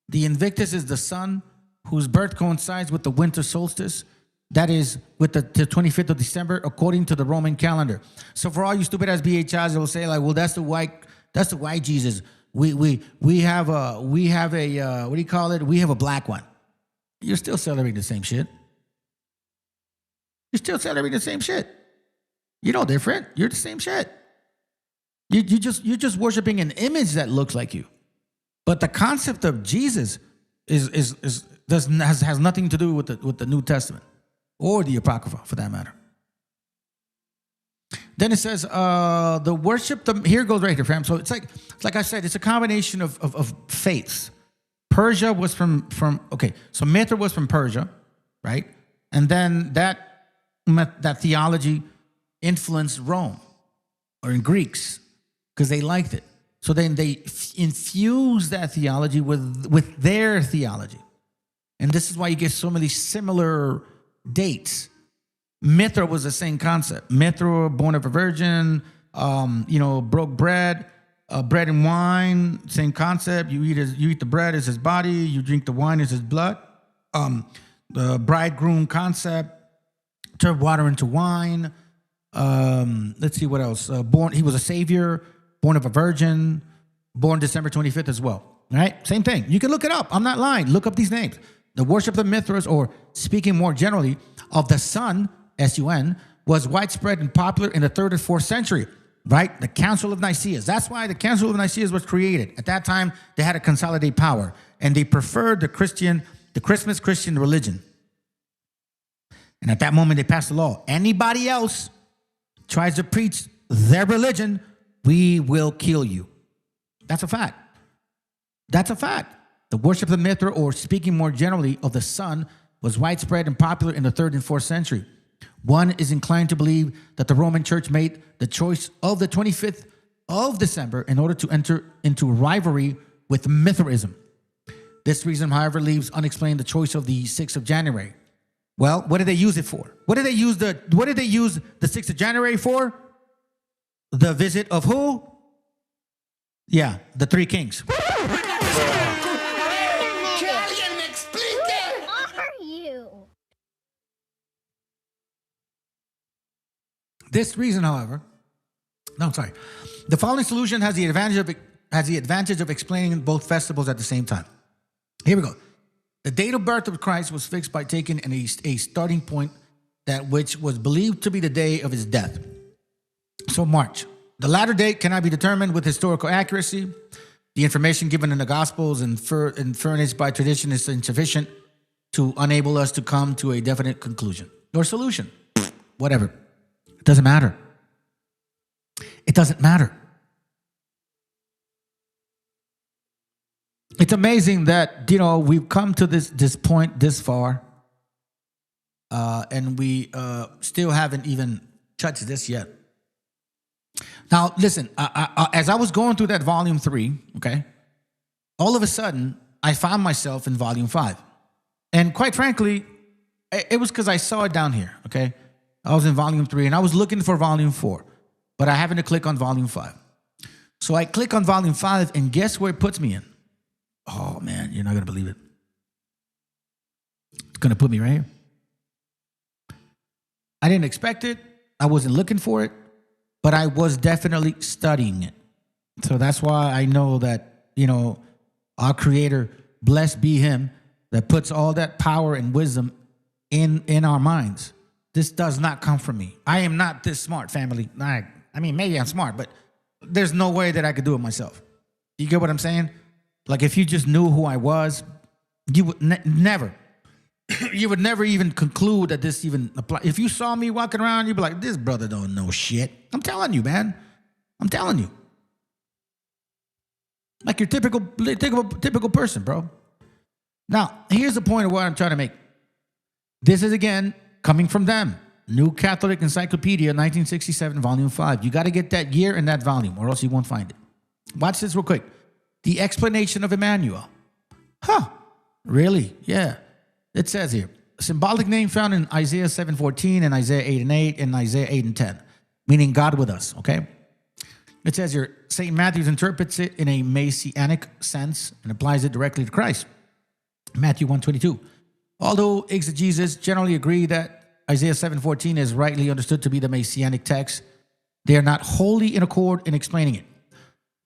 The Invictus is the sun whose birth coincides with the winter solstice. That is with the 25th of December, according to the Roman calendar. So for all you stupid ass BHIs, they'll say like, well, that's the white Jesus. We have a what do you call it? We have a black one. You're still celebrating the same shit. You're still celebrating the same shit. You're no different. You're the same shit. You're just worshiping an image that looks like you. But the concept of Jesus has nothing to do with the New Testament or the Apocrypha, for that matter. Then it says the worship. Here it goes right here, fam. So it's like I said, it's a combination of faiths. Persia was from so Mithra was from Persia, right? And then that theology influenced Rome or in Greeks because they liked it. So then they infused that theology with their theology. And this is why you get so many similar dates. Mithra was the same concept. Mithra, born of a virgin, broke bread, bread and wine, same concept. You eat the bread as his body, you drink the wine as his blood. The bridegroom concept, turn water into wine. Let's see what else. He was a savior, born of a virgin, born December 25th as well. All right, same thing. You can look it up. I'm not lying. Look up these names. The worship of Mithras, or speaking more generally, of the sun, S-U-N, was widespread and popular in the 3rd and 4th century, right? The Council of Nicaea. That's why the Council of Nicaea was created. At that time, they had to consolidate power, and they preferred the Christmas Christian religion. And at that moment, they passed a law. Anybody else tries to preach their religion, we will kill you. That's a fact. That's a fact. The worship of Mithra, or speaking more generally of the sun, was widespread and popular in the 3rd and 4th century. One is inclined to believe that the Roman Church made the choice of the 25th of December in order to enter into rivalry with Mithraism. This reason, however, leaves unexplained the choice of the 6th of January. Well, what did they use it for? What did they use the 6th of January for? The visit of who? Yeah, the 3 kings. This reason, however, the following solution has the advantage of explaining both festivals at the same time. Here we go. The date of birth of Christ was fixed by taking a starting point that which was believed to be the day of his death. So March. The latter date cannot be determined with historical accuracy. The information given in the Gospels and furnished by tradition is insufficient to enable us to come to a definite conclusion or solution. Whatever. It doesn't matter. It doesn't matter. It's amazing that, we've come to this point this far, and we still haven't even touched this yet. Now, listen, as I was going through that volume 3, okay, all of a sudden, I found myself in volume 5. And quite frankly, it was because I saw it down here, okay? I was in volume 3, and I was looking for volume 4, but I happened to click on volume 5. So I click on volume 5, and guess where it puts me in? Oh, man, you're not going to believe it. It's going to put me right here. I didn't expect it. I wasn't looking for it, but I was definitely studying it. So that's why I know that, our Creator, blessed be Him, that puts all that power and wisdom in our minds. This does not come from me. I am not this smart, family. I mean, maybe I'm smart, but there's no way that I could do it myself. You get what I'm saying? Like, if you just knew who I was, you would never even conclude that this even applies. If you saw me walking around, you'd be like, this brother don't know shit. I'm telling you, man. I'm telling you. Like your typical person, bro. Now, here's the point of what I'm trying to make. This is, again, coming from them. New Catholic Encyclopedia, 1967, volume 5. You got to get that year and that volume, or else you won't find it. Watch this real quick. The explanation of Emmanuel. Huh. Really? Yeah. It says here, a symbolic name found in Isaiah 7:14 and Isaiah 8:8 and Isaiah 8:10, meaning God with us, okay? It says here, St. Matthew interprets it in a messianic sense and applies it directly to Christ. Matthew 1:22. Although exegesis generally agree that Isaiah 7:14 is rightly understood to be the messianic text, they are not wholly in accord in explaining it.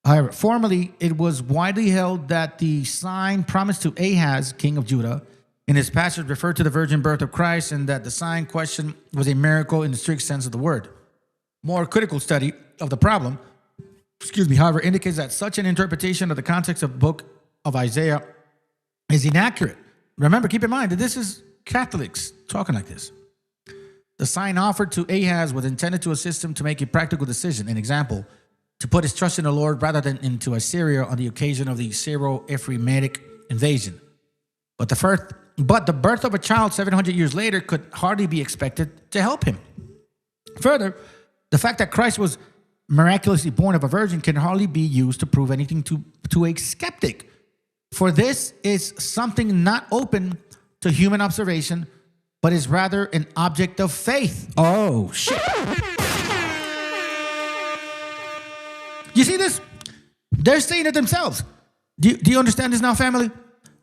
However, formerly, it was widely held that the sign promised to Ahaz, king of Judah, in this passage referred to the virgin birth of Christ, and that the sign question was a miracle in the strict sense of the word. More critical study of the problem however, indicates that such an interpretation of the context of the book of Isaiah is inaccurate. Remember, keep in mind that this is Catholics talking like this. The sign offered to Ahaz was intended to assist him to make a practical decision. An example, to put his trust in the Lord rather than into Assyria on the occasion of the Syro-Ephraimitic invasion. But the birth of a child 700 years later could hardly be expected to help him. Further, the fact that Christ was miraculously born of a virgin can hardly be used to prove anything to a skeptic. For this is something not open to human observation, but is rather an object of faith. Oh, shit. You see this? They're saying it themselves. Do you understand this now, family?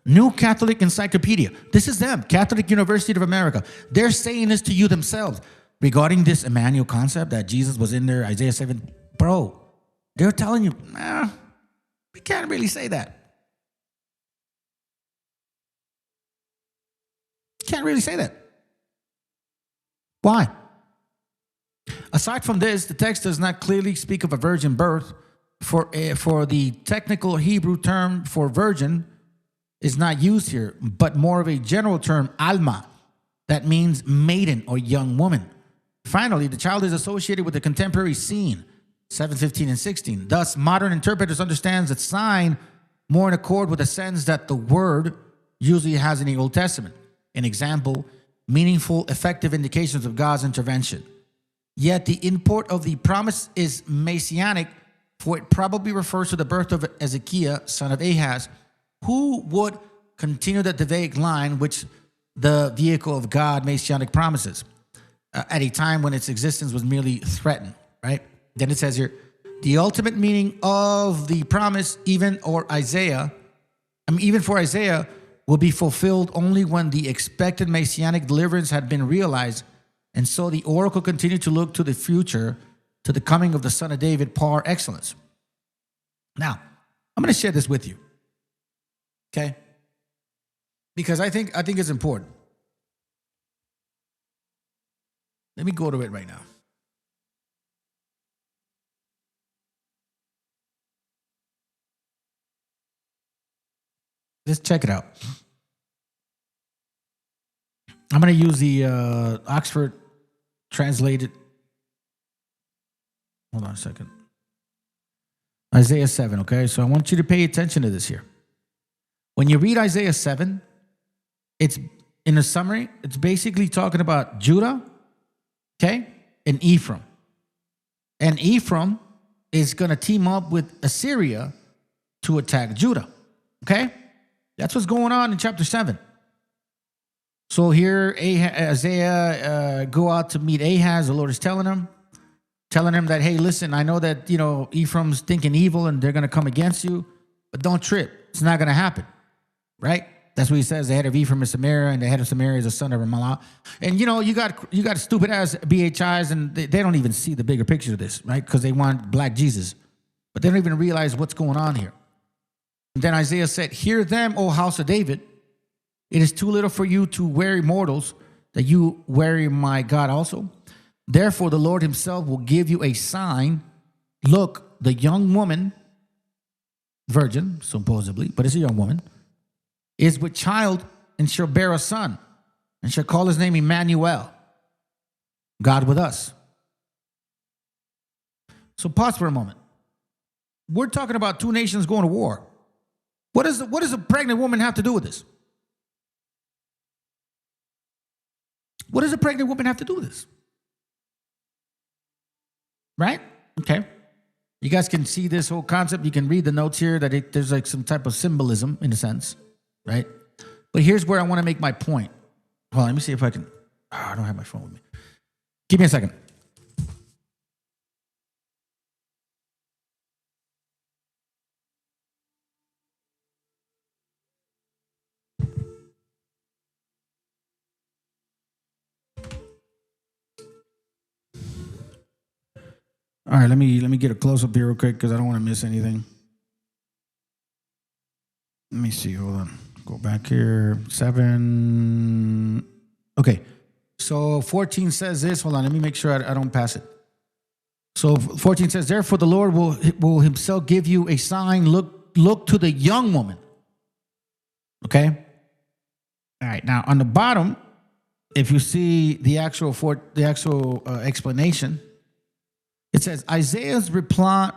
New Catholic Encyclopedia. This is them, Catholic University of America. They're saying this to you themselves regarding this Emmanuel concept that Jesus was in there, Isaiah 7. Bro, they're telling you, nah, we can't really say that. Can't really say that. Why? Aside from this, the text does not clearly speak of a virgin birth. For the technical Hebrew term for virgin is not used here, but more of a general term, alma, that means maiden or young woman. Finally, the child is associated with the contemporary scene, 7:15 and 16. Thus, modern interpreters understand the sign more in accord with the sense that the word usually has in the Old Testament. An example, meaningful, effective indications of God's intervention. Yet the import of the promise is messianic, for it probably refers to the birth of Ezekiel, son of Ahaz, who would continue the Davidic line, which the vehicle of God messianic promises, at a time when its existence was merely threatened, right? Then it says here, the ultimate meaning of the promise, even for Isaiah, will be fulfilled only when the expected messianic deliverance had been realized. And so the oracle continued to look to the future, to the coming of the son of David par excellence. Now, I'm going to share this with you, okay? Because I think it's important. Let me go to it right now. Let's check it out. I'm going to use the Oxford translated. Hold on a second. Isaiah 7, okay? So I want you to pay attention to this here. When you read Isaiah 7, it's in a summary, it's basically talking about Judah, okay, and Ephraim. And Ephraim is going to team up with Assyria to attack Judah, okay? That's what's going on in chapter 7. So here Isaiah go out to meet Ahaz. The Lord is telling him that, hey, listen, I know that, Ephraim's thinking evil and they're going to come against you, but don't trip. It's not going to happen, right? That's what he says. The head of Ephraim is Samaria, and the head of Samaria is the son of Ramallah. And, you got stupid ass BHIs, and they don't even see the bigger picture of this, right? Because they want black Jesus. But they don't even realize what's going on here. And then Isaiah said, hear them, O house of David. It is too little for you to weary mortals, that you weary my God also. Therefore, the Lord himself will give you a sign. Look, the young woman, virgin, supposedly, but it's a young woman, is with child and shall bear a son, and shall call his name Emmanuel, God with us. So pause for a moment. We're talking about two nations going to war. What does a pregnant woman have to do with this? What does a pregnant woman have to do with this? Right? Okay. You guys can see this whole concept. You can read the notes here that there's like some type of symbolism in a sense, right? But here's where I want to make my point. Well, let me see if I can. I don't have my phone with me. Give me a second. All right, let me get a close-up here real quick because I don't want to miss anything. Let me see. Hold on. Go back here. 7. Okay. So 14 says this. Hold on. Let me make sure I don't pass it. So 14 says, therefore the Lord will himself give you a sign. Look to the young woman. Okay. All right. Now on the bottom, if you see the actual explanation, it says Isaiah's reply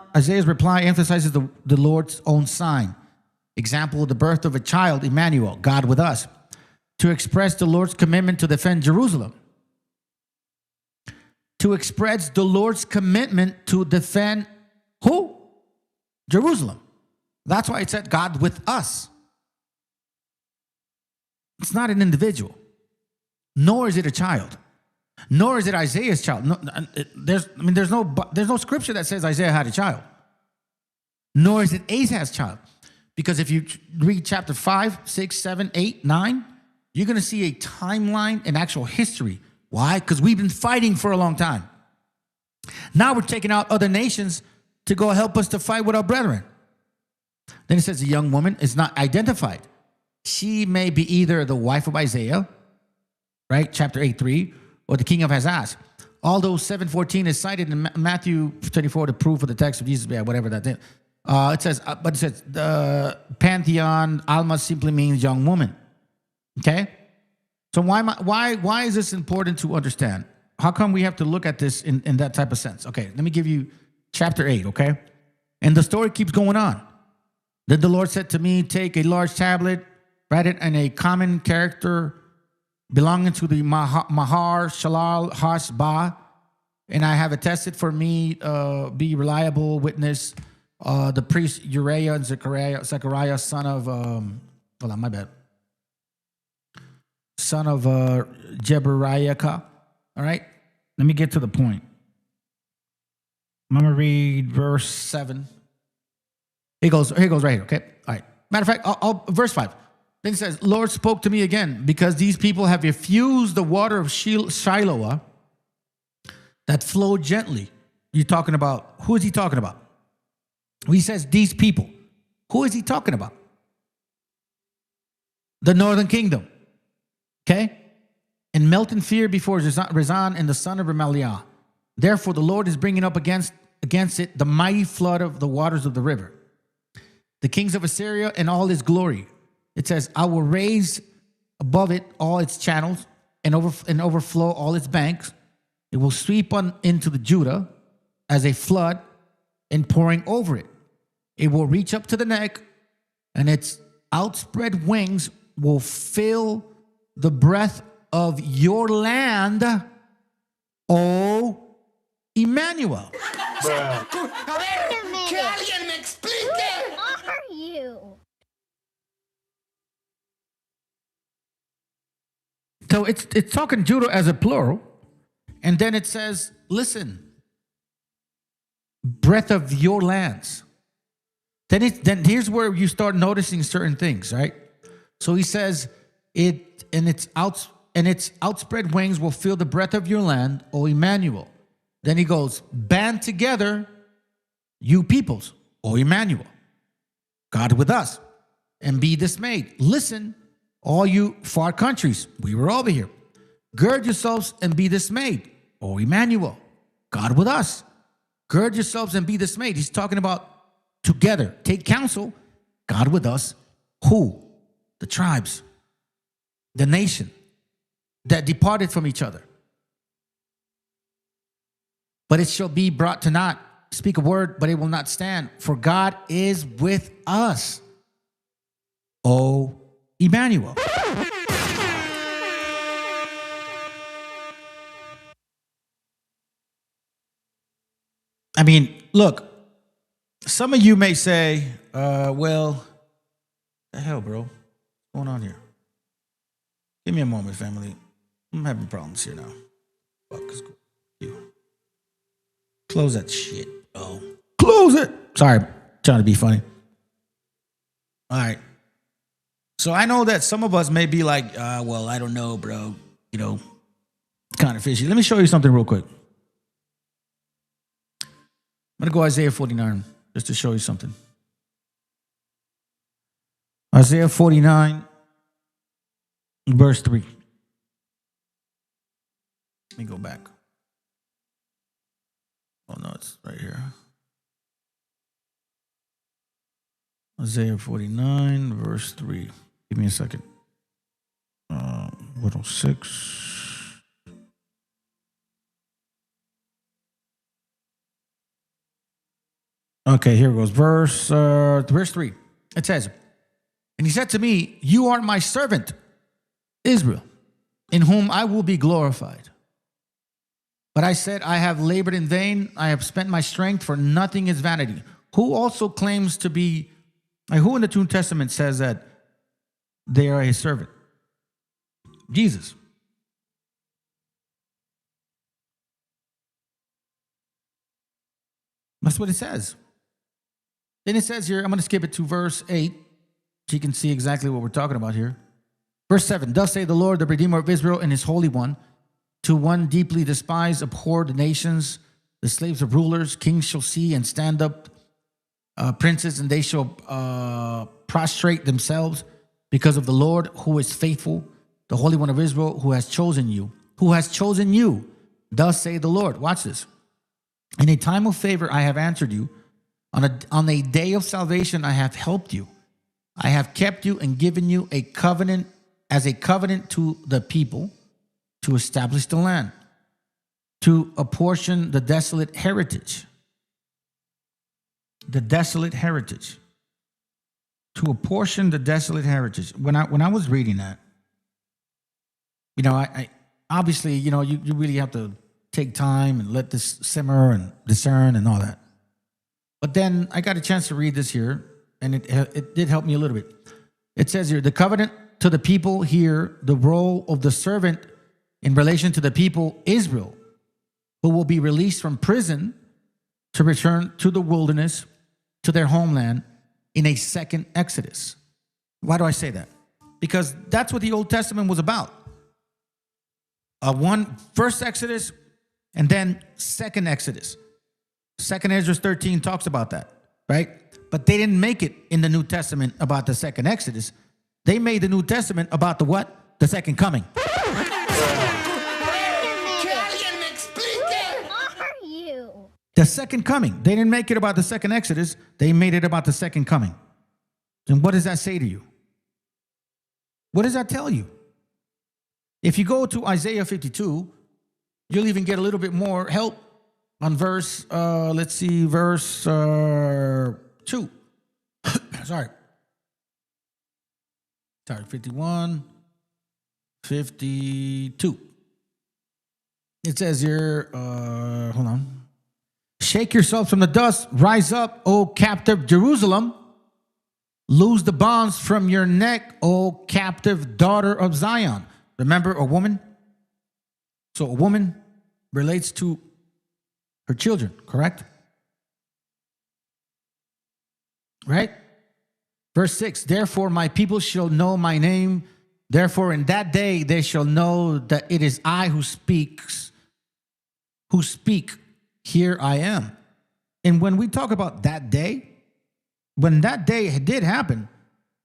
emphasizes the Lord's own sign. Example, the birth of a child, Emmanuel, God with us, to express the Lord's commitment to defend Jerusalem. To express the Lord's commitment to defend who? Jerusalem. That's why it said God with us. It's not an individual, nor is it a child, nor is it Isaiah's child. No, there's no scripture that says Isaiah had a child, nor is it Ahaz's child. Because if you read chapter 5, 6, 7, 8, 9, you're going to see a timeline and actual history. Why? Because we've been fighting for a long time. Now we're taking out other nations to go help us to fight with our brethren. Then it says the young woman is not identified. She may be either the wife of Isaiah, right? Chapter 8:3, or the king of Ahaz. Although 7:14 is cited in Matthew 24 to prove for the text of Jesus, yeah, whatever that is. It says the pantheon, Alma simply means young woman. Okay? So why is this important to understand? How come we have to look at this in that type of sense? Okay, let me give you chapter 8, okay? And the story keeps going on. Then the Lord said to me, take a large tablet, write it in a common character belonging to the Mahar Shalal Hashbah, and I have attested for me, be reliable witness, the priest Uriah and Zechariah son of, hold on, my bad. Son of Jeberiah. All right, let me get to the point. I'm going to read verse 7. Here goes right here, okay? All right. Matter of fact, verse 5. Then it says, Lord spoke to me again, because these people have refused the water of Shiloah that flowed gently. You're talking about, who is he talking about? He says, these people. Who is he talking about? The northern kingdom. Okay? And melt in fear before Rezan and the son of Remaliah. Therefore, the Lord is bringing up against it the mighty flood of the waters of the river, the kings of Assyria and all his glory. It says, I will raise above it all its channels and overflow all its banks. It will sweep on into the Judah as a flood and pouring over it. It will reach up to the neck, and its outspread wings will fill the breadth of your land, O Emmanuel. Who are you? So it's talking Judah as a plural, and then it says, listen, breadth of your lands. Then here's where you start noticing certain things, right? So he says, its outspread wings will fill the breadth of your land, O Emmanuel. Then he goes, band together, you peoples, O Emmanuel, God with us, and be dismayed. Listen, all you far countries, we were over here. Gird yourselves and be dismayed, O Emmanuel, God with us. Gird yourselves and be dismayed. He's talking about together. Take counsel, God with us. Who? The tribes, the nation that departed from each other. But it shall be brought to naught. Speak a word, but it will not stand. For God is with us, O Emmanuel. I mean, look, some of you may say, well, the hell, bro? What's going on here? Give me a moment, family. I'm having problems here now. Fuck, you. Close that shit, bro. Close it. Sorry, trying to be funny. All right. So I know that some of us may be like, well, I don't know, bro. You know, kind of fishy. Let me show you something real quick. I'm going to go Isaiah 49 just to show you something. Isaiah 49, verse 3. Let me go back. Oh, no, it's right here. Isaiah 49, verse 3. Give me a second. 106. Okay, here it goes. Verse 3. It says, and he said to me, you are my servant, Israel, in whom I will be glorified. But I said, I have labored in vain. I have spent my strength, for nothing is vanity. Who also claims to be, like, who in the New Testament says that they are his servant? Jesus. That's what it says. Then it says here, I'm going to skip it to verse 8, so you can see exactly what we're talking about here. Verse 7, thus say the Lord, the Redeemer of Israel and his Holy One, to one deeply despised, abhorred nations, the slaves of rulers, kings shall see and stand up, princes, and they shall prostrate themselves because of the Lord who is faithful, the Holy One of Israel who has chosen you. Who has chosen you, thus say the Lord. Watch this. In a time of favor I have answered you. On a day of salvation I have helped you. I have kept you and given you a covenant as a covenant to the people, to establish the land, to apportion the desolate heritage. The desolate heritage. To apportion the desolate heritage. When I was reading that, you know, I obviously, you know, you really have to take time and let this simmer and discern and all that. But then I got a chance to read this here, and it did help me a little bit. It says here, the covenant to the people here, the role of the servant in relation to the people Israel, who will be released from prison to return to the wilderness, to their homeland in a second Exodus. Why do I say that? Because that's what the Old Testament was about. First Exodus and then second Exodus. Second Ezra 13 talks about that, right? But they didn't make it in the New Testament about the second Exodus. They made the New Testament about the what? The second coming. The second coming. They didn't make it about the second Exodus. They made it about the second coming. And what does that say to you? What does that tell you? If you go to Isaiah 52, you'll even get a little bit more help on verse, verse 2. Sorry, 51, 52. It says here, hold on. Shake yourself from the dust, rise up, O captive Jerusalem. Loose the bonds from your neck, O captive daughter of Zion. Remember a woman? So a woman relates to her children, correct? Right? Verse 6, therefore my people shall know my name. Therefore in that day they shall know that it is I who speak. Here I am. And when we talk about that day, when that day did happen,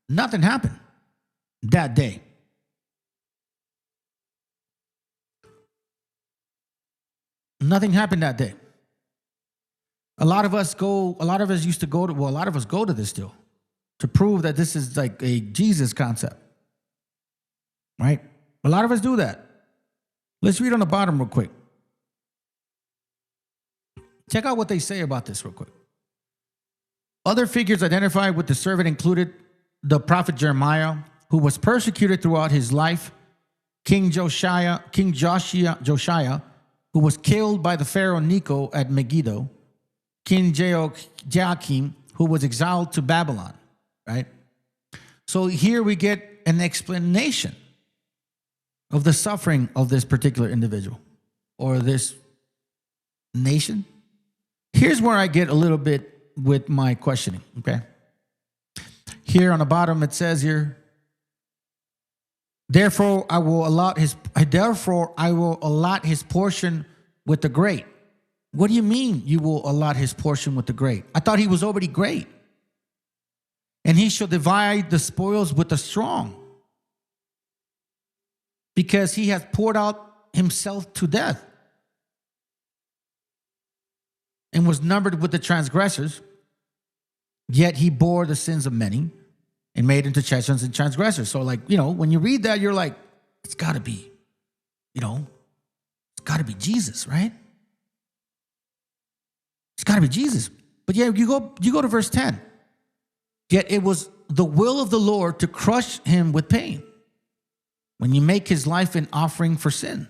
nothing happened that day. Nothing happened that day. A lot of us go to this still to prove that this is like a Jesus concept. Right? A lot of us do that. Let's read on the bottom real quick. Check out what they say about this real quick. Other figures identified with the servant included the prophet Jeremiah, who was persecuted throughout his life, King Josiah, who was killed by the Pharaoh Necho at Megiddo, King Joachim, who was exiled to Babylon, right? So here we get an explanation of the suffering of this particular individual or this nation. Here's where I get a little bit with my questioning, okay? Here on the bottom it says here, therefore I will allot his portion with the great. What do you mean you will allot his portion with the great? I thought he was already great. And he shall divide the spoils with the strong, because he has poured out himself to death. and was numbered with the transgressors, yet he bore the sins of many and made intercessions and transgressors. So like, when you read that, you're like, it's got to be, it's got to be Jesus, right? It's got to be Jesus. But yeah, you go to verse 10. Yet it was the will of the Lord to crush him with pain when you make his life an offering for sin.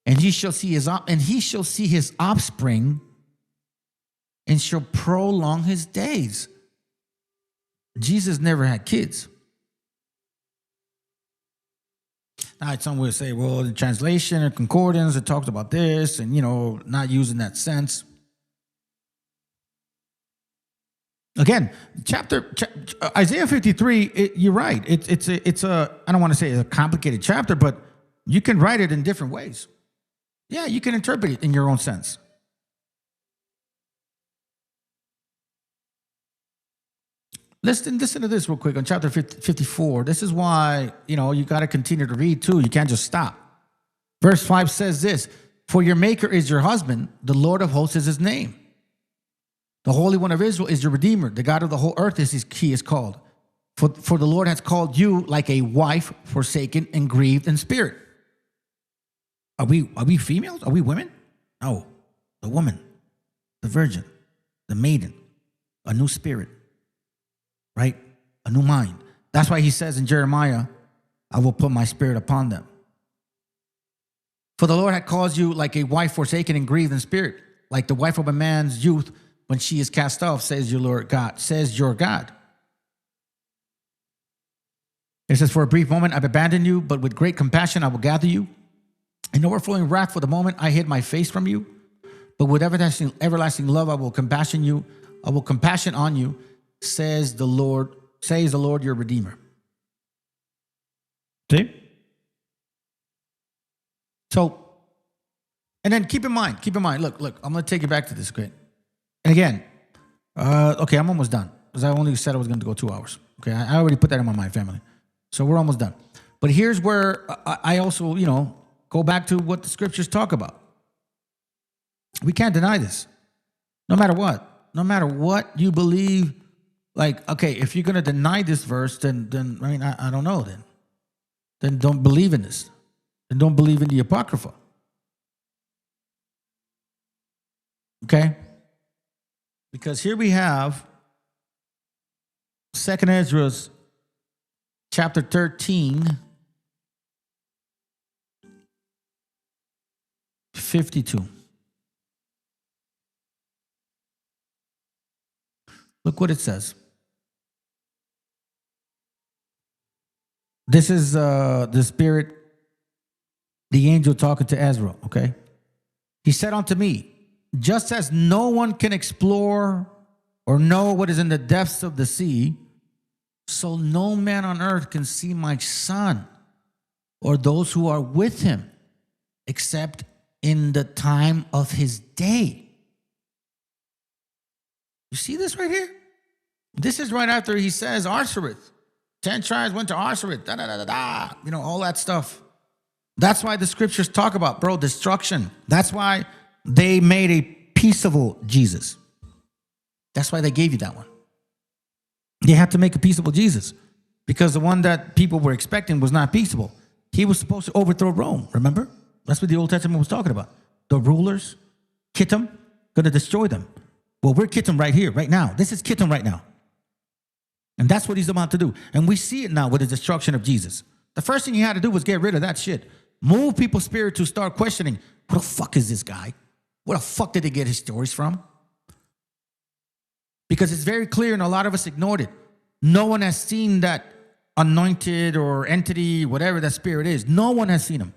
And he shall see his offspring and shall prolong his days. Jesus never had kids. Now, some will say, well, the translation or concordance, it talks about this and, not using that sense. Again, Isaiah 53, you're right. It's a I don't want to say it's a complicated chapter, but you can write it in different ways. Yeah, you can interpret it in your own sense. Listen to this real quick on chapter 54. This is why, you got to continue to read too. You can't just stop. Verse 5 says this, for your maker is your husband, the Lord of hosts is his name. The Holy One of Israel is your Redeemer. The God of the whole earth is he is called. For the Lord has called you like a wife forsaken and grieved in spirit. Are we females? Are we women? No. The woman, the virgin, the maiden, a new spirit, right? A new mind. That's why he says in Jeremiah, I will put my spirit upon them. For the Lord had caused you like a wife forsaken and grieved in spirit, like the wife of a man's youth when she is cast off, says your Lord God, says your God. It says, for a brief moment I've abandoned you, but with great compassion I will gather you. In overflowing wrath for the moment, I hid my face from you. But with everlasting love, I will compassion on you, says the Lord, your Redeemer. See? So, and then keep in mind, look, I'm going to take you back to this, great. And again, okay, I'm almost done, because I only said I was going to go 2 hours. Okay, I already put that in my mind, family. So we're almost done. But here's where I also, go back to what the scriptures talk about. We can't deny this. No matter what you believe, like, okay, if you're going to deny this verse, then I mean, I don't know then. Then don't believe in this. Then don't believe in the Apocrypha. Okay? Because here we have 2 Ezra chapter 13, 52. Look what it says. This is the spirit, the angel talking to Ezra, okay? He said unto me, just as no one can explore or know what is in the depths of the sea, so no man on earth can see my son or those who are with him, except in the time of his day. You see this right here? This is right after he says Arsareth. 10 tribes went to Arsareth, all that stuff. That's why the scriptures talk about, destruction. That's why they made a peaceable Jesus. That's why they gave you that one. They had to make a peaceable Jesus because the one that people were expecting was not peaceable. He was supposed to overthrow Rome, remember? That's what the Old Testament was talking about. The rulers, Kittim, going to destroy them. Well, we're Kittim right here, right now. This is Kittim right now. And that's what he's about to do. And we see it now with the destruction of Jesus. The first thing he had to do was get rid of that shit. Move people's spirit to start questioning, who the fuck is this guy? Where the fuck did they get his stories from? Because it's very clear and a lot of us ignored it. No one has seen that anointed or entity, whatever that spirit is. No one has seen him.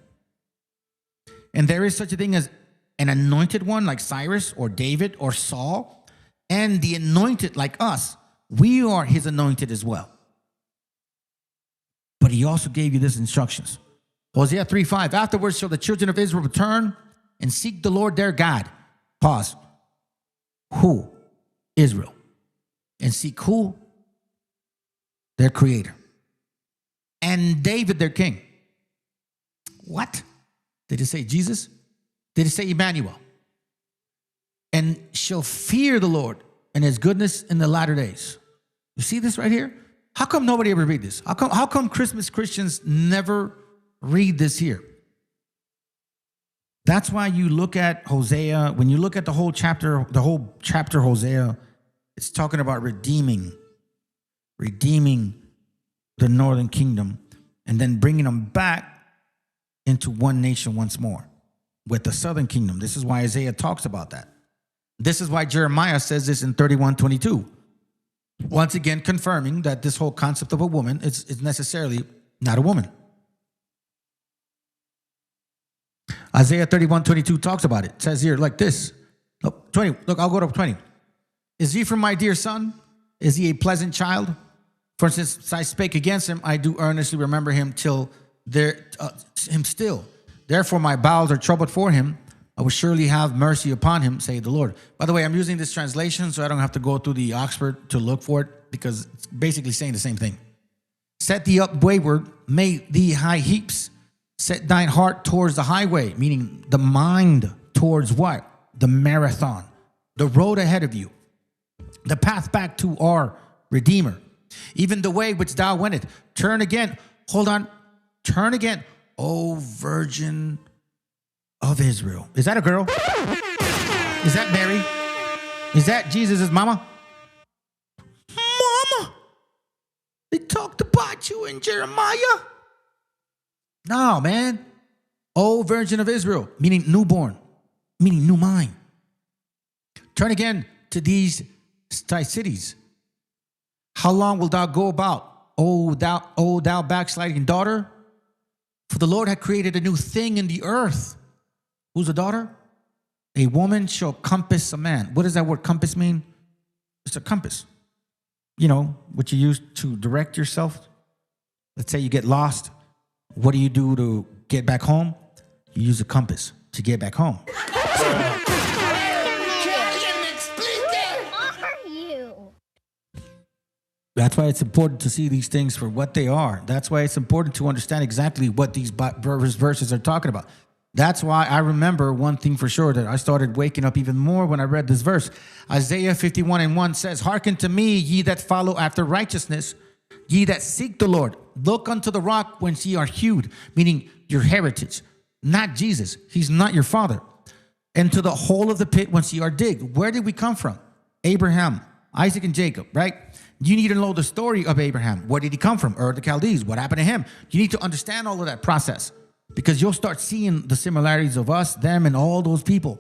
And there is such a thing as an anointed one like Cyrus or David or Saul, and the anointed like us. We are his anointed as well. But he also gave you these instructions. Hosea 3:5. Afterwards shall the children of Israel return and seek the Lord their God. Pause. Who? Israel. And seek who? Their creator. And David their king. What? Did it say Jesus? Did it say Emmanuel? and shall fear the Lord and his goodness in the latter days. You see this right here? How come nobody ever read this? How come Christmas Christians never read this here? That's why you look at Hosea. When you look at the whole chapter Hosea, it's talking about redeeming the northern kingdom and then bringing them back into one nation once more with the southern kingdom. This is why Isaiah talks about that. This is why Jeremiah says this in 31:22. Once again, confirming that this whole concept of a woman is necessarily not a woman. Isaiah 31:22 talks about it. It says here like this. Look, 20. Look, I'll go to 20. Is he from my dear son? Is he a pleasant child? For since I spake against him, I do earnestly remember him him still. Therefore my bowels are troubled for him. I will surely have mercy upon him, saith the Lord. By the way, I'm using this translation so I don't have to go through the Oxford to look for it, because it's basically saying the same thing. Set thee up wayward, make thee high heaps. Set thine heart towards the highway, meaning the mind towards what? The marathon, the road ahead of you, the path back to our Redeemer. Even the way which thou wentest, turn again. Hold on. Turn again, O Virgin of Israel. Is that a girl? Is that Mary? Is that Jesus' mama? Mama, they talked about you in Jeremiah. No, man. O Virgin of Israel, meaning newborn, meaning new mind. Turn again to these thy cities. How long wilt thou go about, O thou backsliding daughter? For the Lord had created a new thing in the earth. Who's a daughter? A woman shall compass a man. What does that word compass mean? It's a compass. You know, what you use to direct yourself. Let's say you get lost. What do you do to get back home? You use a compass to get back home. That's why it's important to see these things for what they are. That's why it's important to understand exactly what these verses are talking about. That's why I remember one thing for sure, that I started waking up even more when I read this verse. Isaiah 51:1 says, hearken to me, ye that follow after righteousness, ye that seek the Lord. Look unto the rock whence ye are hewed, meaning your heritage, not Jesus. He's not your father. And to the hole of the pit whence ye are digged. Where did we come from? Abraham, Isaac, and Jacob, right? You need to know the story of Abraham. Where did he come from? Ur of the Chaldees. What happened to him? You need to understand all of that process, because you'll start seeing the similarities of us, them, and all those people.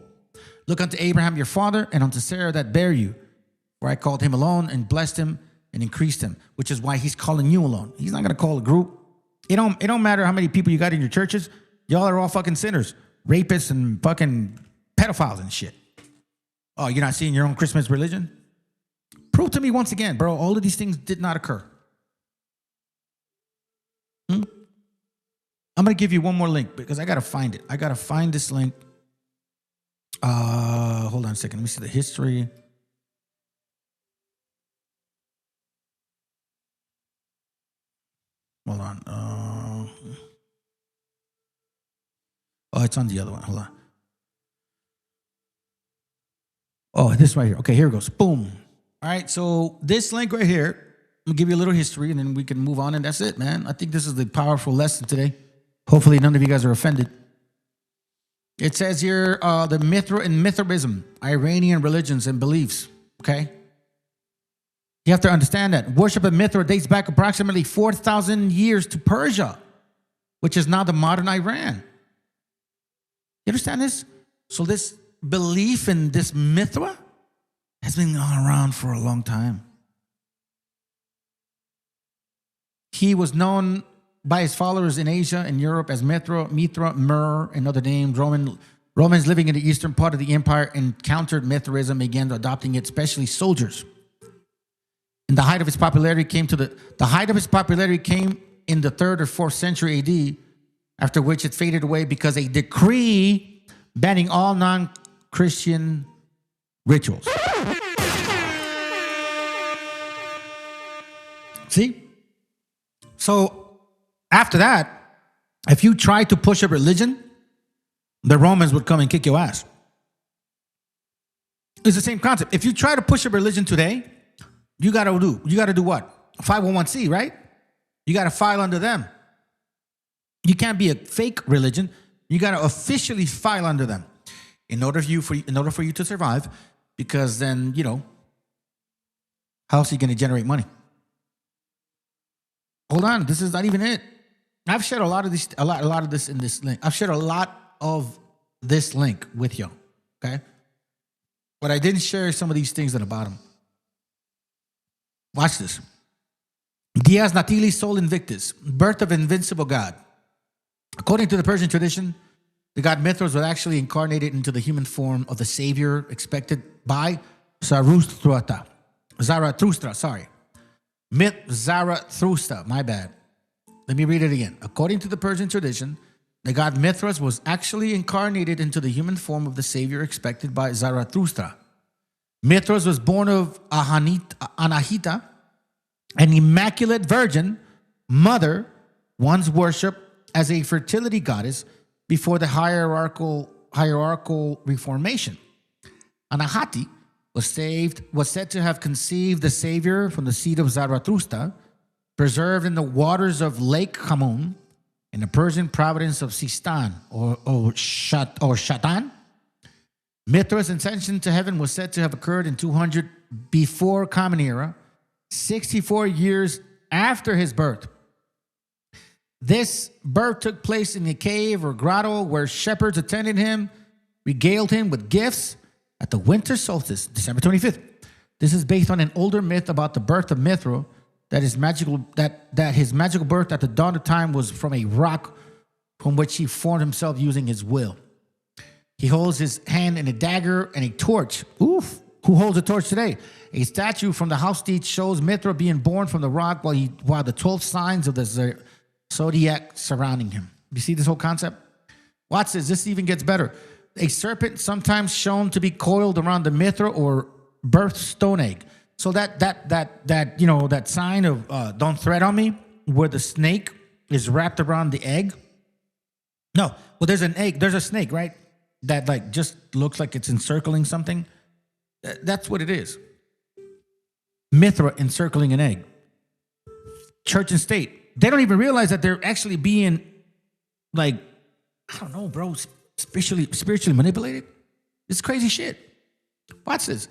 Look unto Abraham your father, and unto Sarah that bare you, where I called him alone and blessed him and increased him, which is why he's calling you alone. He's not going to call a group. It don't matter how many people you got in your churches. Y'all are all fucking sinners, rapists, and fucking pedophiles and shit. Oh, you're not seeing your own Christmas religion? Prove to me once again, bro, all of these things did not occur. I'm going to give you one more link because I got to find it. I got to find this link. Hold on a second. Let me see the history. Hold on. Oh, it's on the other one. Hold on. Oh, this right here. Okay, here it goes. Boom. All right, so this link right here, I'm going to give you a little history, and then we can move on, and that's it, man. I think this is the powerful lesson today. Hopefully none of you guys are offended. It says here, the Mithra and Mithraism, Iranian religions and beliefs, okay? You have to understand that. Worship of Mithra dates back approximately 4,000 years to Persia, which is now the modern Iran. You understand this? So this belief in this Mithra has been around for a long time. He was known by his followers in Asia and Europe as Mithra, Mer, and other names. Romans living in the eastern part of the empire encountered Mithraism, began adopting it, especially soldiers. And the height of its popularity came in the 3rd or 4th century AD, after which it faded away because a decree banning all non-Christian rituals. See? So after that, if you try to push a religion, the Romans would come and kick your ass. It's the same concept. If you try to push a religion today, you got to do what? A 501c, right? You got to file under them. You can't be a fake religion. You got to officially file under them in order for you to survive, because then, how else are you going to generate money? Hold on, this is not even it. I've shared a lot of this in this link. I've shared a lot of this link with you, okay? But I didn't share some of these things at the bottom. Watch this. Dies Natalis Sol Invictus, birth of invincible God. According to the Persian tradition, the god Mithras was actually incarnated into the human form of the savior expected by Zarathustra, sorry. Zarathustra, my bad. Let me read it again. According to the Persian tradition, the god Mithras was actually incarnated into the human form of the savior expected by Zarathustra. Mithras was born of Anahita, an immaculate virgin mother, once worshipped as a fertility goddess before the hierarchical reformation. Anahati was said to have conceived the savior from the seed of Zarathustra, preserved in the waters of Lake Hamun in the Persian province of Sistan or Shatan. Mithras' ascension to heaven was said to have occurred in 200 before Common Era, 64 years after his birth. This birth took place in a cave or grotto where shepherds attended him, regaled him with gifts at the winter solstice, December 25th. This is based on an older myth about the birth of Mithra, that his magical birth at the dawn of time was from a rock from which he formed himself using his will. He holds his hand in a dagger and a torch. Oof. Who holds a torch today? A statue from the house deed shows Mithra being born from the rock while the 12 signs of the zodiac surrounding him. You see this whole concept? Watch this. This even gets better. A serpent sometimes shown to be coiled around the Mithra or birth stone egg. So that sign of don't tread on me, where the snake is wrapped around the egg. No, well, there's an egg. There's a snake, right? That just looks like it's encircling something. That's what it is. Mithra encircling an egg. Church and state. They don't even realize that they're actually being, I don't know, bro, spiritually manipulated. It's crazy shit. Watch this.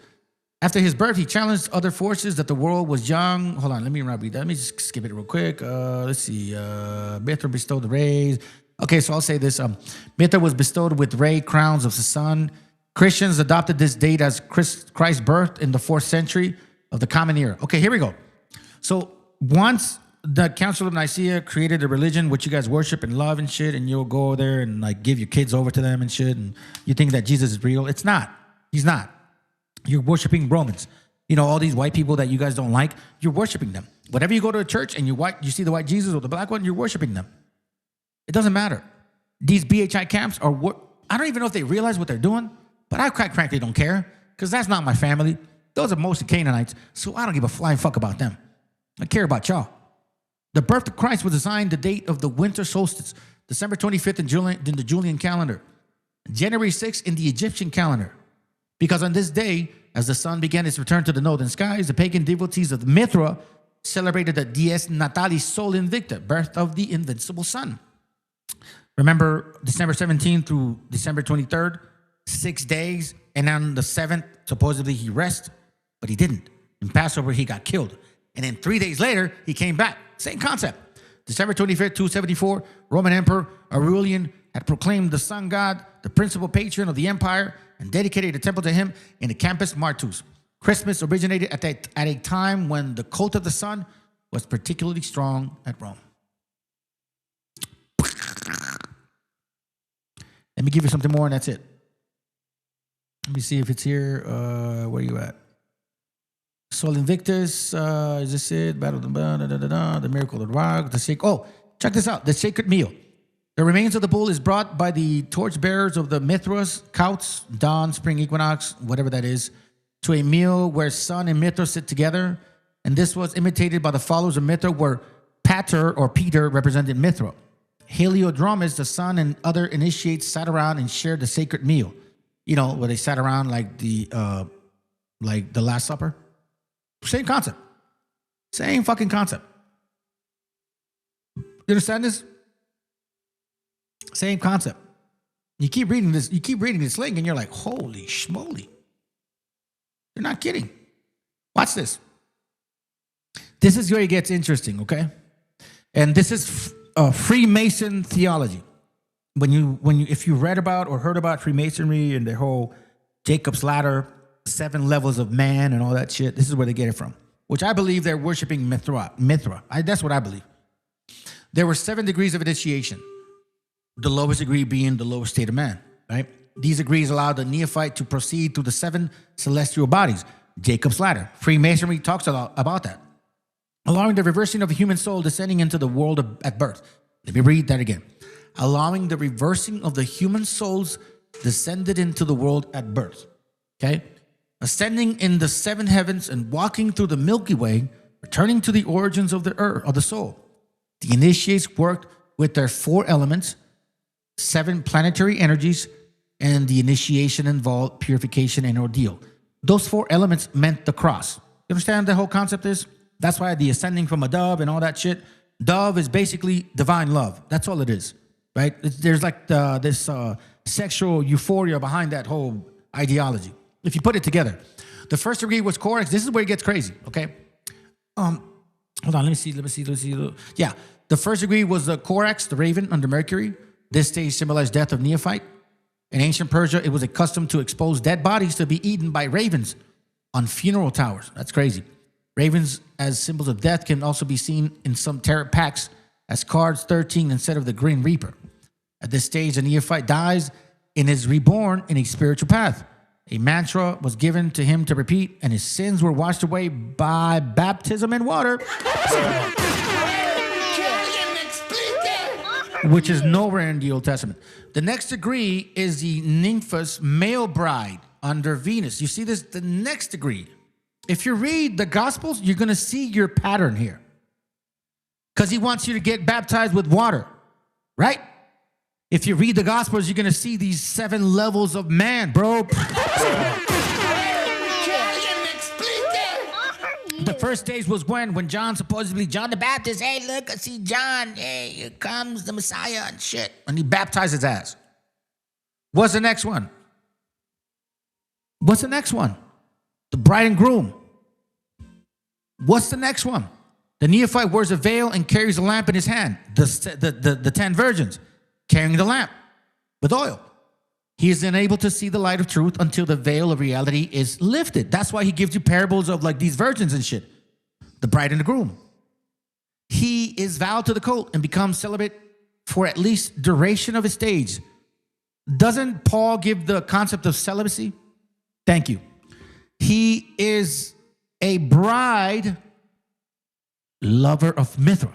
After his birth, he challenged other forces that the world was young. Hold on, let me read that. Let me just skip it real quick. Let's see. Mithra bestowed the rays. Okay, so I'll say this. Mithra was bestowed with ray crowns of the sun. Christians adopted this date as Christ's birth in the 4th century of the Common Era. Okay, here we go. So once the Council of Nicaea created a religion which you guys worship and love and shit, and you'll go there and give your kids over to them and shit, and you think that Jesus is real. It's not. He's not. You're worshiping Romans. All these white people that you guys don't like, you're worshiping them. Whenever you go to a church and you see the white Jesus or the black one, you're worshiping them. It doesn't matter. These BHI camps are I don't even know if they realize what they're doing, but I quite frankly don't care, because that's not my family. Those are mostly Canaanites, so I don't give a flying fuck about them. I care about y'all. The birth of Christ was assigned the date of the winter solstice, December 25th in the Julian calendar, January 6th in the Egyptian calendar. Because on this day, as the sun began its return to the northern skies, the pagan devotees of Mithra celebrated the Dies Natalis Sol Invicta, birth of the invincible sun. Remember, December 17th through December 23rd, 6 days, and on the 7th, supposedly he rested, but he didn't. In Passover, he got killed. And then 3 days later, he came back. Same concept. December 25th, 274, Roman Emperor Aurelian had proclaimed the sun god, the principal patron of the empire, and dedicated a temple to him in the Campus Martius. Christmas originated at a time when the cult of the sun was particularly strong at Rome. Let me give you something more, and that's it. Let me see if it's here. Where are you at? Sol Invictus. Is this it? Battle the miracle of the rock. Check this out. The sacred meal. The remains of the bull is brought by the torchbearers of the Mithras, Couts, dawn, spring equinox, whatever that is, to a meal where sun and Mithra sit together. And this was imitated by the followers of Mithra, where Pater or Peter represented Mithra. Heliodromus, the sun, and other initiates sat around and shared the sacred meal. Where they sat around like the like the Last Supper. Same concept. Same fucking concept. You understand this? Same concept. You keep reading this link and you're like, holy schmoly. You're not kidding. Watch this. This is where it gets interesting, okay? And this is Freemason theology. If you read about or heard about Freemasonry and their whole Jacob's ladder, 7 levels of man and all that shit, this is where they get it from. Which I believe they're worshiping Mithra. That's what I believe. There were 7 degrees of initiation. The lowest degree being the lowest state of man, right? These degrees allowed the neophyte to proceed through the 7 celestial bodies. Jacob's ladder. Freemasonry talks a lot about that. Allowing the reversing of a human soul descending into the world at birth. Let me read that again. Allowing the reversing of the human souls descended into the world at birth. Okay? Ascending in the 7 heavens and walking through the Milky Way, returning to the origins of the earth, of the soul. The initiates worked with their 4 elements, 7 planetary energies, and the initiation involved purification and ordeal. Those 4 elements meant the cross. You understand the whole concept is? That's why the ascending from a dove and all that shit. Dove is basically divine love. That's all it is, right? There's like this sexual euphoria behind that whole ideology. If you put it together, the first degree was Corax. This is where it gets crazy, okay? Hold on, let me see. Yeah, the first degree was the Corax, the raven under Mercury. This stage symbolized death of neophyte. In ancient Persia, it was a custom to expose dead bodies to be eaten by ravens on funeral towers. That's crazy. Ravens as symbols of death can also be seen in some tarot packs as cards 13 instead of the Green Reaper. At this stage, a neophyte dies and is reborn in a spiritual path. A mantra was given to him to repeat, and his sins were washed away by baptism in water, which is nowhere in the Old Testament. The next degree is the Nymphus male bride under Venus. You see this? The next degree. If you read the Gospels, you're going to see your pattern here. Because he wants you to get baptized with water, right? If you read the Gospels, you're going to see these 7 levels of man, bro. The first stage was when John the Baptist, hey, look, I see John. Hey, here comes the Messiah and shit. And he baptized his ass. What's the next one? The bride and groom. What's the next one? The neophyte wears a veil and carries a lamp in his hand. The 10 virgins carrying the lamp with oil. He is unable to see the light of truth until the veil of reality is lifted. That's why he gives you parables of like these virgins and shit. The bride and the groom. He is vowed to the cult and becomes celibate for at least duration of his stage. Doesn't Paul give the concept of celibacy? Thank you. He is a bride lover of Mithra.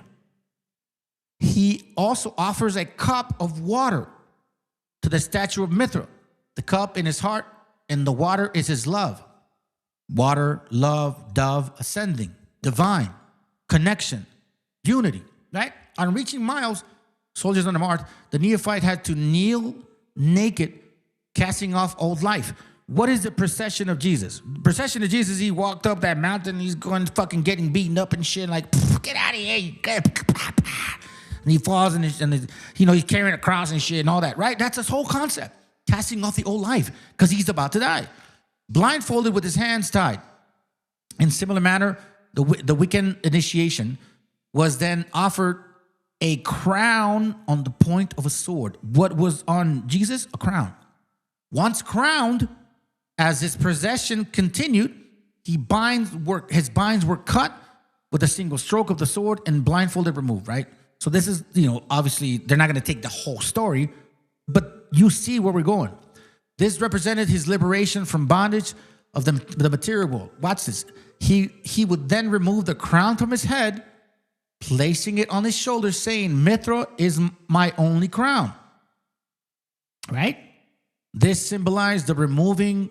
He also offers a cup of water to the statue of Mithra. The cup in his heart and the water is his love. Water, love, dove, ascending, divine, connection, unity, right? On reaching miles, soldiers on the march, the neophyte had to kneel naked, casting off old life. What is the procession of Jesus? The procession of Jesus, he walked up that mountain, he's going fucking getting beaten up and shit, like, get out of here. And he falls and he's carrying a cross and shit and all that, right? That's his whole concept. Casting off the old life because he's about to die. Blindfolded with his hands tied. In similar manner, the Wiccan initiation was then offered a crown on the point of a sword. What was on Jesus? A crown. Once crowned, as his procession continued, his binds were cut with a single stroke of the sword and blindfolded removed, right? So this is, obviously they're not going to take the whole story, but you see where we're going. This represented his liberation from bondage of the material world. Watch this. He would then remove the crown from his head, placing it on his shoulders, saying, Mithra is my only crown. Right? This symbolized the removing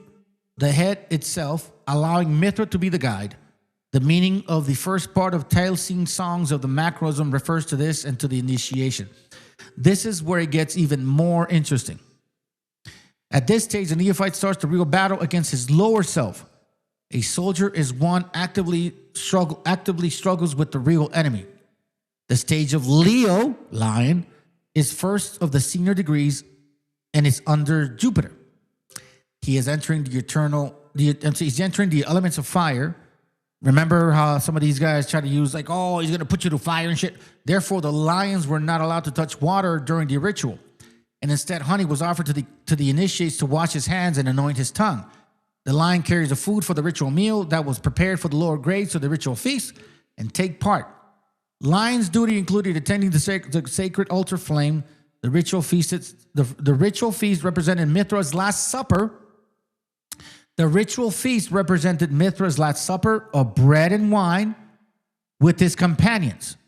the head itself, allowing Mithra to be the guide. The meaning of the first part of Tale-Seen Songs of the Macrosm refers to this and to the initiation. This is where it gets even more interesting. At this stage, the neophyte starts the real battle against his lower self, A soldier is one actively struggles with the real enemy. The stage of Leo, lion, is first of the senior degrees and is under Jupiter. He is entering he's entering the elements of fire. Remember how some of these guys try to use like, oh, he's going to put you to fire and shit. Therefore, the lions were not allowed to touch water during the ritual. And instead, honey was offered to the initiates to wash his hands and anoint his tongue. The lion carries the food for the ritual meal that was prepared for the lower grades of the ritual feast and take part. Lion's duty included attending the sacred altar flame. The ritual feast represented Mithra's Last Supper. The ritual feast represented Mithra's Last Supper of bread and wine with his companions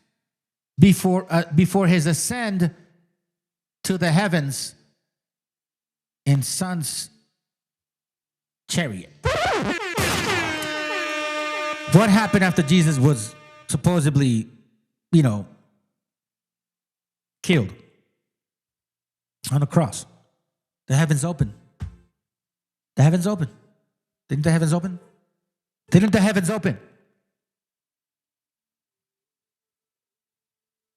before his ascent to the heavens in Sun's chariot. What happened after Jesus was supposedly, killed on the cross? The heavens opened. The heavens opened. Didn't the heavens open? Didn't the heavens open?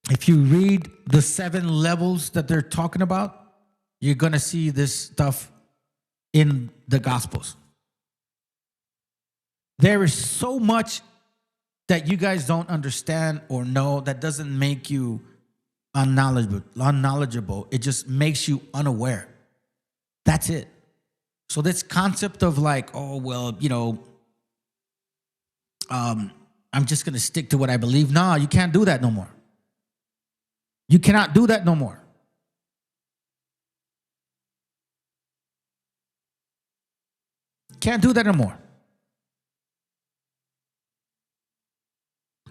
If you read the 7 levels that they're talking about, you're going to see this stuff in the Gospels. There is so much that you guys don't understand or know that doesn't make you unknowledgeable. It just makes you unaware. That's it. So this concept of like, oh, well, I'm just going to stick to what I believe. No, you can't do that no more. You cannot do that no more. Can't do that no more.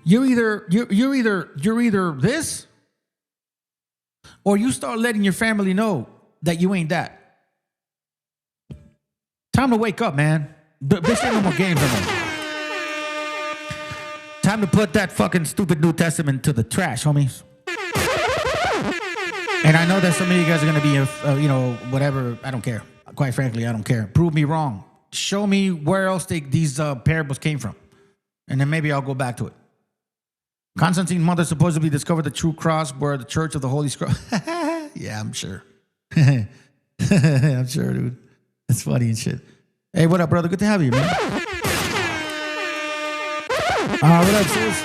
You're either this, or you start letting your family know that you ain't that. Time to wake up, man. This ain't no more games no more. Time to put that fucking stupid New Testament to the trash, homies. And I know that some of you guys are going to be, whatever. I don't care. Quite frankly, I don't care. Prove me wrong. Show me where else these parables came from. And then maybe I'll go back to it. Constantine's mother supposedly discovered the true cross where the Church of the Holy Scroll. Yeah, I'm sure. I'm sure, dude. It's funny and shit. Hey, what up, brother? Good to have you, man. What up, sis?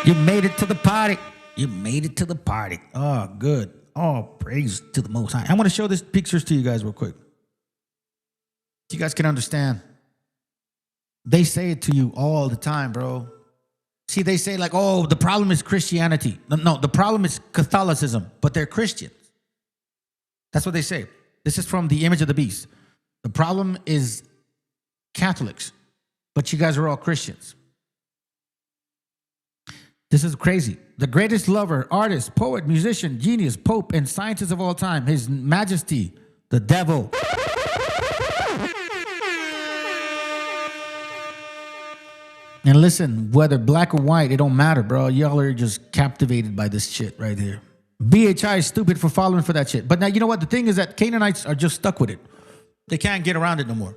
You made it to the party. You made it to the party. Oh, good. Oh, praise to the Most High. I want to show these pictures to you guys real quick. So you guys can understand. They say it to you all the time, bro. See, they say like, oh, the problem is Christianity. No, the problem is Catholicism, but they're Christians. That's what they say. This is from The Image of the Beast. The problem is Catholics, but you guys are all Christians. This is crazy. The greatest lover, artist, poet, musician, genius, pope, and scientist of all time, His Majesty, the devil. And listen, whether black or white, it don't matter, bro. Y'all are just captivated by this shit right here. BHI is stupid for following for that shit. But now, you know what? The thing is that Canaanites are just stuck with it. They can't get around it no more.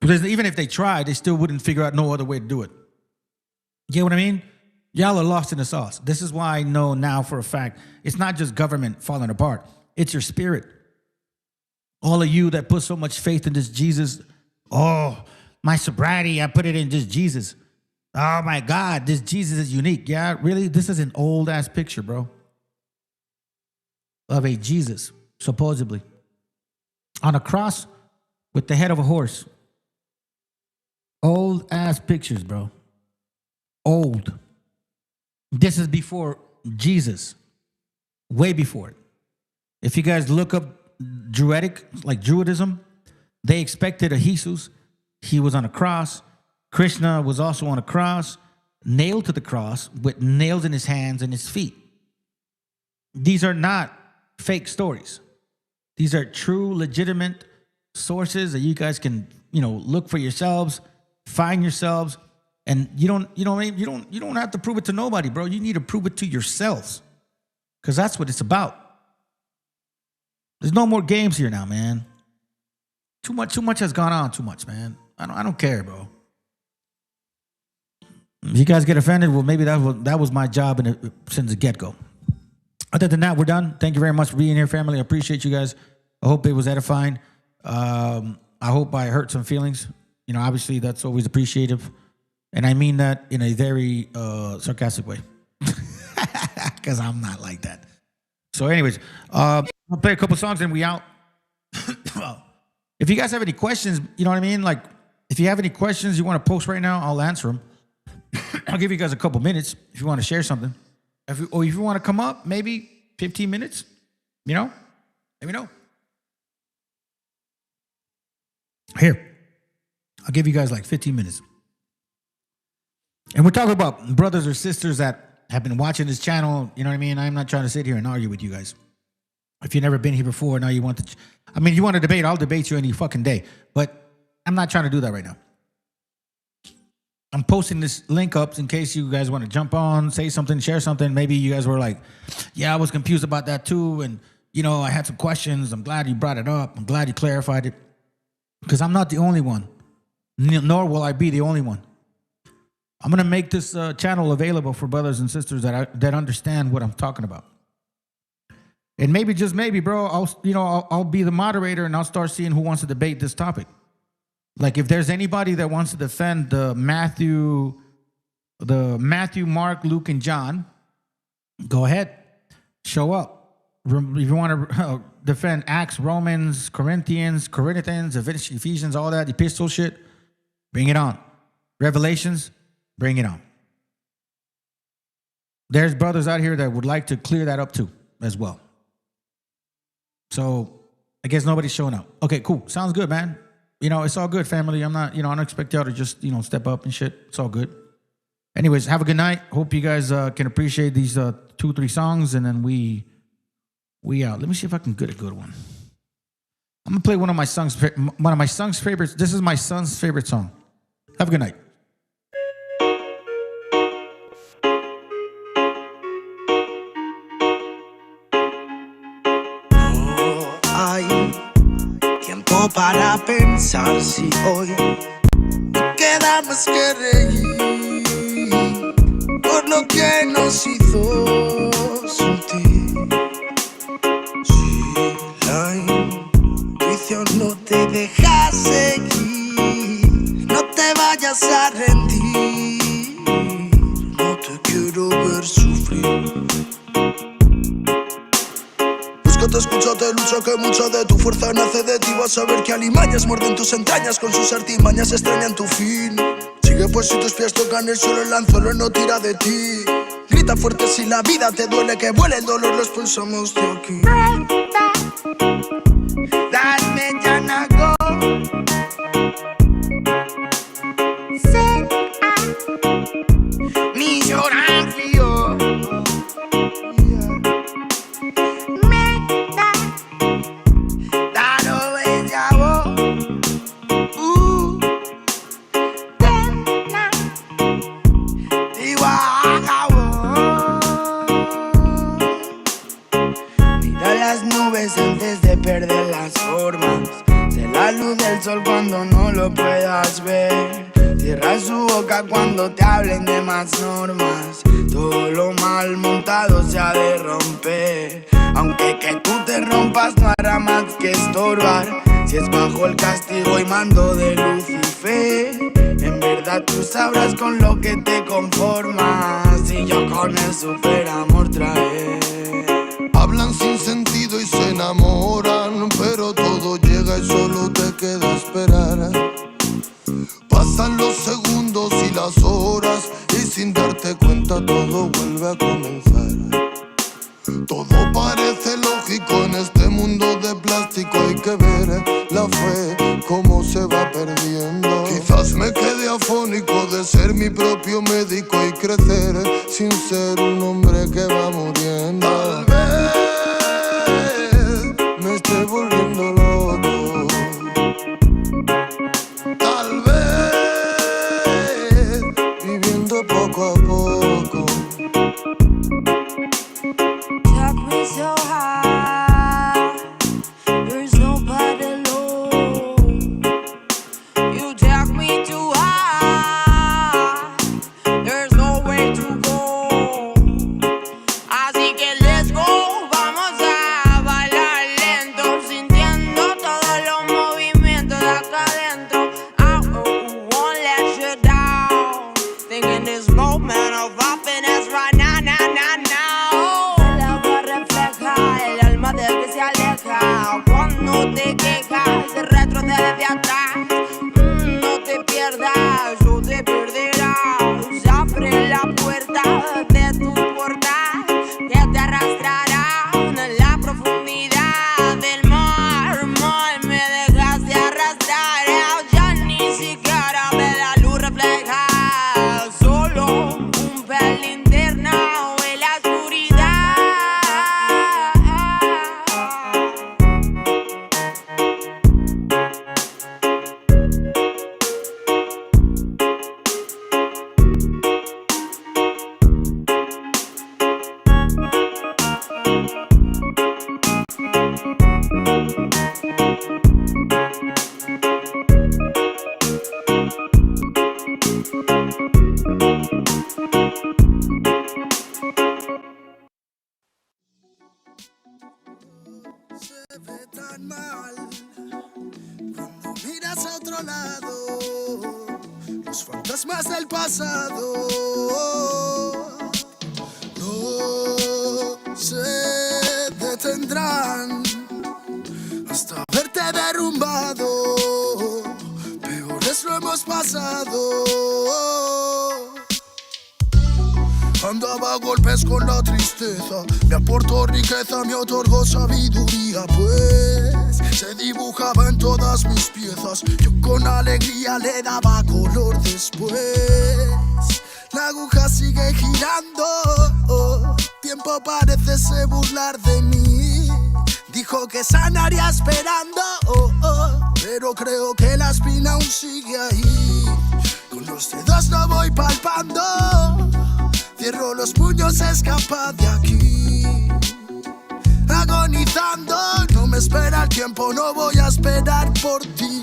Because even if they tried, they still wouldn't figure out no other way to do it. You get what I mean? Y'all are lost in the sauce. This is why I know now for a fact, it's not just government falling apart. It's your spirit. All of you that put so much faith in this Jesus. Oh, my sobriety, I put it in just Jesus. Oh my God, this Jesus is unique. Yeah, really? This is an old ass picture, bro. Of a Jesus, supposedly. On a cross with the head of a horse. Old ass pictures, bro. Old. This is before Jesus. Way before it. If you guys look up Druidic, like Druidism, they expected a Jesus. He was on a cross. Krishna was also on a cross, nailed to the cross with nails in his hands and his feet. These are not fake stories. These are true, legitimate sources that you guys can, look for yourselves, find yourselves, and you don't have to prove it to nobody, bro. You need to prove it to yourselves, because that's what it's about. There's no more games here now, man. Too much has gone on. Too much, man. I don't care, bro. If you guys get offended, well, maybe that was my job since the get-go. Other than that, we're done. Thank you very much for being here, family. I appreciate you guys. I hope it was edifying. I hope I hurt some feelings. You know, obviously that's always appreciative. And I mean that in a very sarcastic way. Because I'm not like that. So anyways, I'll play a couple songs and we out. If you guys have any questions, you know what I mean? Like, if you have any questions you want to post right now, I'll answer them. I'll give you guys a couple minutes if you want to share something. If you want to come up, maybe 15 minutes, you know? Let me know. Here, I'll give you guys like 15 minutes. And we're talking about brothers or sisters that have been watching this channel, you know what I mean? I'm not trying to sit here and argue with you guys. If you've never been here before, now you want to... I mean, you want to debate, I'll debate you any fucking day. But I'm not trying to do that right now. I'm posting this link up in case you guys want to jump on, say something, share something. Maybe you guys were like, yeah, I was confused about that too. And, you know, I had some questions. I'm glad you brought it up. I'm glad you clarified it. Because I'm not the only one. Nor will I be the only one. I'm going to make this channel available for brothers and sisters that understand what I'm talking about. And maybe, just maybe, bro, I'll be the moderator and I'll start seeing who wants to debate this topic. Like, if there's anybody that wants to defend the Matthew, Mark, Luke, and John, go ahead, show up. If you want to defend Acts, Romans, Corinthians, Ephesians, all that epistle shit, bring it on. Revelations, bring it on. There's brothers out here that would like to clear that up too, as well. So I guess nobody's showing up. Okay, cool. Sounds good, man. You know, it's all good, family. I'm not, I don't expect y'all to just, step up and shit. It's all good. Anyways, have a good night. Hope you guys can appreciate these 2-3 songs, and then we out. Let me see if I can get a good one. I'm gonna play one of my son's favorites. This is my son's favorite song. Have a good night. Para pensar si hoy queda más que reír por lo que nos hizo sentir. Si la intuición no te deja seguir, no te vayas a rendir. No te quiero ver sufrir. Escúchate, lucha, que mucha de tu fuerza nace de ti. Vas a ver que alimañas muerden tus entrañas, con sus artimañas extrañan tu fin. Sigue pues si tus pies tocan el suelo, el anzuelo no tira de ti. Grita fuerte si la vida te duele, que vuele el dolor, lo expulsamos de aquí. Dame ya nago. Mi llorar frío. Antes de perder las formas, sé la luz del sol cuando no lo puedas ver. Cierra su boca cuando te hablen de más normas. Todo lo mal montado se ha de romper. Aunque que tú te rompas no hará más que estorbar. Si es bajo el castigo y mando de Lucifer, en verdad tú sabrás con lo que te conformas. Y yo con el super amor traer. Hablan sin sentido y se enamoran, pero todo llega y solo te queda esperar. Pasan los segundos y las horas y sin darte cuenta todo vuelve a comenzar. Todo parece lógico en este mundo de plástico, hay que ver la fe cómo se va perdiendo. Quizás me quede afónico de ser mi propio médico y crecer sin ser un hombre que va muriendo. Tal vez me esté volviendo loco. Tal vez viviendo poco a poco. Took me so high, there's nobody low. You take pasado. Andaba a golpes con la tristeza, me aportó riqueza, me otorgó sabiduría, pues se dibujaba en todas mis piezas. Yo con alegría le daba color después. La aguja sigue girando, tiempo parece burlar de mí. Dijo que sanaría esperando, pero creo que la espina aún sigue ahí. Con los dedos no voy palpando, cierro los puños, escapa de aquí. Agonizando, no me espera el tiempo, no voy a esperar por ti.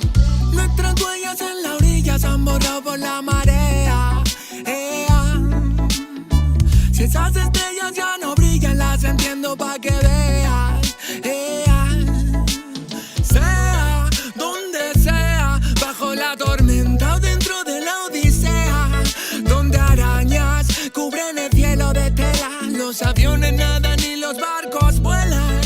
Nuestras huellas en la orilla se han borrado por la marea. Si esas estrellas ya no brillan, las entiendo pa' que veas. Sea donde sea, bajo la tormenta o dentro de la odisea, donde arañas cubren el cielo de tela, los aviones nadan y los barcos vuelan.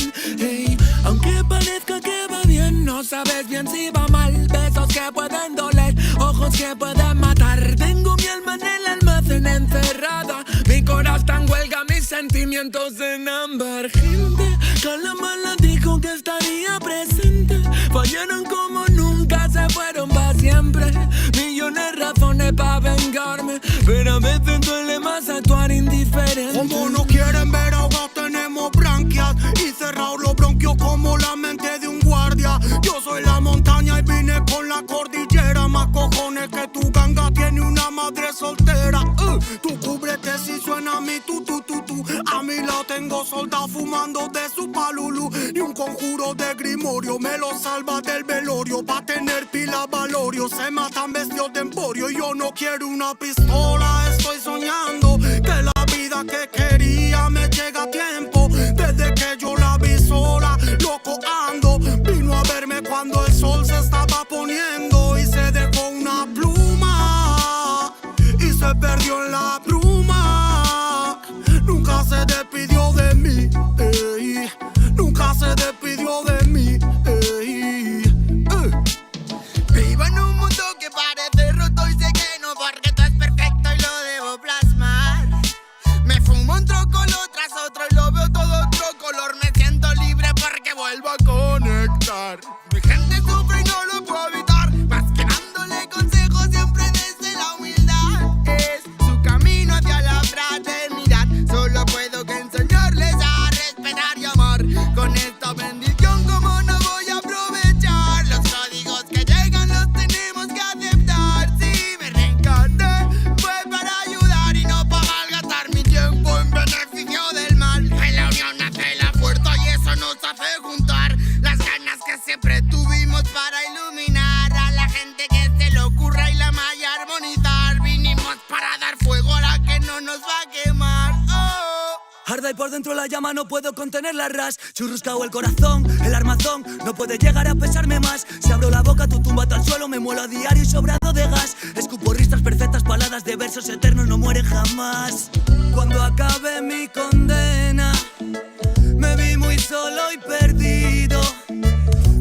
Aunque parezca que va bien, no sabes bien si va mal. Besos que pueden doler, ojos que pueden matar. Tengo mi alma en el almacén encerrada, mi corazón está en huelga, mis sentimientos en ámbar. Gente que la mala dijo que estaría presente, fallaron como nunca, se fueron para siempre. Millones de razones para vengarme, pero a veces duele más actuar indiferente. Como no quieren ver ahogados, tenemos branquias y cerrados los bronquios como la mente de un guardia. Yo soy la montaña y vine con la cordillera. Más cojones que tu ganga tiene una madre soltera. Tú cúbrete si suena mi tu. A mí la tengo soldado fumando de su palulu. Ni un conjuro de grimorio me lo salva del velorio. Pa' tener pila valorio se matan vestidos de emporio. Y yo no quiero una pistola, estoy soñando que la vida que quería me llega a tiempo. Desde que yo la vi sola, loco ando. Vino a verme cuando el sol se estaba poniendo y se dejó una pluma y se perdió en la bruma. Nunca se despidió de mí, nunca se despidió de mí. Vivo en un mundo que parece roto y sé que no, porque todo es perfecto y lo debo plasmar. Me fumo un trocolor tras otro y lo veo todo otro color. Me siento libre porque vuelvo a conectar. Mi gente sufre y no lo puedo evitar, más que dándole consejos siempre desde la humildad. Es su camino hacia la fraternidad. Solo puedo que enseñarles a respetar y amar. Con esta bendición, como no voy a aprovechar los códigos que llegan, los tenemos que aceptar. Si me reencarné fue para ayudar y no para malgastar mi tiempo en beneficio del mal. En la unión nace la fuerza y eso nos hace juntar las ganas que siempre tuvimos para iluminar a la gente que se le ocurra y la malla armonizar. Vinimos para dar fuego a la que no nos va a quemar. Arda y por dentro la llama, no puedo contener la ras. Churruscao el corazón, el armazón no puede llegar a pesarme más. Si abro la boca, tu tumba al suelo, me muelo a diario y sobrado de gas. Escupo ristas perfectas, paladas de versos eternos, no mueren jamás. Cuando acabe mi condena, me vi muy solo y perdido.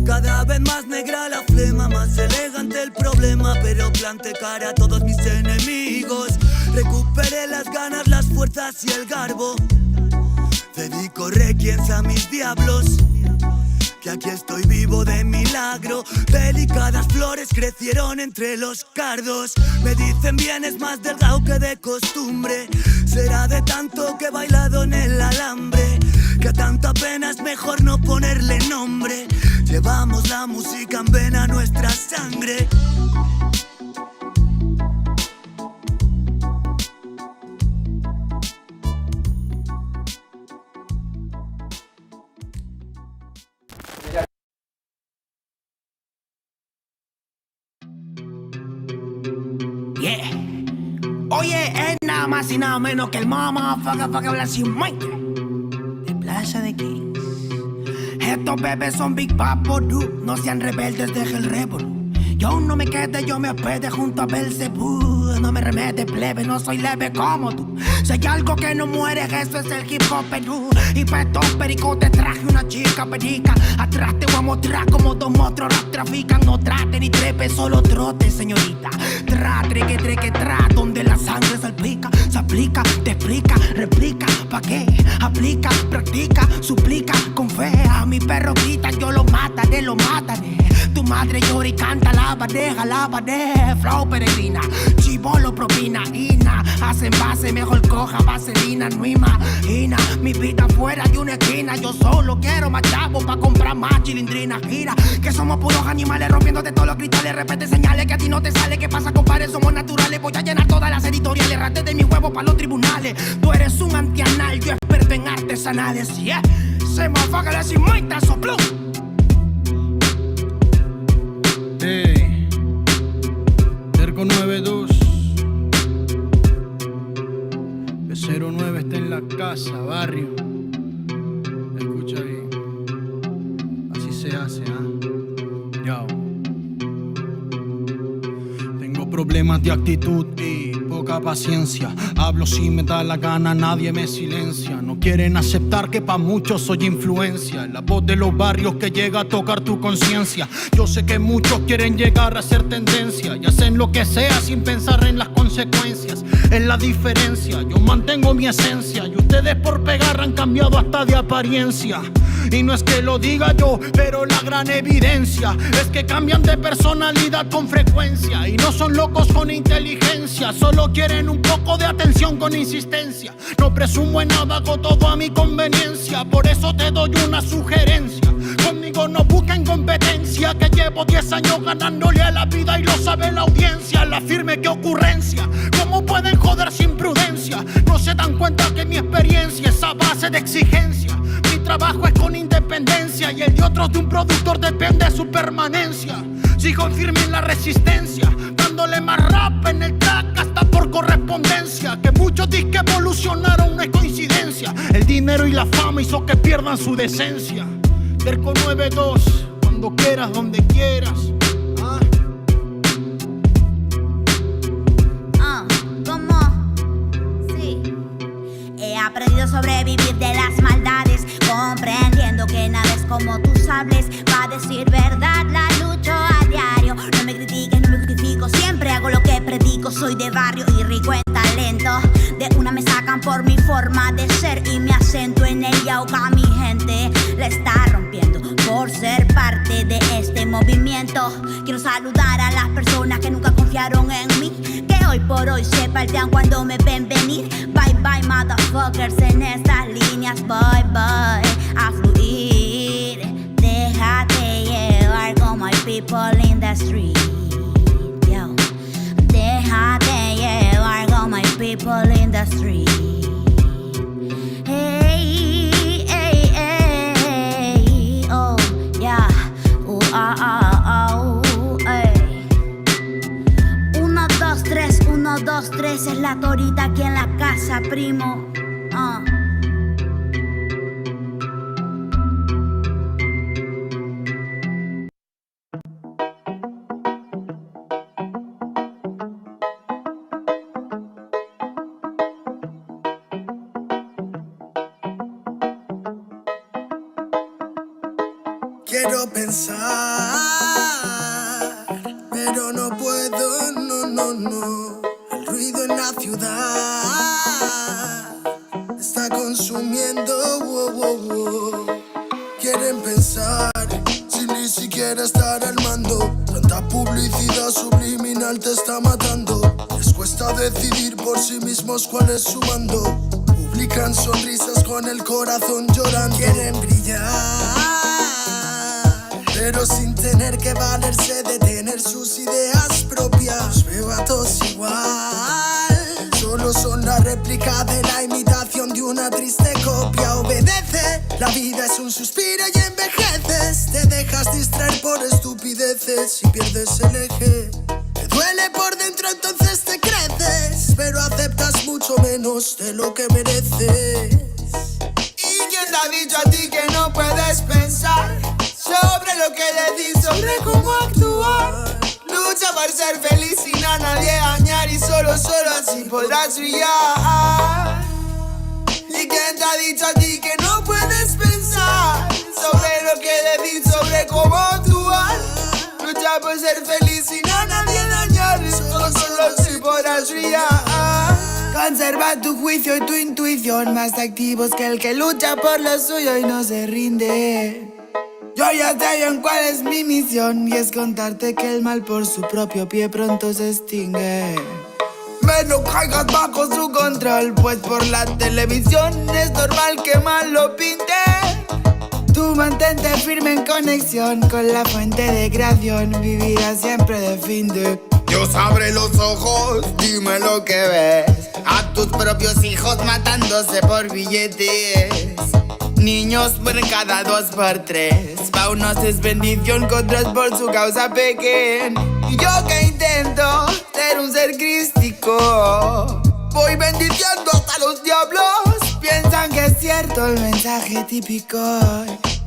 Cada vez más negra la flema, más elegante el problema, pero planté cara a todos mis enemigos. Recuperé las ganas, las fuerzas y el garbo. Dedico requiems a mis diablos, que aquí estoy vivo de milagro. Delicadas flores crecieron entre los cardos. Me dicen vienes más delgado que de costumbre. Será de tanto que he bailado en el alambre, que a tanta pena es mejor no ponerle nombre. Llevamos la música en vena, nuestra sangre. Yeah. Oye, es nada más y nada menos que el motherfucker Blasio Mike de Plaza de Kings. Estos bebés son Big Papo, no sean rebeldes, deja el rebel. yo no me quede, yo me hospede junto a Belzebú. No me remete, plebe, no soy leve como tú. Si hay algo que no muere, eso es el hip hop Perú. Y para estos pericotes traje una chica perica. Atrás te voy a mostrar como dos monstruos rap trafican. No trate ni trepe, solo trote, señorita. Que tra, donde la sangre salpica. Se aplica, te explica, replica. ¿Pa' qué? Aplica, practica, suplica con fe. A mi perro grita, yo lo mataré, lo mataré. Tu madre llora y canta, lábate, flow peregrina, chivolo propina, ina, hacen base, mejor coja vaselina, no imagina mi vida fuera de una esquina. Yo solo quiero más chavos pa' comprar más chilindrina. Gira, que somos puros animales rompiéndote todos los cristales. Repete señales que a ti no te sale. ¿Qué pasa, compadre? Somos naturales. Voy a llenar todas las editoriales. Rate de mi huevo pa' los tribunales. Tú eres un antianal, yo experto en artesanales. Yeah, se me afaga la cimuita, sopló. Hey, Terco 92, B09 está en la casa, barrio. Escucha bien, así se hace, Yo. Tengo problemas de actitud y poca paciencia. Hablo si me da la gana, nadie me silencia. No quieren aceptar que pa' muchos soy influencia. La voz de los barrios que llega a tocar tu conciencia. Yo sé que muchos quieren llegar a ser tendencia y hacen lo que sea sin pensar en las consecuencias. Es la diferencia, yo mantengo mi esencia y ustedes por pegar han cambiado hasta de apariencia. Y no es que lo diga yo, pero la gran evidencia es que cambian de personalidad con frecuencia. Y no son locos con inteligencia, solo quieren un poco de atención con insistencia. No presumo en nada, hago todo a mi conveniencia. Por eso te doy una sugerencia: conmigo no busquen competencia, que llevo 10 años ganándole a la vida y lo sabe la audiencia. La firme, que ocurrencia, ¿cómo pueden joder sin prudencia? No se dan cuenta que mi experiencia es a base de exigencia. Mi trabajo es con independencia y el de otros de un productor depende de su permanencia. Sigo firme en la resistencia, dándole más rap en el track hasta por correspondencia. Que muchos disques evolucionaron, no es coincidencia. El dinero y la fama hizo que pierdan su decencia. Terco 92, cuando quieras, donde quieras. ¿Cómo? Sí. He aprendido a sobrevivir de las maldades, comprendiendo que nada es como tú sabes. Pa' decir verdad, la lucho a diario. No me critiques, no me justifico, siempre hago lo que predico. Soy de barrio y rico en talento. De una me sacan por mi forma de ser y mi acento en el yauca. Mi gente la está rompiendo por ser parte de este movimiento. Quiero saludar a las personas que nunca confiaron en mí, que hoy por hoy se partean cuando me ven venir. Bye bye motherfuckers, en estas líneas bye bye a fluir. Déjate llevar como hay people in the street. Yo. Déjate llevar como hay people in the street. Hey, hey, hey, oh, yeah, hey. 1, 2, 3, 1, 2, 3 es la torita aquí en la casa, primo. Quiero pensar, pero no puedo, no. El ruido en la ciudad está consumiendo, wow. Quieren pensar, sin ni siquiera estar al mando. Tanta publicidad subliminal te está matando. Les cuesta decidir por sí mismos cuál es su mando. Publican sonrisas con el corazón llorando. Quieren brillar, pero sin tener que valerse de tener sus ideas propias. Los veo a todos igual, solo son la réplica de la imitación de una triste copia. Obedece, la vida es un suspiro y envejeces. Te dejas distraer por estupideces y pierdes el eje. Te duele por dentro, entonces te creces, pero aceptas mucho menos de lo que mereces. ¿Y quién te ha dicho a ti que no puedes pensar sobre lo que le di, sobre cómo actuar? Lucha por ser feliz sin a nadie dañar y solo así podrás brillar. ¿Y quién te ha dicho a ti que no puedes pensar sobre lo que decir, sobre cómo actuar? Lucha por ser feliz sin a nadie dañar y solo así podrás brillar. Conserva tu juicio y tu intuición, más activos que el que lucha por lo suyo y no se rinde. Yo ya sé bien cuál es mi misión, y es contarte que el mal por su propio pie pronto se extingue. No caigas bajo su control, pues por la televisión es normal que mal lo pinten. Tú mantente firme en conexión con la fuente de creación, vivirás siempre de fin de. Dios abre los ojos, dime lo que ves. A tus propios hijos matándose por billetes. Niños por cada 2 por 3. Pa' unos es bendición, con otros por su causa pequen. Y yo que intento ser un ser crístico, voy bendiciendo hasta los diablos. Piensan que es cierto el mensaje típico.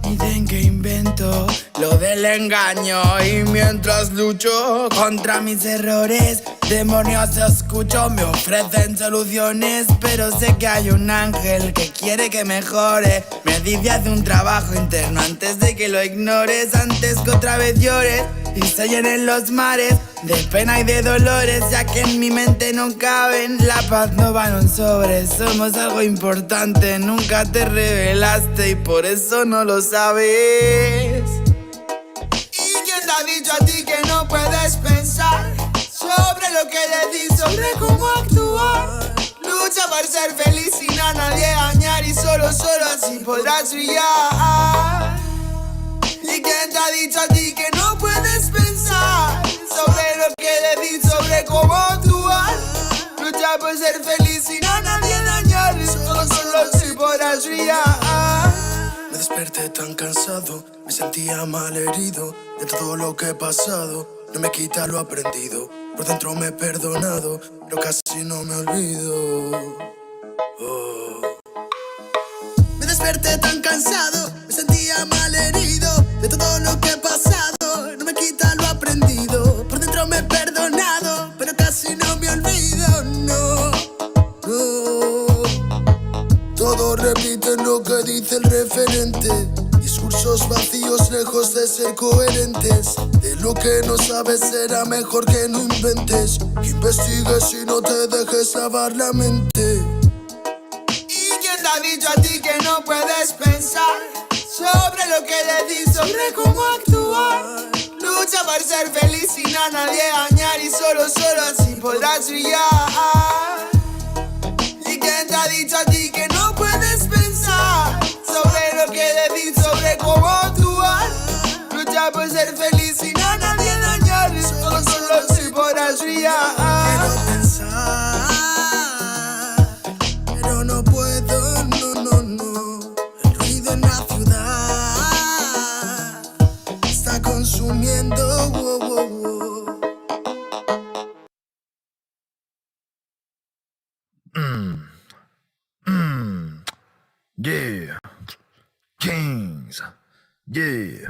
Dicen que invento lo del engaño, y mientras lucho contra mis errores, demonios escucho, me ofrecen soluciones. Pero sé que hay un ángel que quiere que mejore. Me dice haz un trabajo interno antes de que lo ignores, antes que otra vez llores y se llenen los mares de pena y de dolores, ya que en mi mente no caben. La paz no va en un sobre, somos algo importante. Nunca te revelaste y por eso no lo sabes. ¿Y quién te ha dicho a ti que no puedes pensar sobre lo que decís, sobre cómo actuar? Lucha por ser feliz sin a nadie dañar y solo así podrás brillar. ¿Y quién te ha dicho a ti que no puedes pensar sobre lo que decís, sobre cómo actuar? Lucha por ser feliz sin a nadie dañar y solo así podrás brillar. Me desperté tan cansado, me sentía mal herido de todo lo que he pasado. No me quita lo aprendido, por dentro me he perdonado, pero casi no me olvido. Me desperté tan cansado, me sentía mal herido de todo lo que he pasado. No me quita lo aprendido, por dentro me he perdonado, pero casi no me olvido, no. Todos repiten lo que dice el referente. Discursos vacíos lejos de ser coherentes. De lo que no sabes será mejor que no inventes, que investigues y no te dejes lavar la mente. ¿Y quién te ha dicho a ti que no puedes pensar sobre lo que decís, sobre cómo actuar? Lucha por ser feliz sin a nadie dañar y solo así podrás brillar. ¿Y quién te ha dicho a ti que no puedes pensar sobre lo que decís, sobre cómo actuar? Lucha por ser feliz sin a nadie dañar y solo así podrás brillar. Quiero pensar, pero no puedo, no. El ruido en la ciudad está consumiendo, Yeah, Kings, yeah.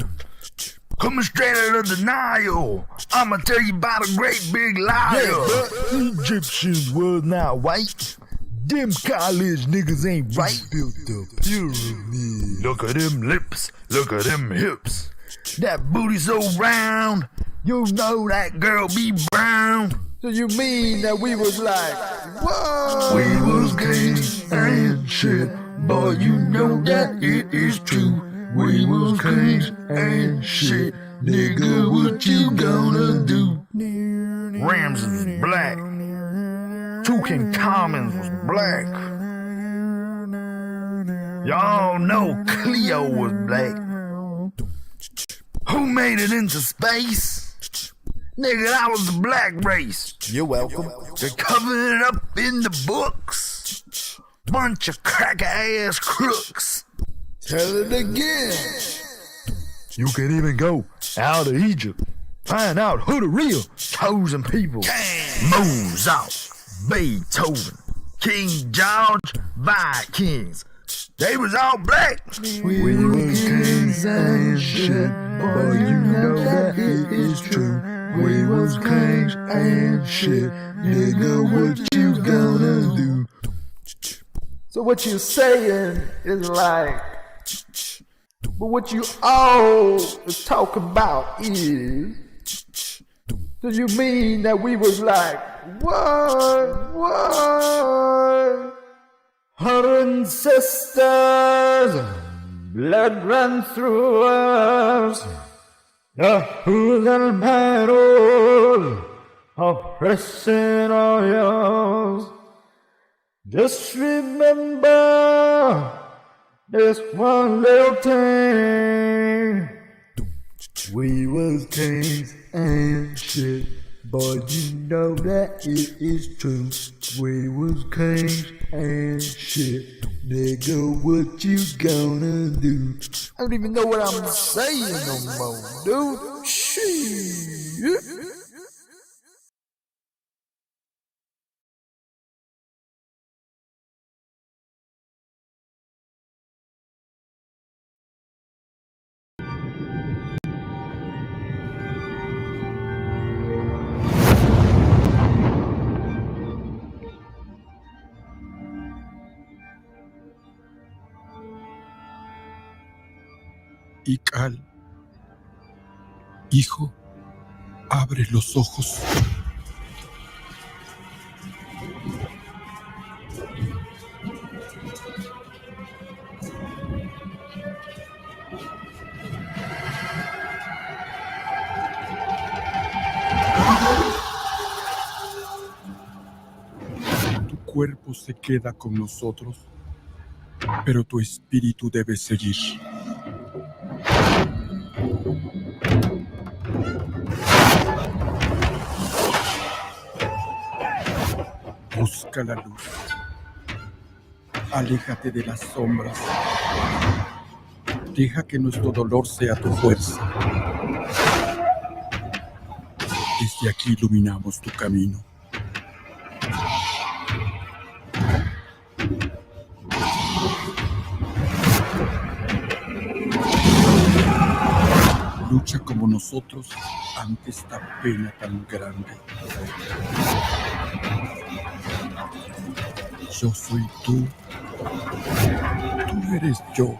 Coming straight out of denial, I'ma tell you about a great big liar. Yeah, but Egyptians was not white. Them college niggas ain't right. Built the pyramid. Look at them lips, look at them hips. That booty so round, you know that girl be brown. So you mean that we was like, whoa? We was kings and shit. Boy, you know that it is true. We was kings and shit. Nigga, what you gonna do? Ramses was black. Tutankhamun was black. Y'all know Cleo was black. Who made it into space? Nigga, that was the black race. You're welcome. They're covering it up in the books. Bunch of cracker-ass crooks. Tell it again. You can even go out of Egypt, find out who the real chosen people. Mozart, Beethoven, King George, Vikings. They was all black. We was kings and shit. Boy, you know that it is true. We was kings and shit. Nigga, what you gonna do? So what you saying is like, but what you all talk about is, do you mean that we was like, what? Our ancestors, blood ran through us, the hooligan battle of pressing oils. Just remember this one little thing. We was kings and shit, but you know that it is true. We was kings and shit. Nigga, what you gonna do? I don't even know what I'm saying no more, dude. Shit. Ical, hijo, abre los ojos. Tu cuerpo se queda con nosotros, pero tu espíritu debe seguir. Busca la luz. Aléjate de las sombras. Deja que nuestro dolor sea tu fuerza. Desde aquí iluminamos tu camino. Lucha como nosotros ante esta pena tan grande. Yo soy tú. Tú eres yo.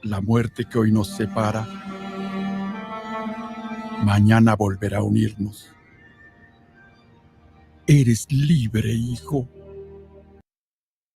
La muerte que hoy nos separa, mañana volverá a unirnos. Eres libre, hijo.